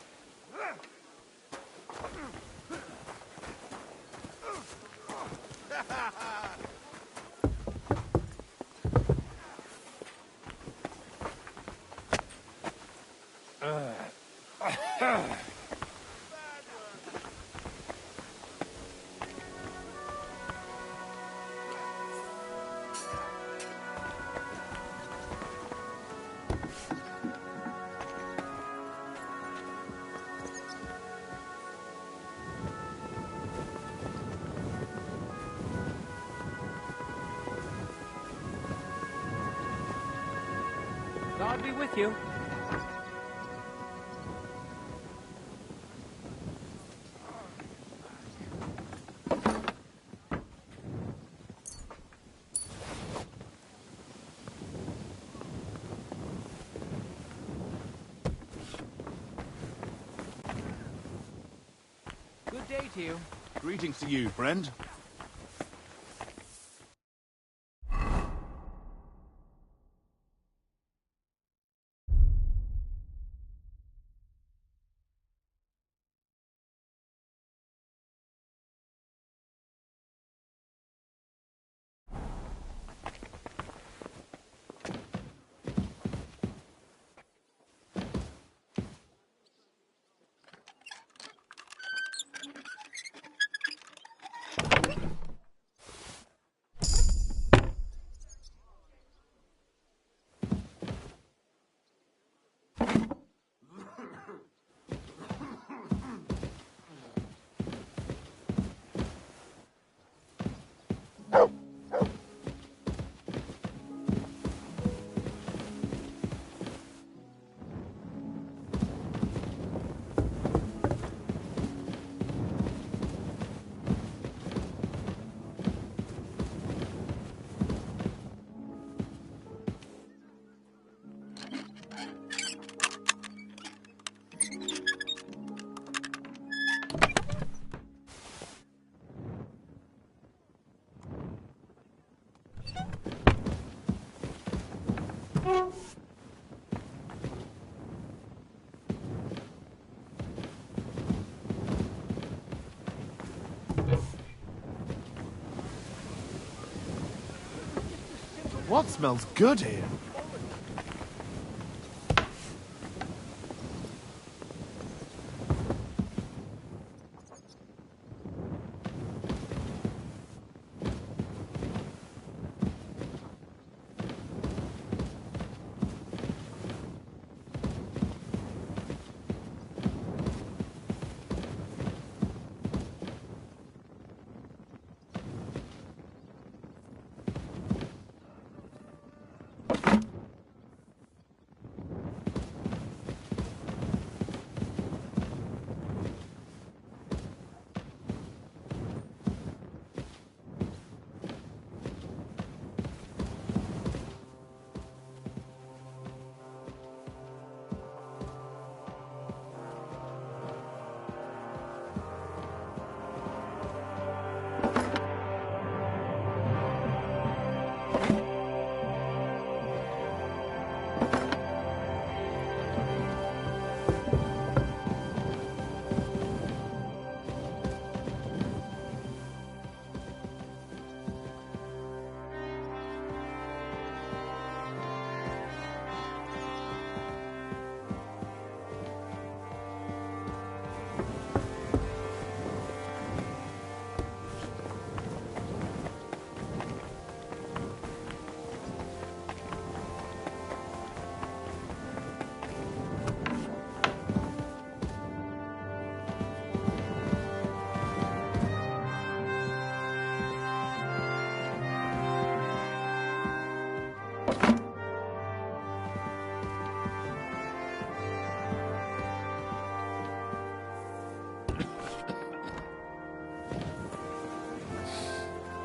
God be with you. Good day to you. Greetings to you, friend. What smells good here?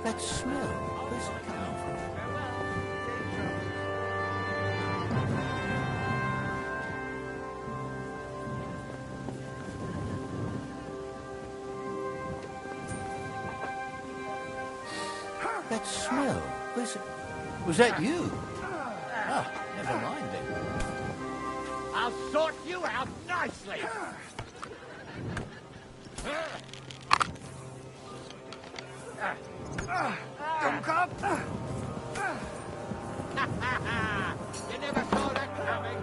That smell, where's it coming from? That smell, where's it? Was that you? Ah, never mind then. I'll sort you out nicely. Come, come. You never saw that coming.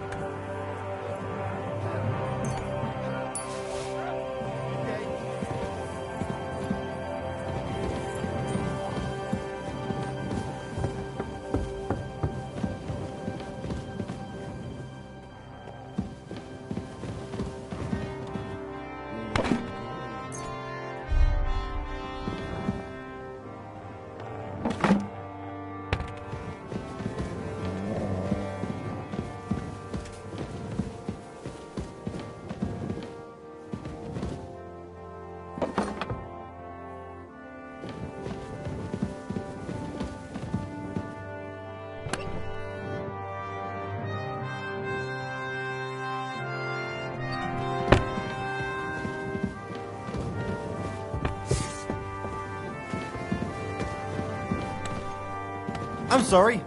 I'm sorry.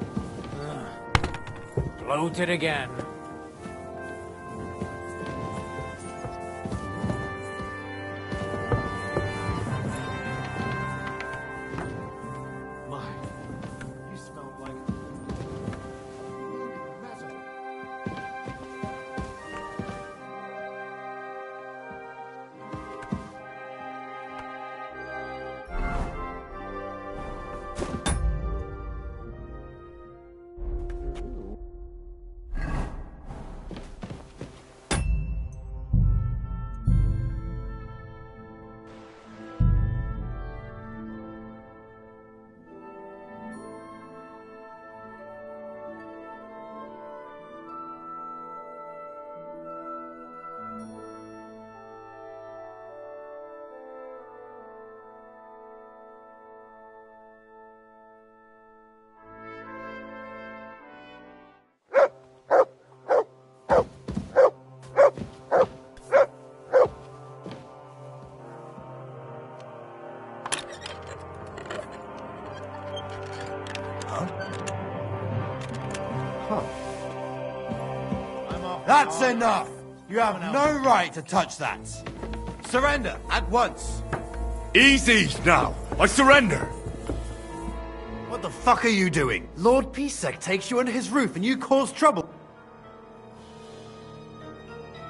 Bloated again. My, you smell like... That's enough! You have no right to touch that. Surrender, at once. Easy now! I surrender! What the fuck are you doing? Lord Pisek takes you under his roof and you cause trouble.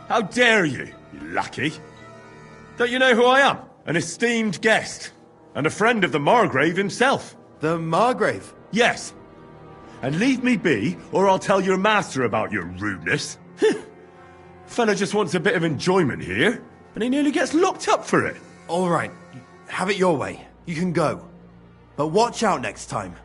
How dare you, you lackey? Don't you know who I am? An esteemed guest. And a friend of the Margrave himself. The Margrave? Yes. And leave me be, or I'll tell your master about your rudeness. Fella just wants a bit of enjoyment here, and he nearly gets locked up for it. All right, have it your way. You can go. But watch out next time.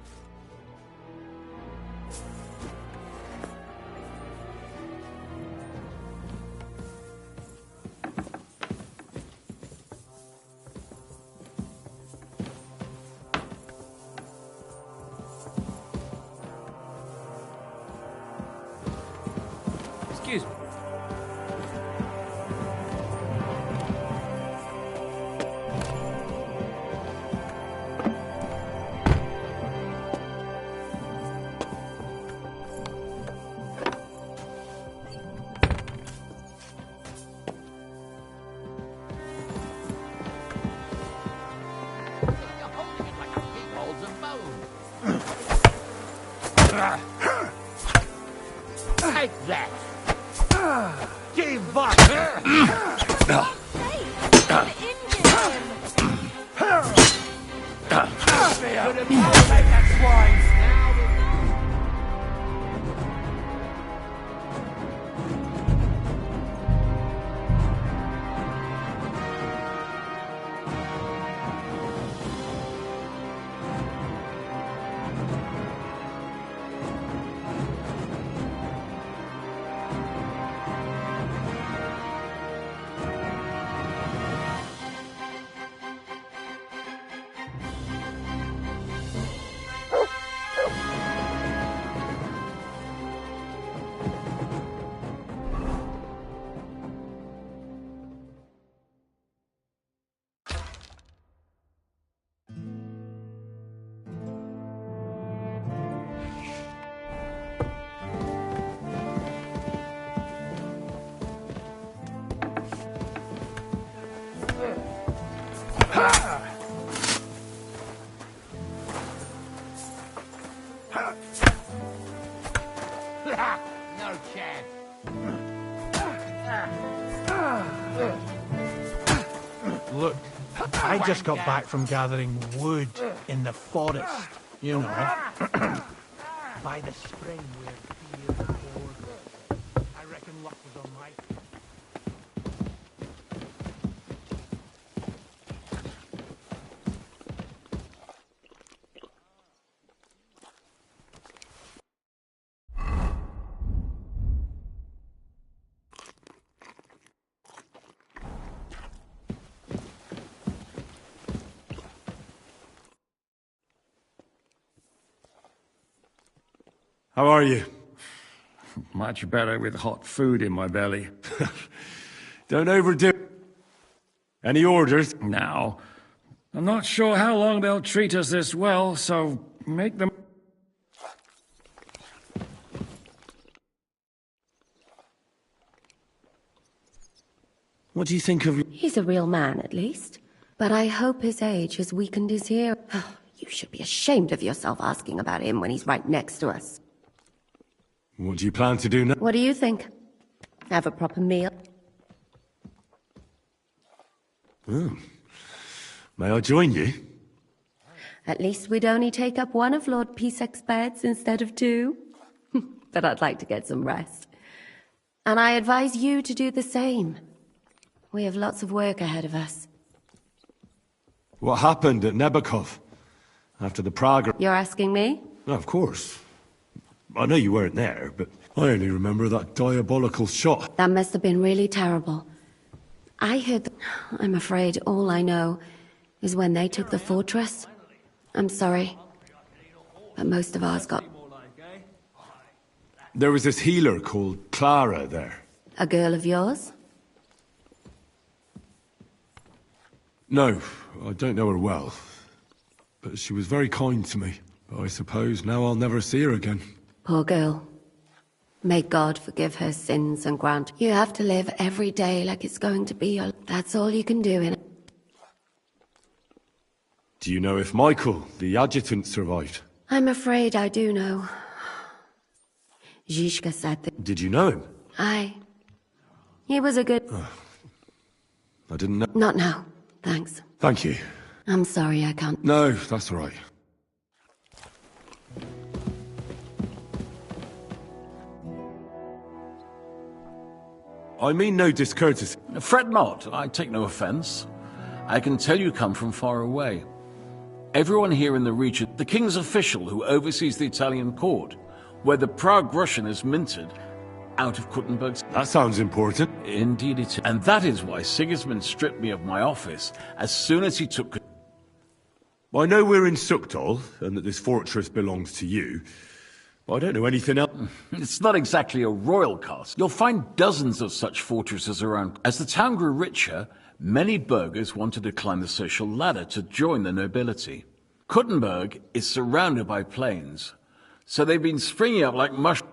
Excuse me. Take that! Give up! No chance. Look, I just got back from gathering wood in the forest, you know. By the spring where fear poured. I reckon luck was on my side. How are you? Much better with hot food in my belly. Don't overdo it. Any orders? Now, I'm not sure how long they'll treat us this well, so make them... What do you think of... He's a real man, at least. But I hope his age has weakened his hearing. You should be ashamed of yourself asking about him when he's right next to us. What do you plan to do now? What do you think? Have a proper meal? Oh. May I join you? At least we'd only take up one of Lord Pisek's beds instead of two. But I'd like to get some rest. And I advise you to do the same. We have lots of work ahead of us. What happened at Nebakov? After the Prague... You're asking me? Of course. I know you weren't there, but I only remember that diabolical shot. That must have been really terrible. I heard... I'm afraid all I know is when they took the fortress. I'm sorry, but most of ours got... There was this healer called Clara there. A girl of yours? No, I don't know her well. But she was very kind to me. But I suppose now I'll never see her again. Poor girl. May God forgive her sins and grant you have to live every day like it's going to be your... That's all you can do in... Do you know if Michael, the adjutant, survived? I'm afraid I do know. Zhishka said that... Did you know him? He was a good... I didn't know. Not now, thanks. Thank you. I'm sorry I can't... No, that's all right. I mean no discourtesy. Fret not, I take no offense. I can tell you come from far away. Everyone here in the region, the king's official who oversees the Italian court, where the Prague Russian is minted out of Kuttenberg's... That sounds important. Indeed it is. And that is why Sigismund stripped me of my office as soon as he took... I know we're in Sukdal, and that this fortress belongs to you, but I don't know anything else. It's not exactly a royal castle. You'll find dozens of such fortresses around. As the town grew richer, many burghers wanted to climb the social ladder to join the nobility. Kuttenberg is surrounded by plains, so they've been springing up like mushrooms.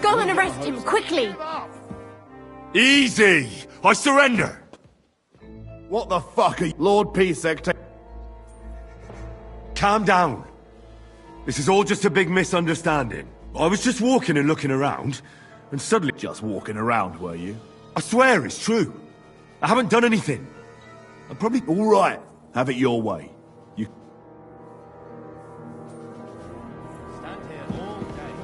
Go and arrest him, quickly! Easy! I surrender! What the fuck are you... Lord Pisek... Calm down. This is all just a big misunderstanding. I was just walking and looking around, and suddenly... Just walking around, were you? I swear it's true. I haven't done anything. I'm probably... All right. Have it your way. You... Stand here all day.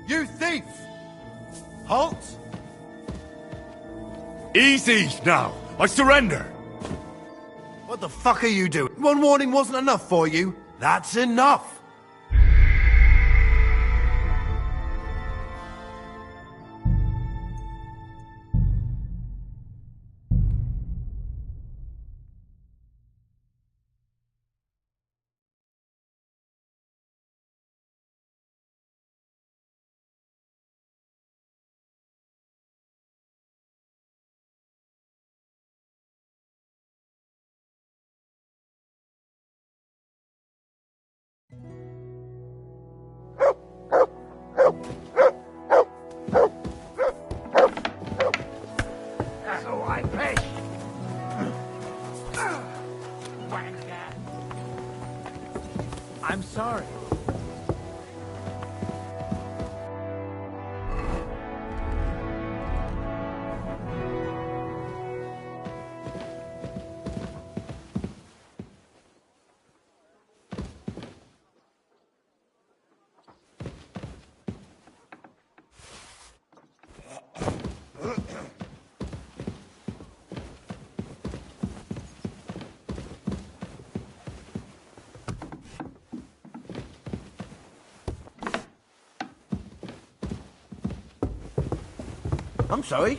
You thief! Halt! Easy now! I surrender! What the fuck are you doing? One warning wasn't enough for you? That's enough! That's all right, Peg. Wanker. I'm sorry. I'm sorry.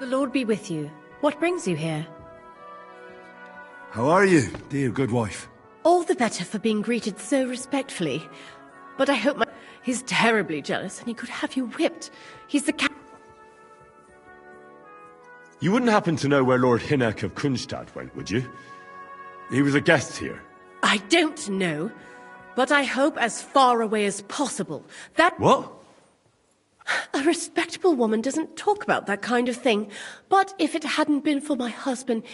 The Lord be with you. What brings you here? How are you, dear good wife? All the better for being greeted so respectfully. But I hope my... He's terribly jealous and he could have you whipped. He's the You wouldn't happen to know where Lord Hinnock of Kunstad went, would you? He was a guest here. I don't know, but I hope as far away as possible. That... What? A respectable woman doesn't talk about that kind of thing. But if it hadn't been for my husband...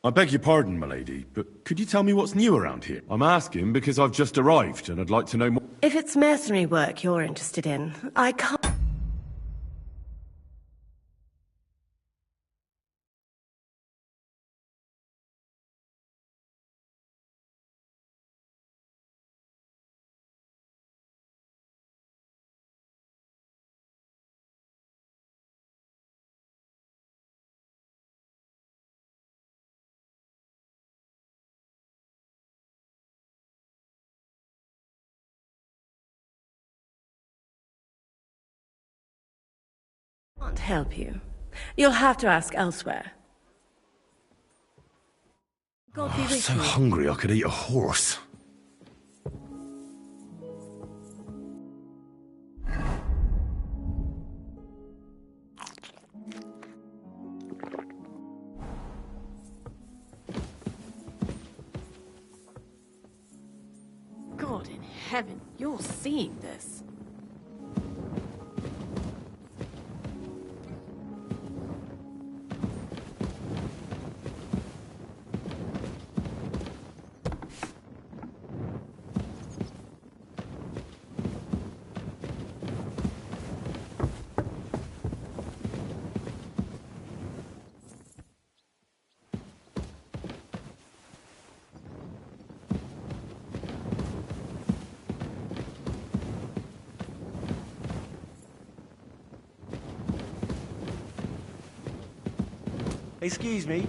I beg your pardon, milady, but could you tell me what's new around here? I'm asking because I've just arrived and I'd like to know more. If it's mercenary work you're interested in, I can't... Can't help you. You'll have to ask elsewhere. God be I'm with so you. hungry I could eat a horse. God in heaven, you're seeing this. Excuse me.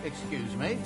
Excuse me.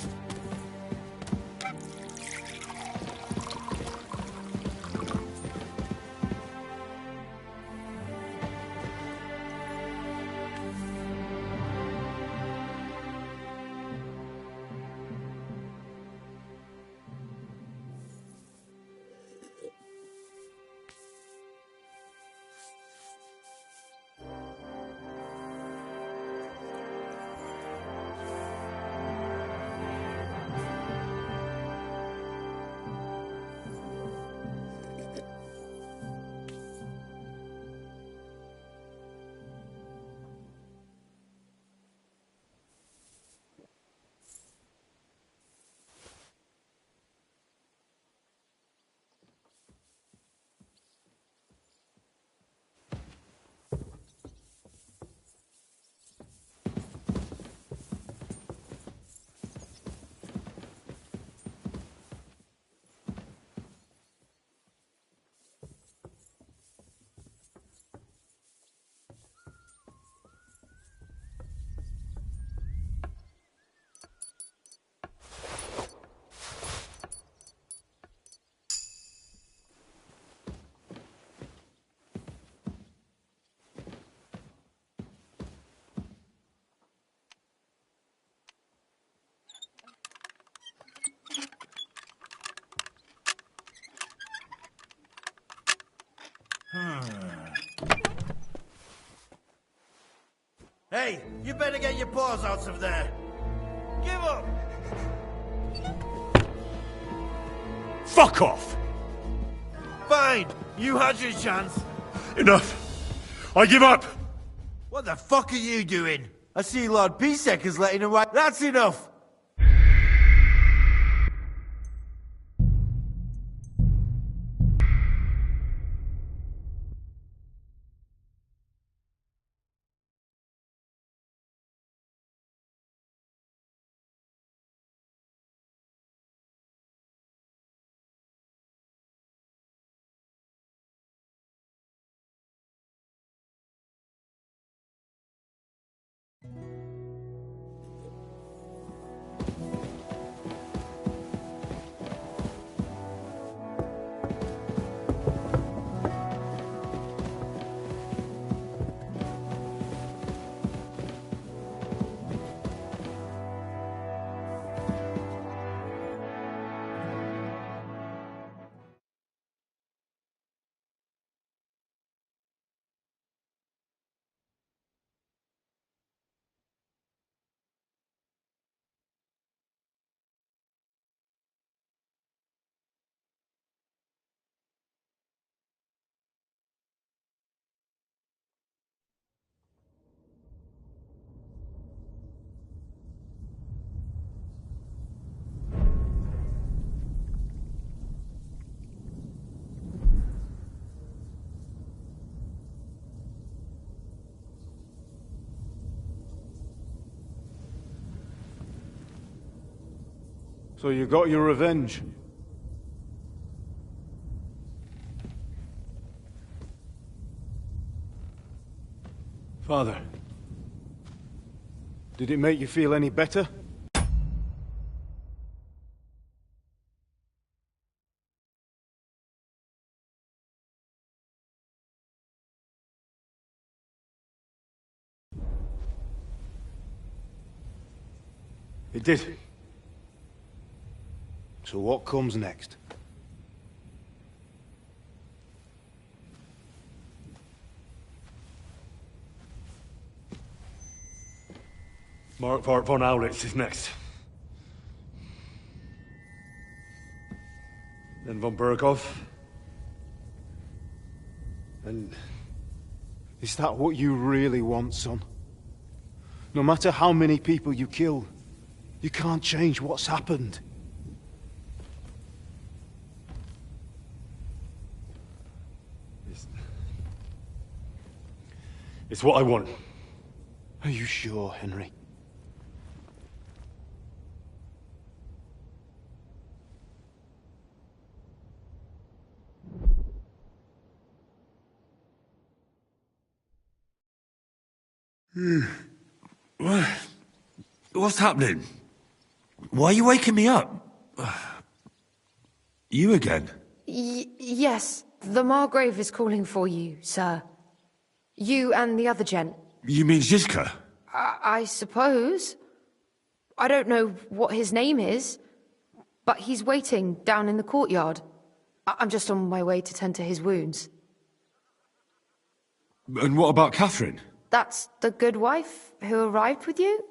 Hey, you better get your paws out of there. Give up! Fuck off! Fine, you had your chance. Enough! I give up! What the fuck are you doing? I see Lord Pisek is letting him right. That's enough! So you got your revenge? Father, did it make you feel any better? It did. So what comes next? Mark von Aulitz is next. Then von Berghoff. And is that what you really want, son? No matter how many people you kill, you can't change what's happened. It's what I want. Are you sure, Henry? What's happening? Why are you waking me up? You again? Yes, the Margrave is calling for you, sir. You and the other gent. You mean Zizka? I suppose. I don't know what his name is, but he's waiting down in the courtyard. I'm just on my way to tend to his wounds. And what about Catherine? That's the good wife who arrived with you?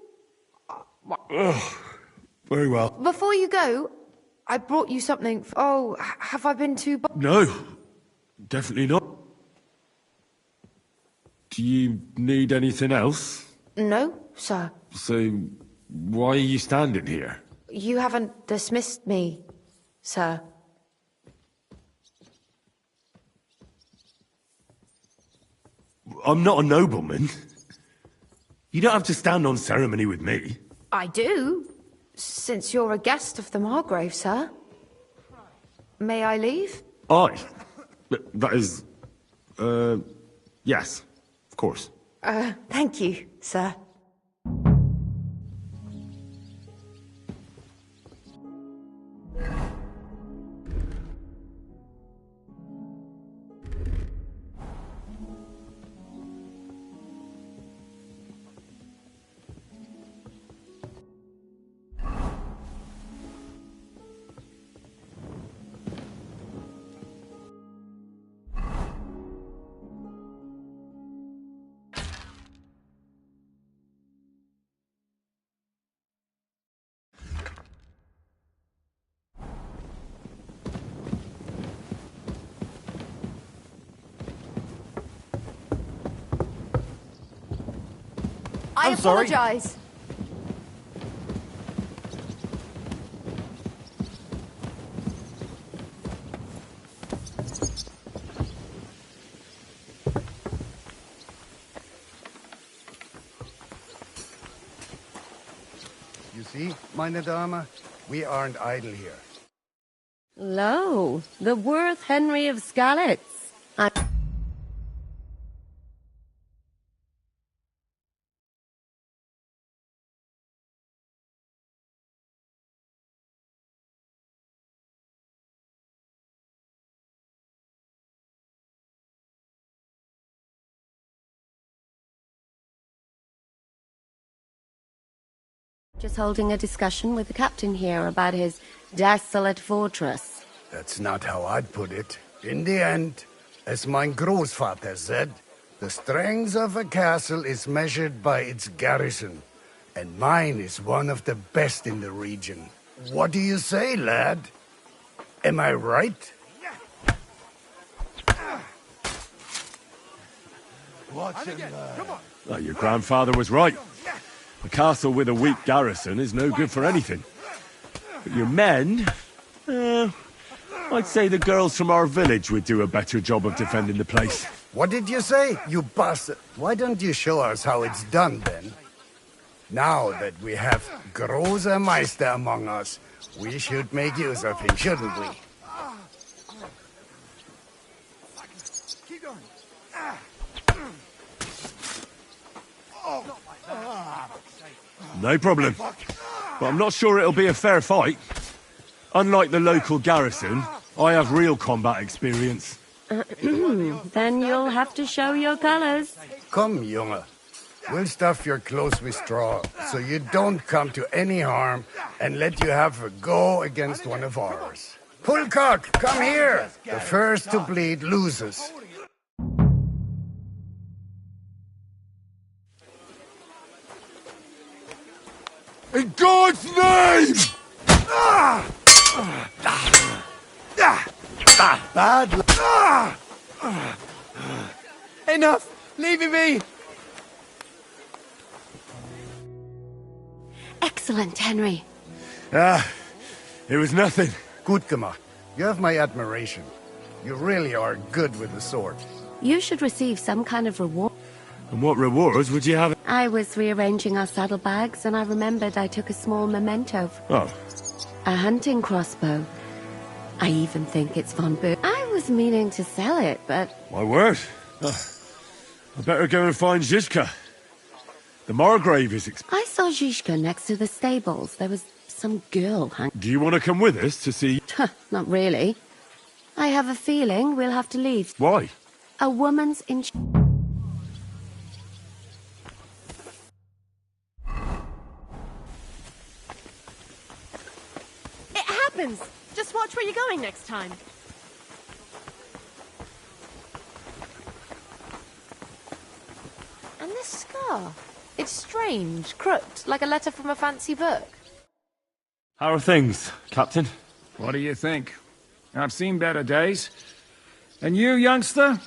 Very well. Before you go, I brought you something. Oh, have I been too... No, definitely not. Do you need anything else? No, sir. So, why are you standing here? You haven't dismissed me, sir. I'm not a nobleman. You don't have to stand on ceremony with me. I do, since you're a guest of the Margrave, sir. May I leave? Aye. That is... yes, of course. Thank you, sir. I apologize. You see, meine Dame, we aren't idle here. Lo, the worth Henry of Skalitz. Just holding a discussion with the captain here about his desolate fortress. That's not how I'd put it. In the end, as mein Großvater said, the strength of a castle is measured by its garrison, and mine is one of the best in the region. What do you say, lad? Am I right? Watch him, Come on. Well, your grandfather was right. A castle with a weak garrison is no good for anything. But your men... I'd say the girls from our village would do a better job of defending the place. What did you say, you bastard? Why don't you show us how it's done, then? Now that we have Großer Meister among us, we should make use of him, shouldn't we? Keep going. No problem. But I'm not sure it'll be a fair fight. Unlike the local garrison, I have real combat experience. Then you'll have to show your colors. Come, Junge. We'll stuff your clothes with straw, so you don't come to any harm, and let you have a go against one of ours. Pulcock, come here! The first to bleed loses. In God's name! Bad luck. Enough! Leave me be! Excellent, Henry. It was nothing. Gut gemacht. You have my admiration. You really are good with the sword. You should receive some kind of reward. And what rewards would you have? I was rearranging our saddlebags and I remembered I took a small memento. Oh. A hunting crossbow. I even think it's von Berg. I was meaning to sell it, but... My word. I better go and find Zizka. The Margrave is... I saw Zizka next to the stables. There was some girl hanging... Do you want to come with us to see... Not really. I have a feeling we'll have to leave. Why? A woman's in... It happens! Just watch where you're going next time. And this scar? It's strange, crooked, like a letter from a fancy book. How are things, Captain? What do you think? I've seen better days. And you, youngster?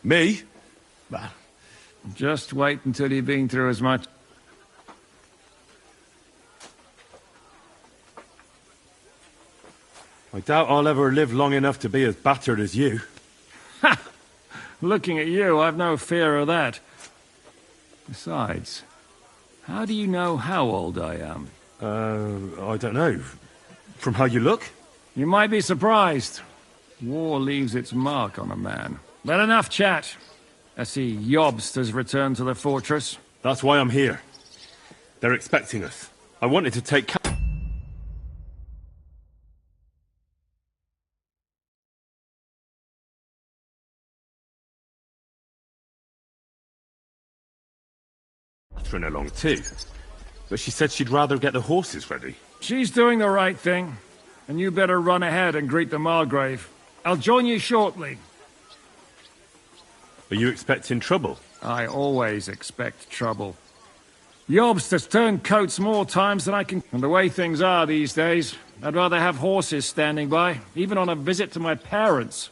Me? Bah. Just wait until you've been through as much... I doubt I'll ever live long enough to be as battered as you. Ha! Looking at you, I've no fear of that. Besides, how do you know how old I am? I don't know. From how you look? You might be surprised. War leaves its mark on a man. But enough chat. I see Jobst has returned to the fortress. That's why I'm here. They're expecting us. I wanted to take... Catherine along too. But she said she'd rather get the horses ready. She's doing the right thing. And you better run ahead and greet the Margrave. I'll join you shortly. Are you expecting trouble? I always expect trouble. Jobst has turned coats more times than I can... And the way things are these days, I'd rather have horses standing by, even on a visit to my parents.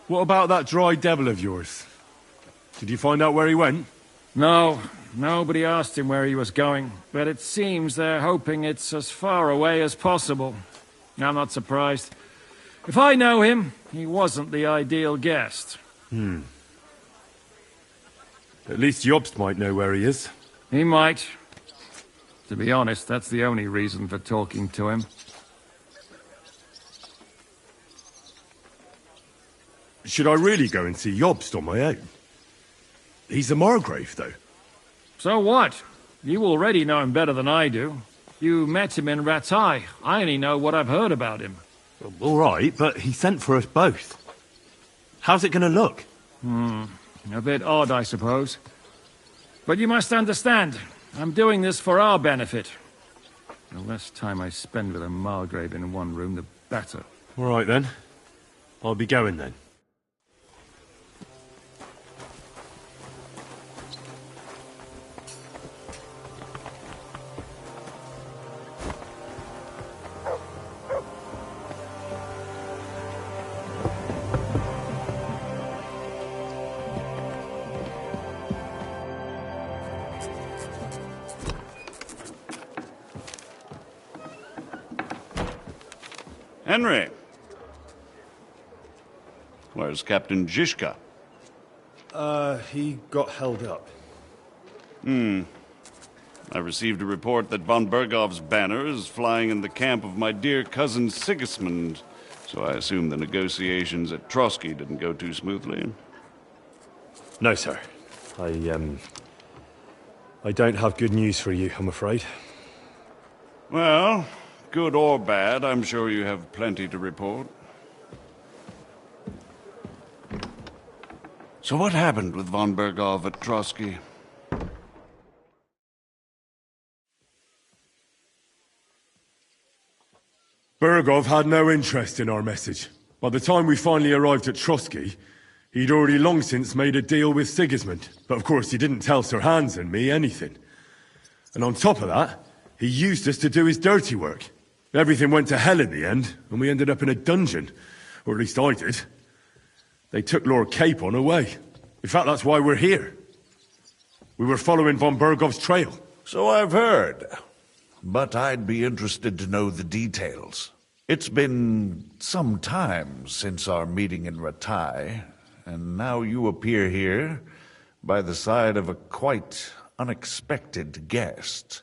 What about that dry devil of yours? Did you find out where he went? No, nobody asked him where he was going, but it seems they're hoping it's as far away as possible. I'm not surprised. If I know him, he wasn't the ideal guest. At least Jobst might know where he is. He might. To be honest, that's the only reason for talking to him. Should I really go and see Jobst on my own? He's a Margrave, though. So what? You already know him better than I do. You met him in Rattay. I only know what I've heard about him. All right, but he sent for us both. How's it going to look? A bit odd, I suppose. But you must understand, I'm doing this for our benefit. The less time I spend with a Margrave in one room, the better. All right, then. I'll be going, then. Henry! Where's Captain Zizka? He got held up. I received a report that von Bergov's banner is flying in the camp of my dear cousin Sigismund, so I assume the negotiations at Trotsky didn't go too smoothly. No, sir. I don't have good news for you, I'm afraid. Well, good or bad, I'm sure you have plenty to report. So what happened with von Bergov at Trotsky? Bergov had no interest in our message. By the time we finally arrived at Trotsky, he'd already long since made a deal with Sigismund. But of course he didn't tell Sir Hans and me anything. And on top of that, he used us to do his dirty work. Everything went to hell in the end, and we ended up in a dungeon. Or at least I did. They took Lord Capon away. In fact, that's why we're here. We were following von Bergov's trail. So I've heard. But I'd be interested to know the details. It's been some time since our meeting in Rattay, and now you appear here by the side of a quite unexpected guest.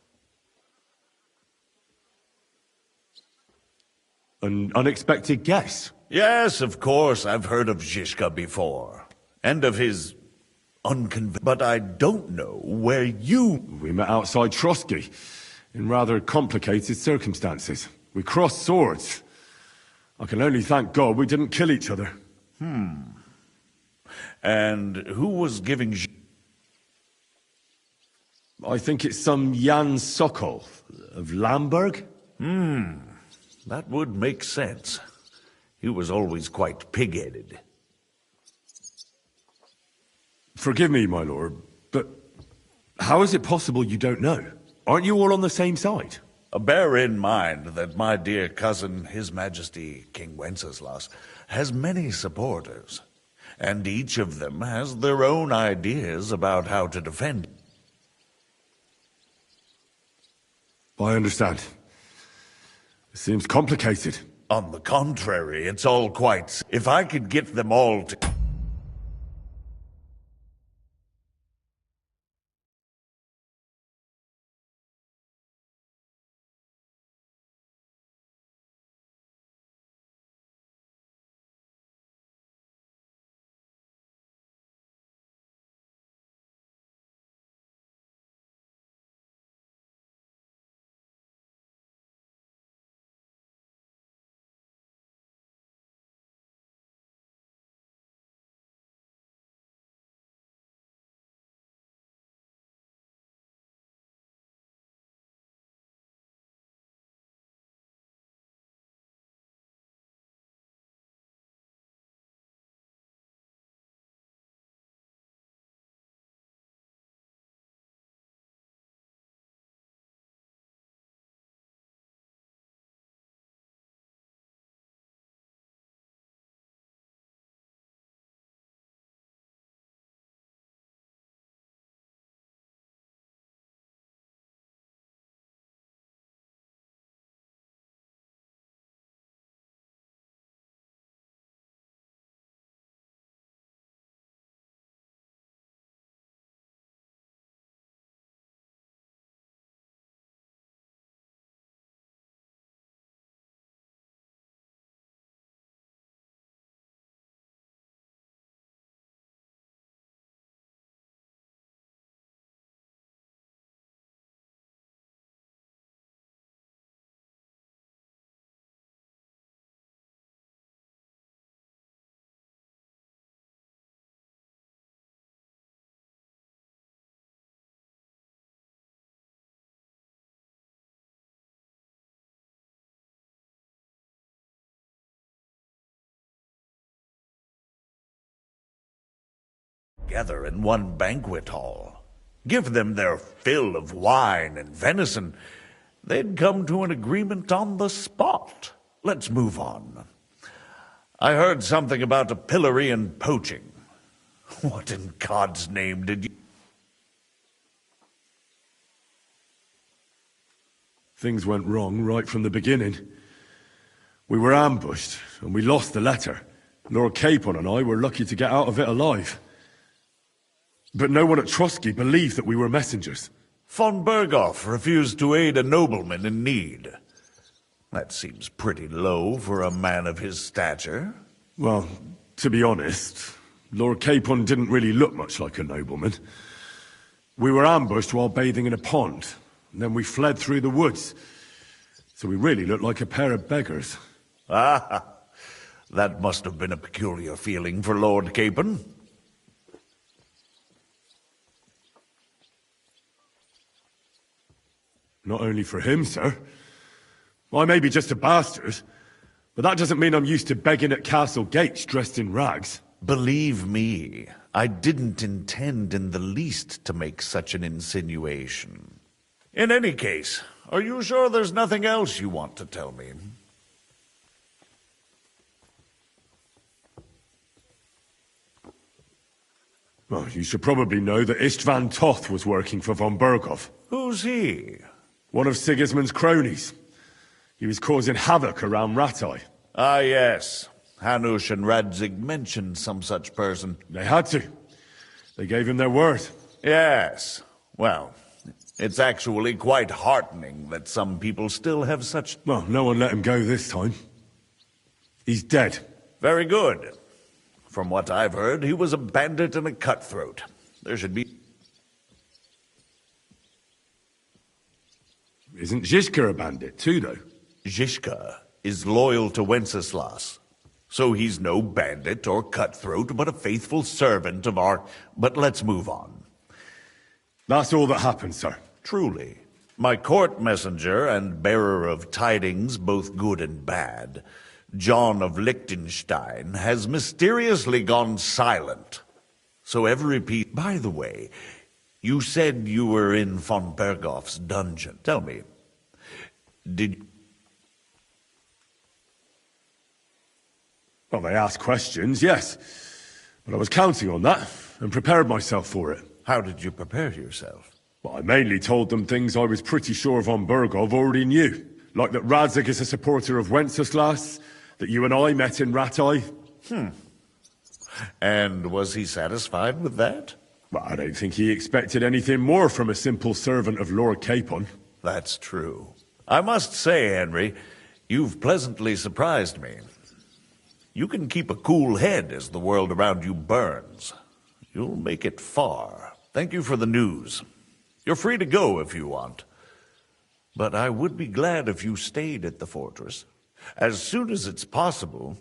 An unexpected guest? Yes, of course, I've heard of Zizka before. And of his but I don't know where you... We met outside Trotsky, in rather complicated circumstances. We crossed swords. I can only thank God we didn't kill each other. And who was giving... I think it's some Jan Sokol of Lamberg? That would make sense. He was always quite pig-headed. Forgive me, my lord, but how is it possible you don't know? Aren't you all on the same side? Bear in mind that my dear cousin, His Majesty King Wenceslas, has many supporters, and each of them has their own ideas about how to defend. I understand. It seems complicated. On the contrary, it's all quite... If I could get them all to... together in one banquet hall. Give them their fill of wine and venison. They'd come to an agreement on the spot. Let's move on. I heard something about a pillory and poaching. What in God's name did you... Things went wrong right from the beginning. We were ambushed, and we lost the letter. Lord Capon and I were lucky to get out of it alive. But no one at Trotsky believed that we were messengers. Von Berghoff refused to aid a nobleman in need. That seems pretty low for a man of his stature. Well, to be honest, Lord Capon didn't really look much like a nobleman. We were ambushed while bathing in a pond, and then we fled through the woods. So we really looked like a pair of beggars. Ah, that must have been a peculiar feeling for Lord Capon. Not only for him, sir. I may be just a bastard, but that doesn't mean I'm used to begging at castle gates dressed in rags. Believe me, I didn't intend in the least to make such an insinuation. In any case, are you sure there's nothing else you want to tell me? Well, you should probably know that Istvan Toth was working for von Berghoff. Who's he? One of Sigismund's cronies. He was causing havoc around Ratai. Ah, yes. Hanush and Radzig mentioned some such person. They had to. They gave him their word. Yes. Well, it's actually quite heartening that some people still have such... Well, no one let him go this time. He's dead. Very good. From what I've heard, he was a bandit and a cutthroat. There should be... Isn't Zhishka a bandit too, though? Zhishka is loyal to Wenceslas. So he's no bandit or cutthroat, but a faithful servant of our... But let's move on. That's all that happened, sir. Truly. My court messenger and bearer of tidings, both good and bad, John of Liechtenstein, has mysteriously gone silent. So every piece... By the way, you said you were in von Berghoff's dungeon. Tell me, did... Well, they asked questions, yes. But I was counting on that, and prepared myself for it. How did you prepare yourself? Well, I mainly told them things I was pretty sure von Berghoff already knew. Like that Radzig is a supporter of Wenceslas, that you and I met in Ratai. And was he satisfied with that? Well, I don't think he expected anything more from a simple servant of Lord Capon. That's true. I must say, Henry, you've pleasantly surprised me. You can keep a cool head as the world around you burns. You'll make it far. Thank you for the news. You're free to go if you want. But I would be glad if you stayed at the fortress. As soon as it's possible,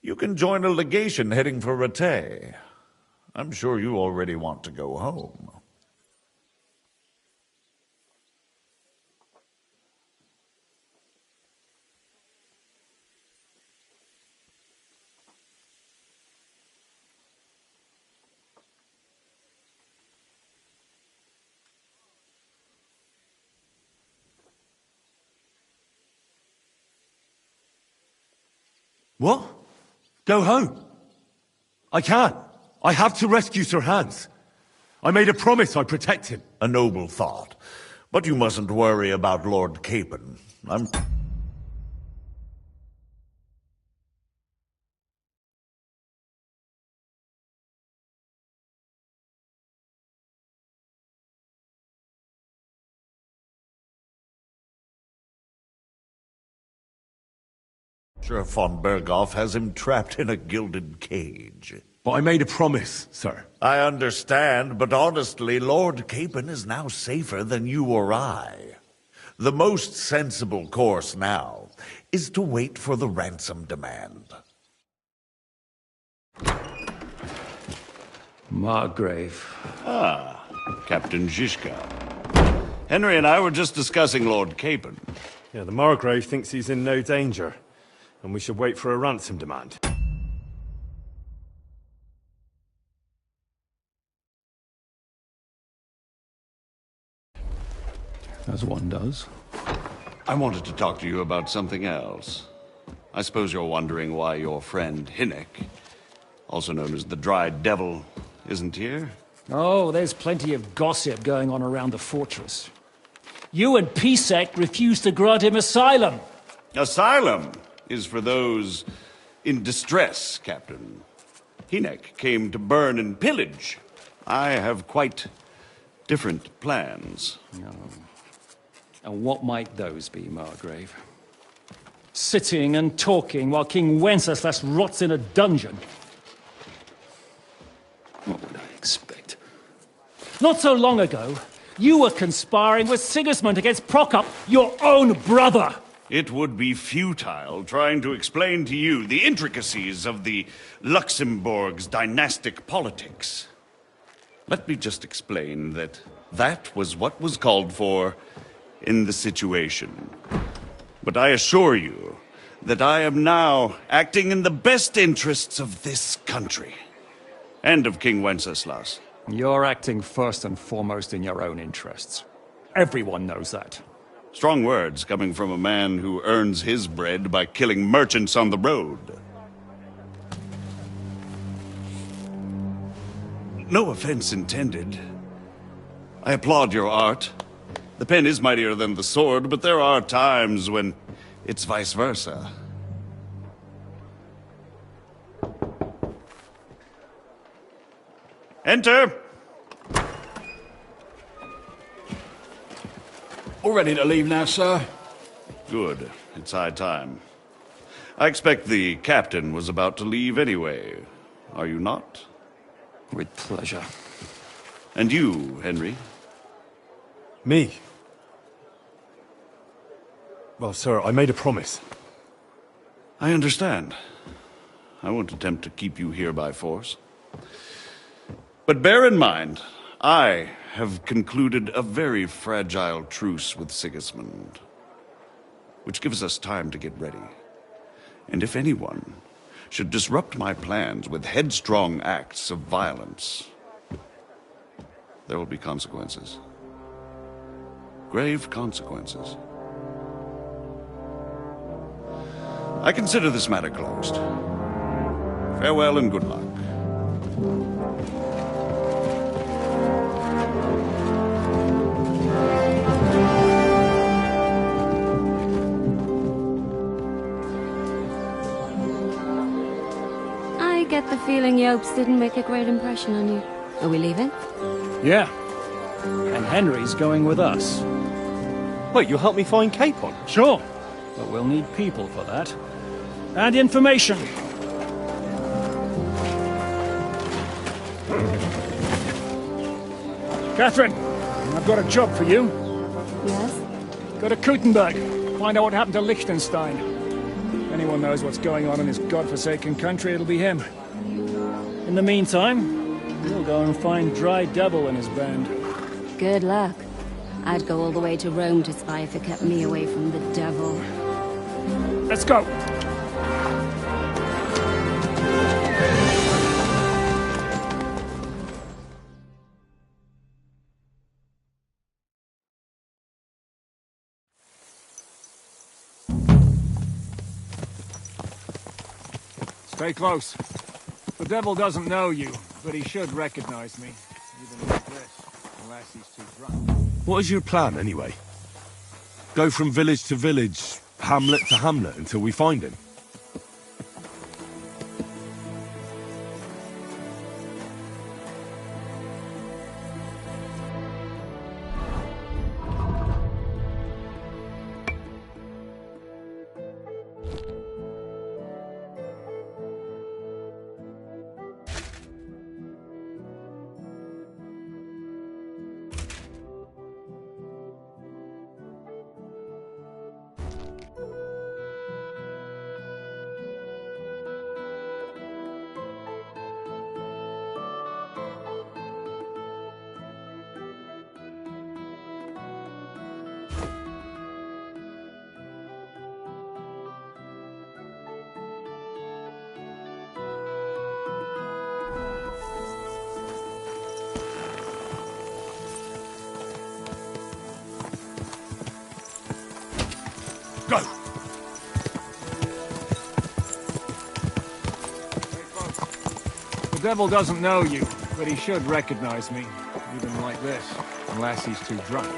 you can join a legation heading for Rattay. I'm sure you already want to go home. What? Go home? I can't. I have to rescue Sir Hans. I made a promise I'd protect him. A noble thought. But you mustn't worry about Lord Capon. I'm... Sir von Berghoff has him trapped in a gilded cage. But I made a promise, sir. I understand, but honestly, Lord Capon is now safer than you or I. The most sensible course now is to wait for the ransom demand. Margrave. Ah, Captain Zhishka. Henry and I were just discussing Lord Capon. Yeah, the Margrave thinks he's in no danger, and we should wait for a ransom demand. As one does. I wanted to talk to you about something else. I suppose you're wondering why your friend Hinnek, also known as the Dried Devil, isn't here? Oh, there's plenty of gossip going on around the fortress. You and Pisek refused to grant him asylum. Asylum is for those in distress, Captain. Hinnek came to burn and pillage. I have quite different plans. And what might those be, Margrave? Sitting and talking while King Wenceslas rots in a dungeon. What would I expect? Not so long ago, you were conspiring with Sigismund against Prokop, your own brother! It would be futile trying to explain to you the intricacies of the Luxembourg's dynastic politics. Let me just explain that that was what was called for in the situation. But I assure you that I am now acting in the best interests of this country. And of King Wenceslas. You're acting first and foremost in your own interests. Everyone knows that. Strong words coming from a man who earns his bread by killing merchants on the road. No offense intended. I applaud your art. The pen is mightier than the sword, but there are times when it's vice versa. Enter! All ready to leave now, sir? Good. It's high time. I expect the captain was about to leave anyway. Are you not? With pleasure. And you, Henry? Me? Well, sir, I made a promise. I understand. I won't attempt to keep you here by force. But bear in mind, I have concluded a very fragile truce with Sigismund, which gives us time to get ready. And if anyone should disrupt my plans with headstrong acts of violence, there will be consequences. Grave consequences. I consider this matter closed. Farewell and good luck. I get the feeling Yopes didn't make a great impression on you. Are we leaving? Yeah. And Henry's going with us. Wait, you'll help me find Capon? Sure. But we'll need people for that. And information. Catherine, I've got a job for you. Yes? Go to Kuttenberg. Find out what happened to Liechtenstein. If anyone knows what's going on in this godforsaken country, it'll be him. In the meantime, we'll go and find Dry Devil and his band. Good luck. I'd go all the way to Rome to spy if it kept me away from the devil. Let's go! Stay close. The devil doesn't know you, but he should recognize me. Even like this, unless he's too drunk. What is your plan, anyway? Go from village to village, hamlet to hamlet, until we find him? Go! The devil doesn't know you, but he should recognize me, even like this, unless he's too drunk.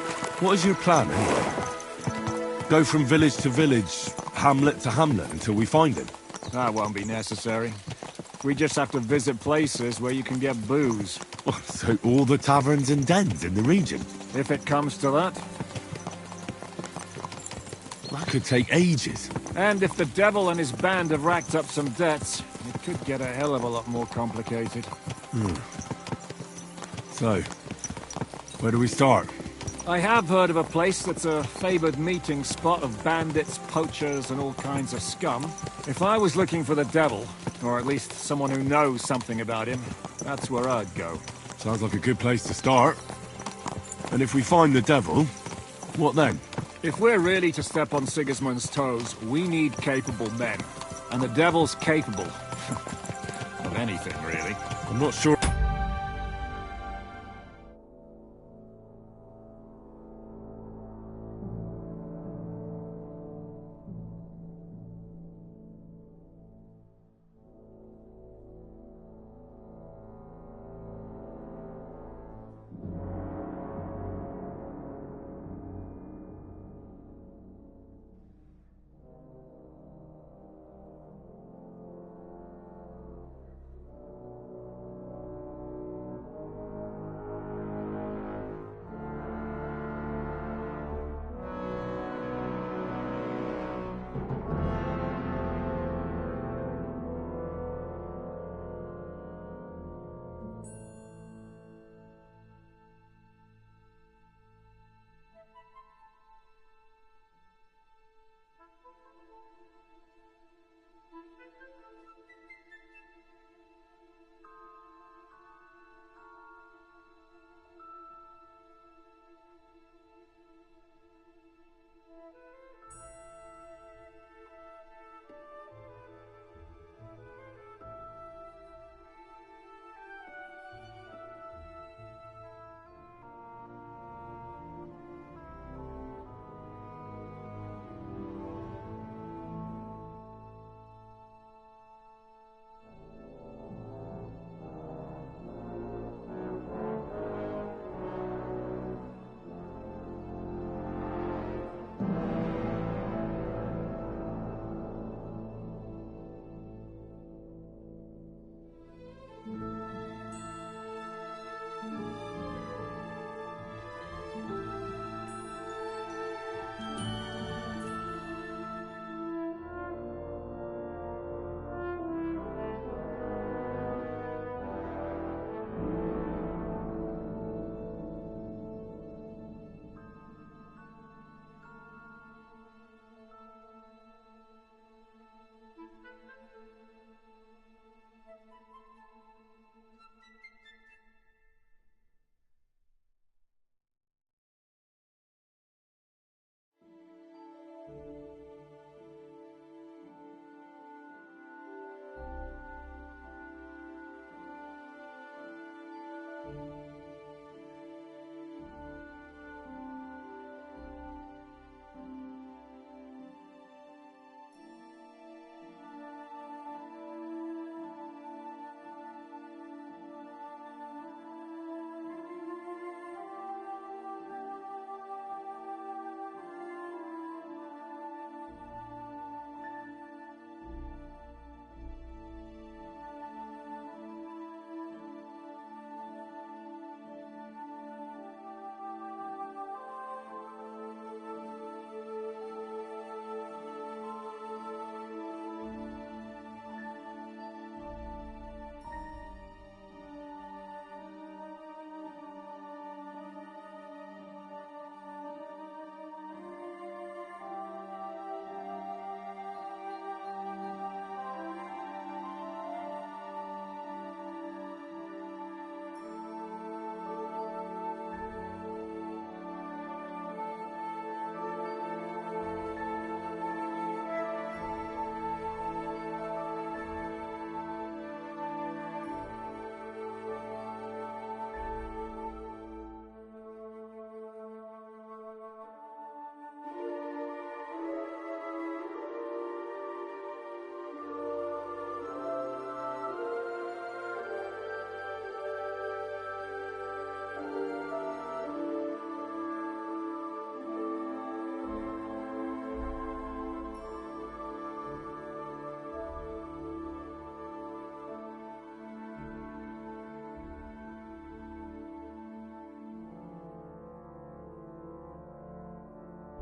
What is your plan, anyway? Go from village to village, hamlet to hamlet, until we find him? That won't be necessary. We just have to visit places where you can get booze. So all the taverns and dens in the region? If it comes to that. That could take ages. And if the devil and his band have racked up some debts, it could get a hell of a lot more complicated. So, where do we start? I have heard of a place that's a favored meeting spot of bandits, poachers, and all kinds of scum. If I was looking for the devil, or at least someone who knows something about him, that's where I'd go. Sounds like a good place to start. And if we find the devil, what then? If we're really to step on Sigismund's toes, we need capable men. And the devil's capable. of anything, really. I'm not sure.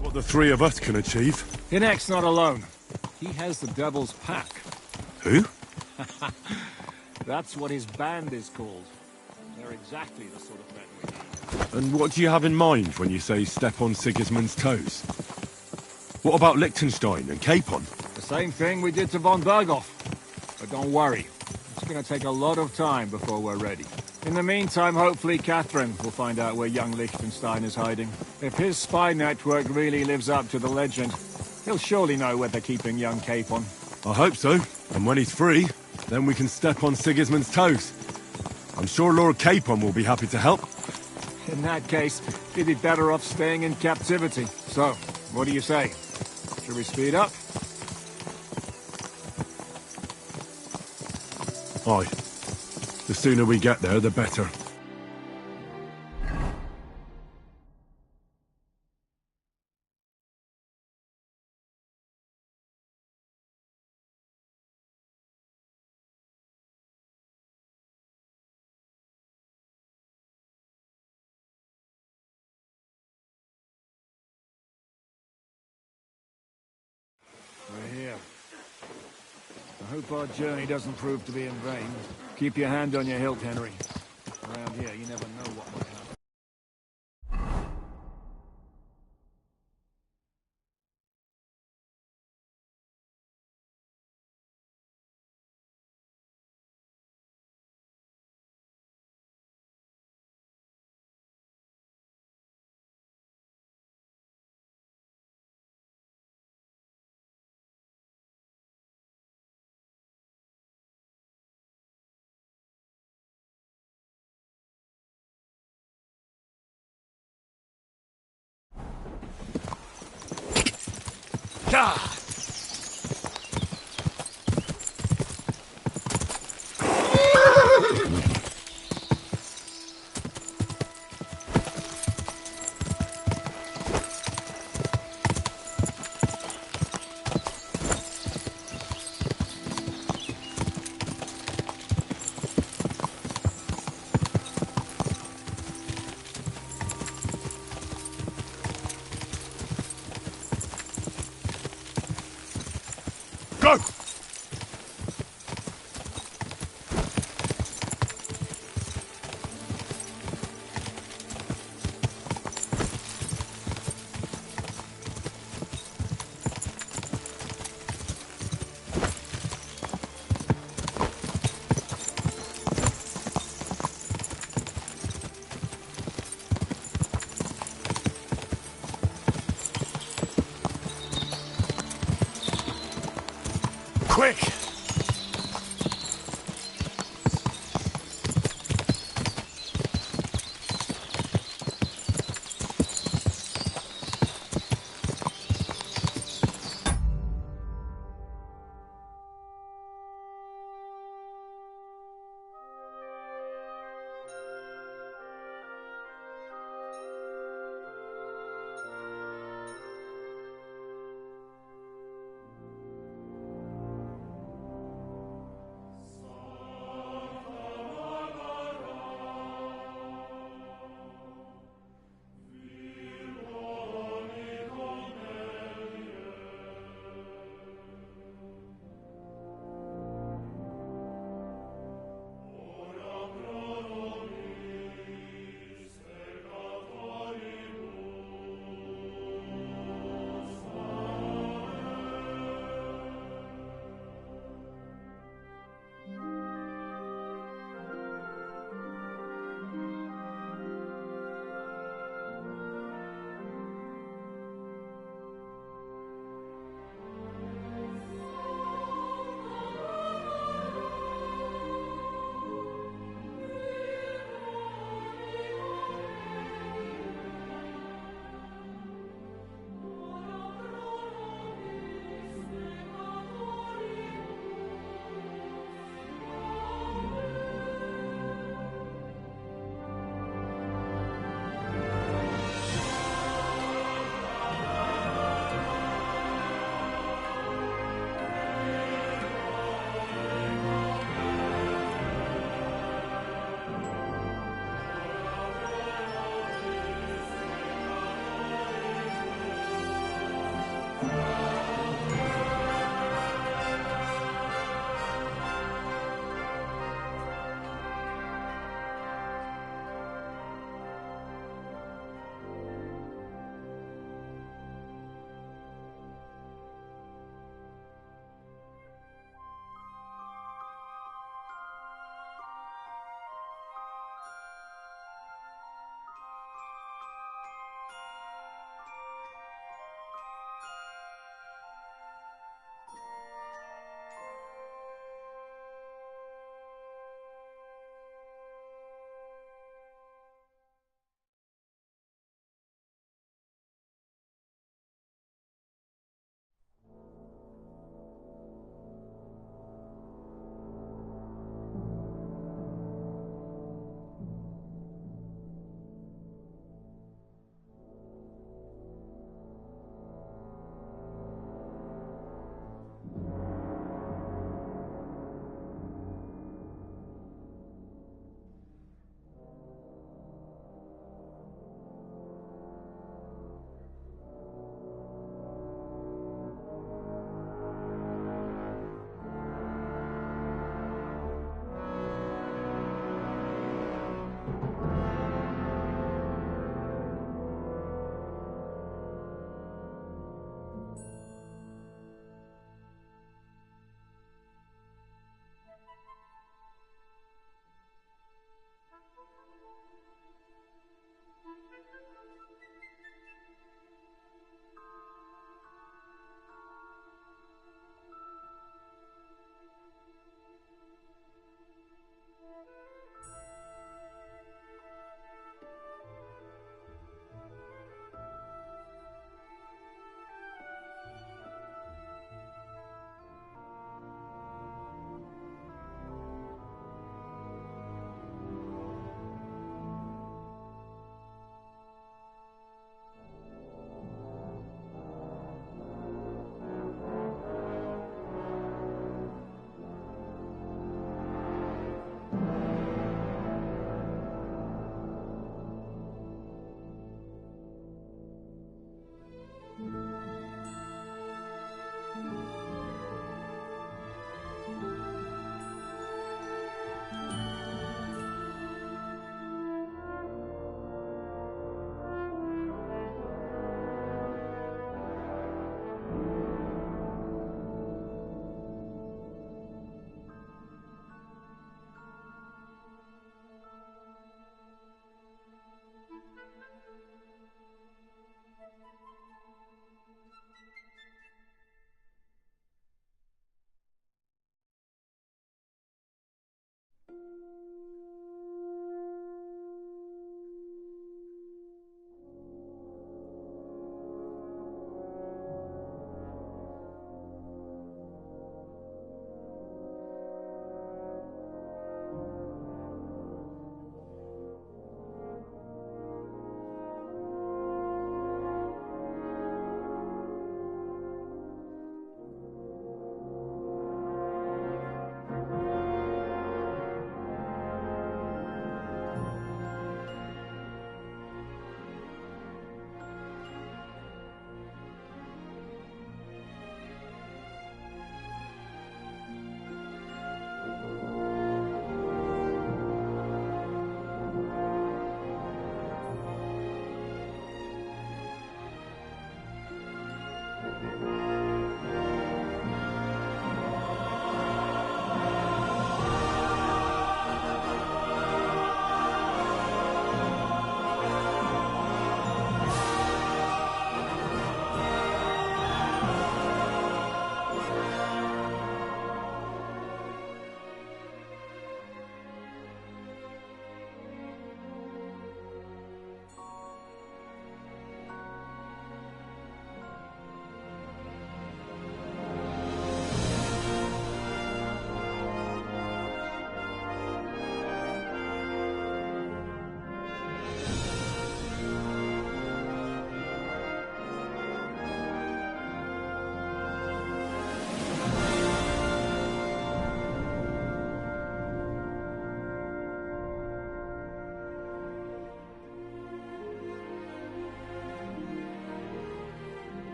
What the three of us can achieve. Hinek's not alone. He has the Devil's Pack. Who? That's what his band is called. They're exactly the sort of men we need. And what do you have in mind when you say step on Sigismund's toes? What about Liechtenstein and Capon? The same thing we did to von Berghoff. But don't worry. It's gonna take a lot of time before we're ready. In the meantime, hopefully Catherine will find out where young Liechtenstein is hiding. If his spy network really lives up to the legend, he'll surely know where they're keeping young Capon. I hope so. And when he's free, then we can step on Sigismund's toes. I'm sure Lord Capon will be happy to help. In that case, he'd be better off staying in captivity. So, what do you say? Should we speed up? Aye. The sooner we get there, the better. We're here. I hope our journey doesn't prove to be in vain. Keep your hand on your hilt, Henry. Around here, you never know what might happen. Go! Quick!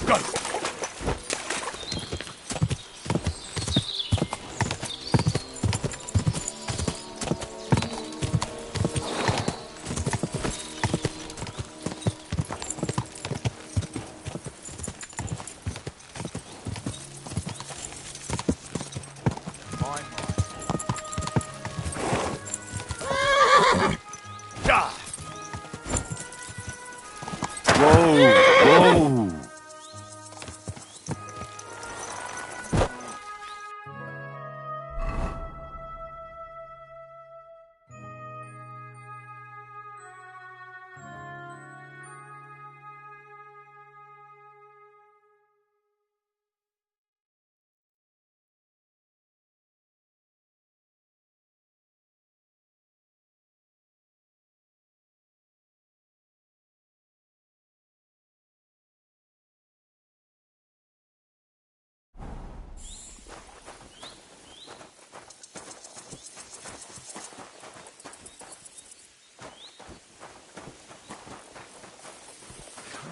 Go! Whoa!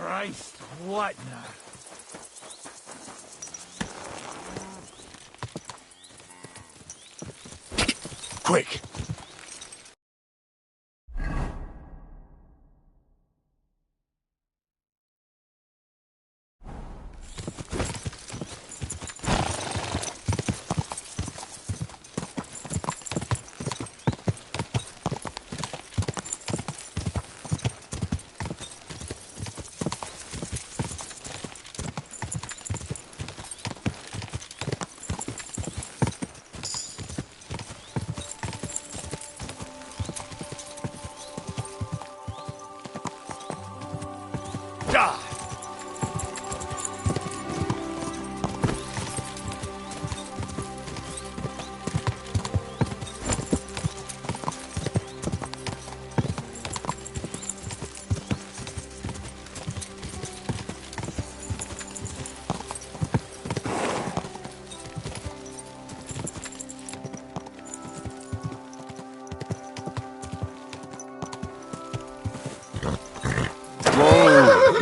Christ, what now? Quick!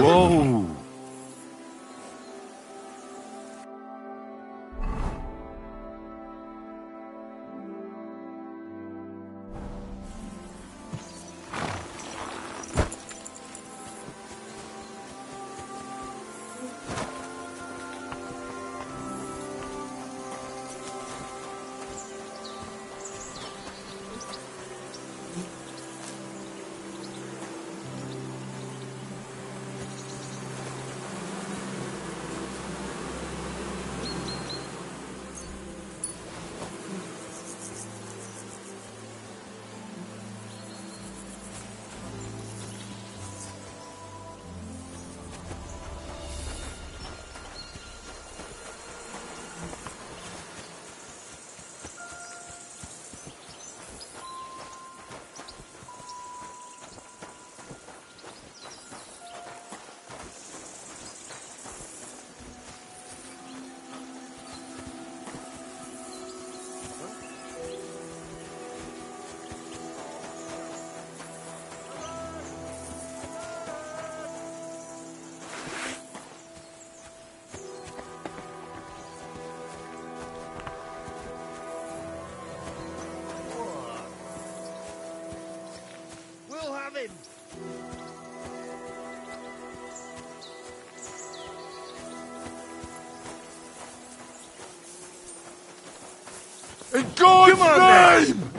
Whoa! We'll have him! In God's name!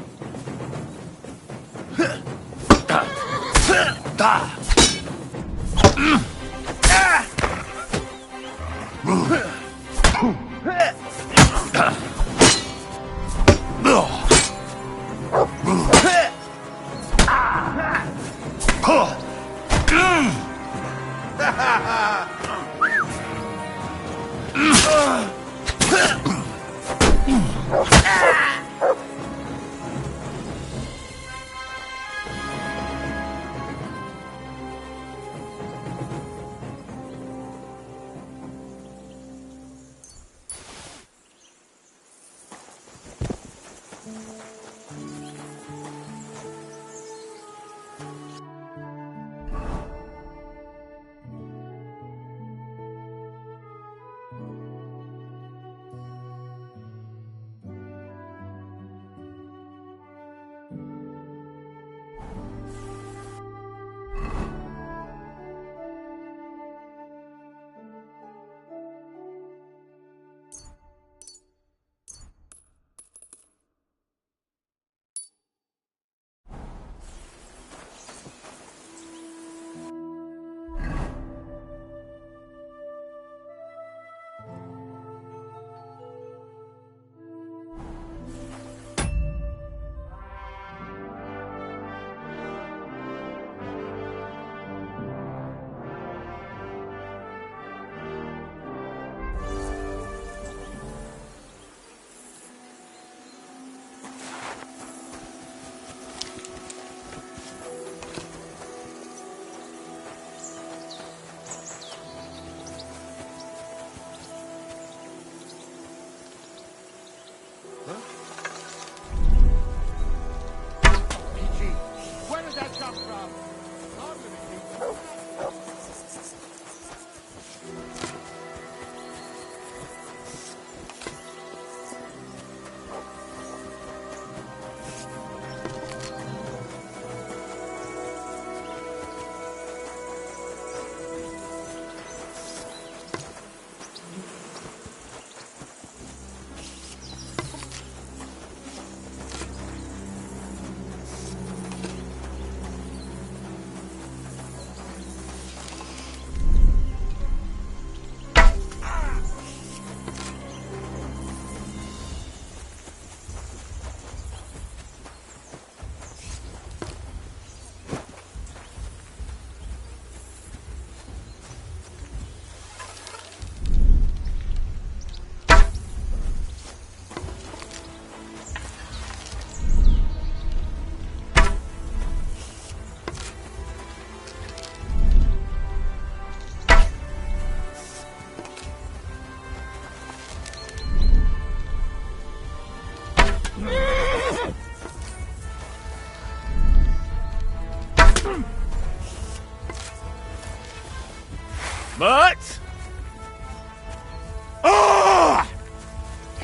But...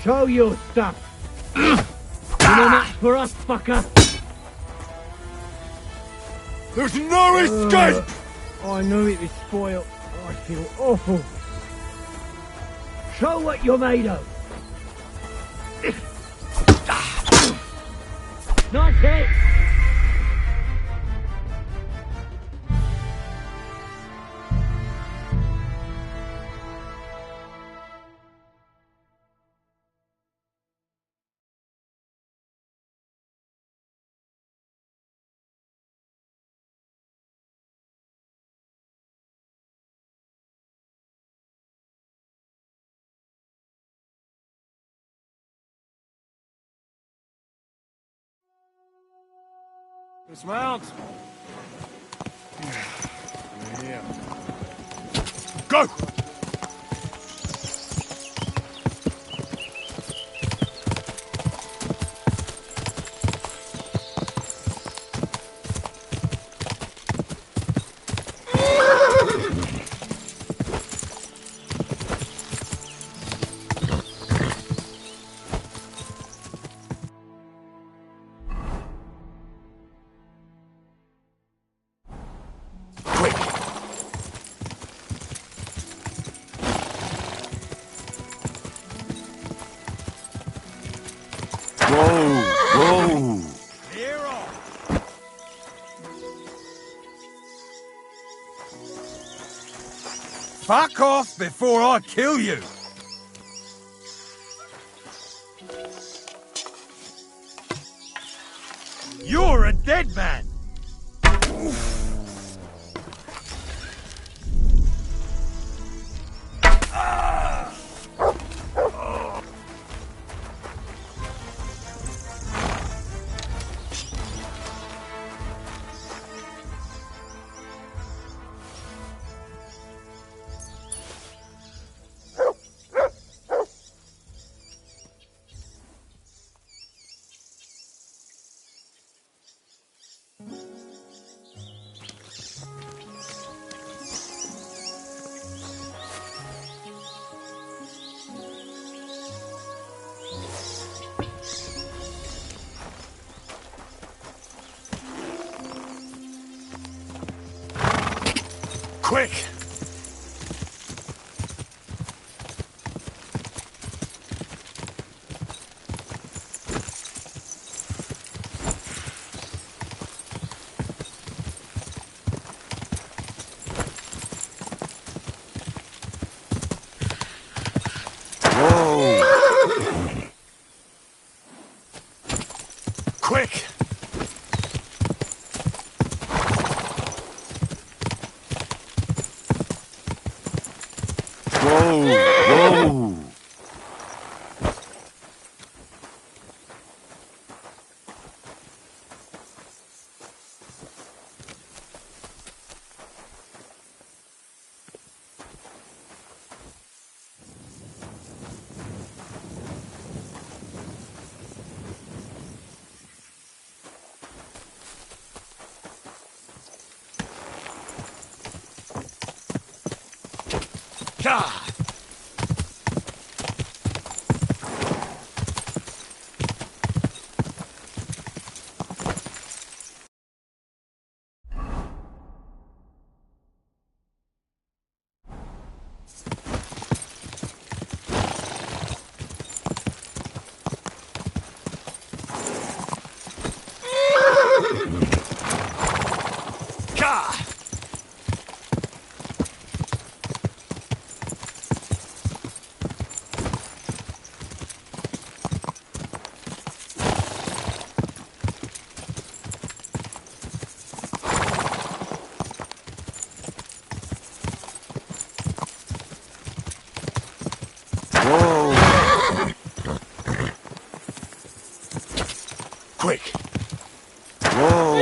Show your stuff! You know that's for us, fucker! There's no escape! I knew it was spoiled. I feel awful. Show what you're made of! Nice hit! Dismount. Yeah. Go! Whoa! Fuck off before I kill you! You're a dead man! Quick! Quick! Whoa! God! Quick! Whoa!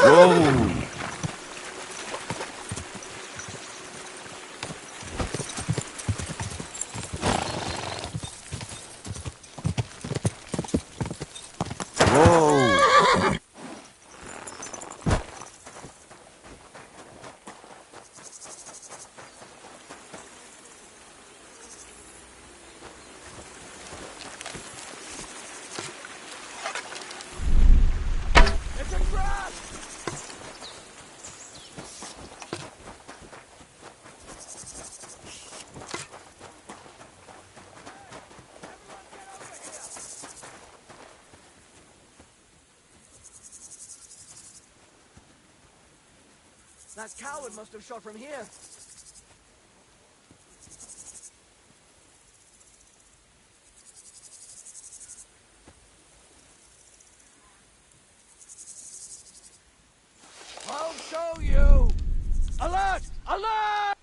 Whoa! That coward must have shot from here. I'll show you! Alert! Alert!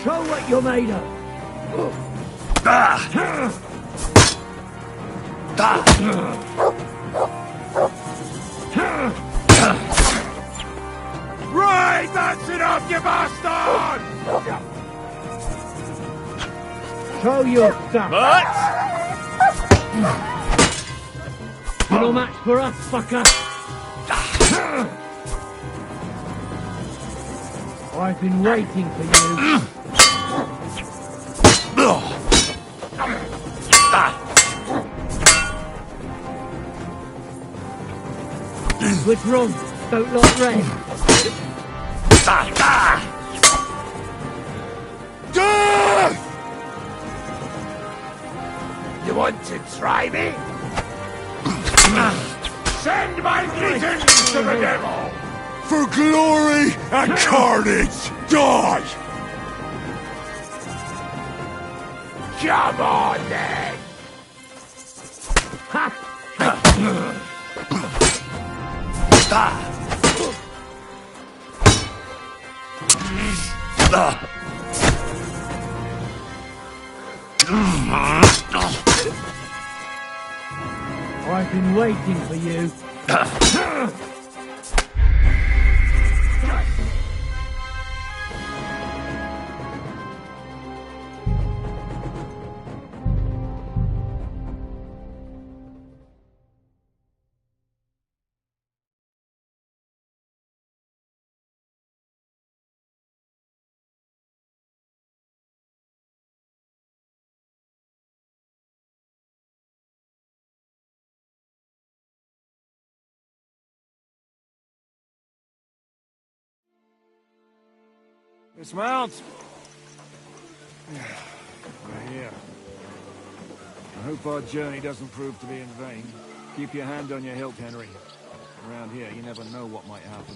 Show what you're made of. Right, that's enough, you bastard! Show your stuff. You're no match for us, fucker. I've been waiting for you. What's wrong? Don't like red. You want to try me? Send my greetings to the devil! For glory and carnage, die! Come on, then! I've been waiting for you. Dismount! We're here. I hope our journey doesn't prove to be in vain. Keep your hand on your hilt, Henry. Around here, you never know what might happen.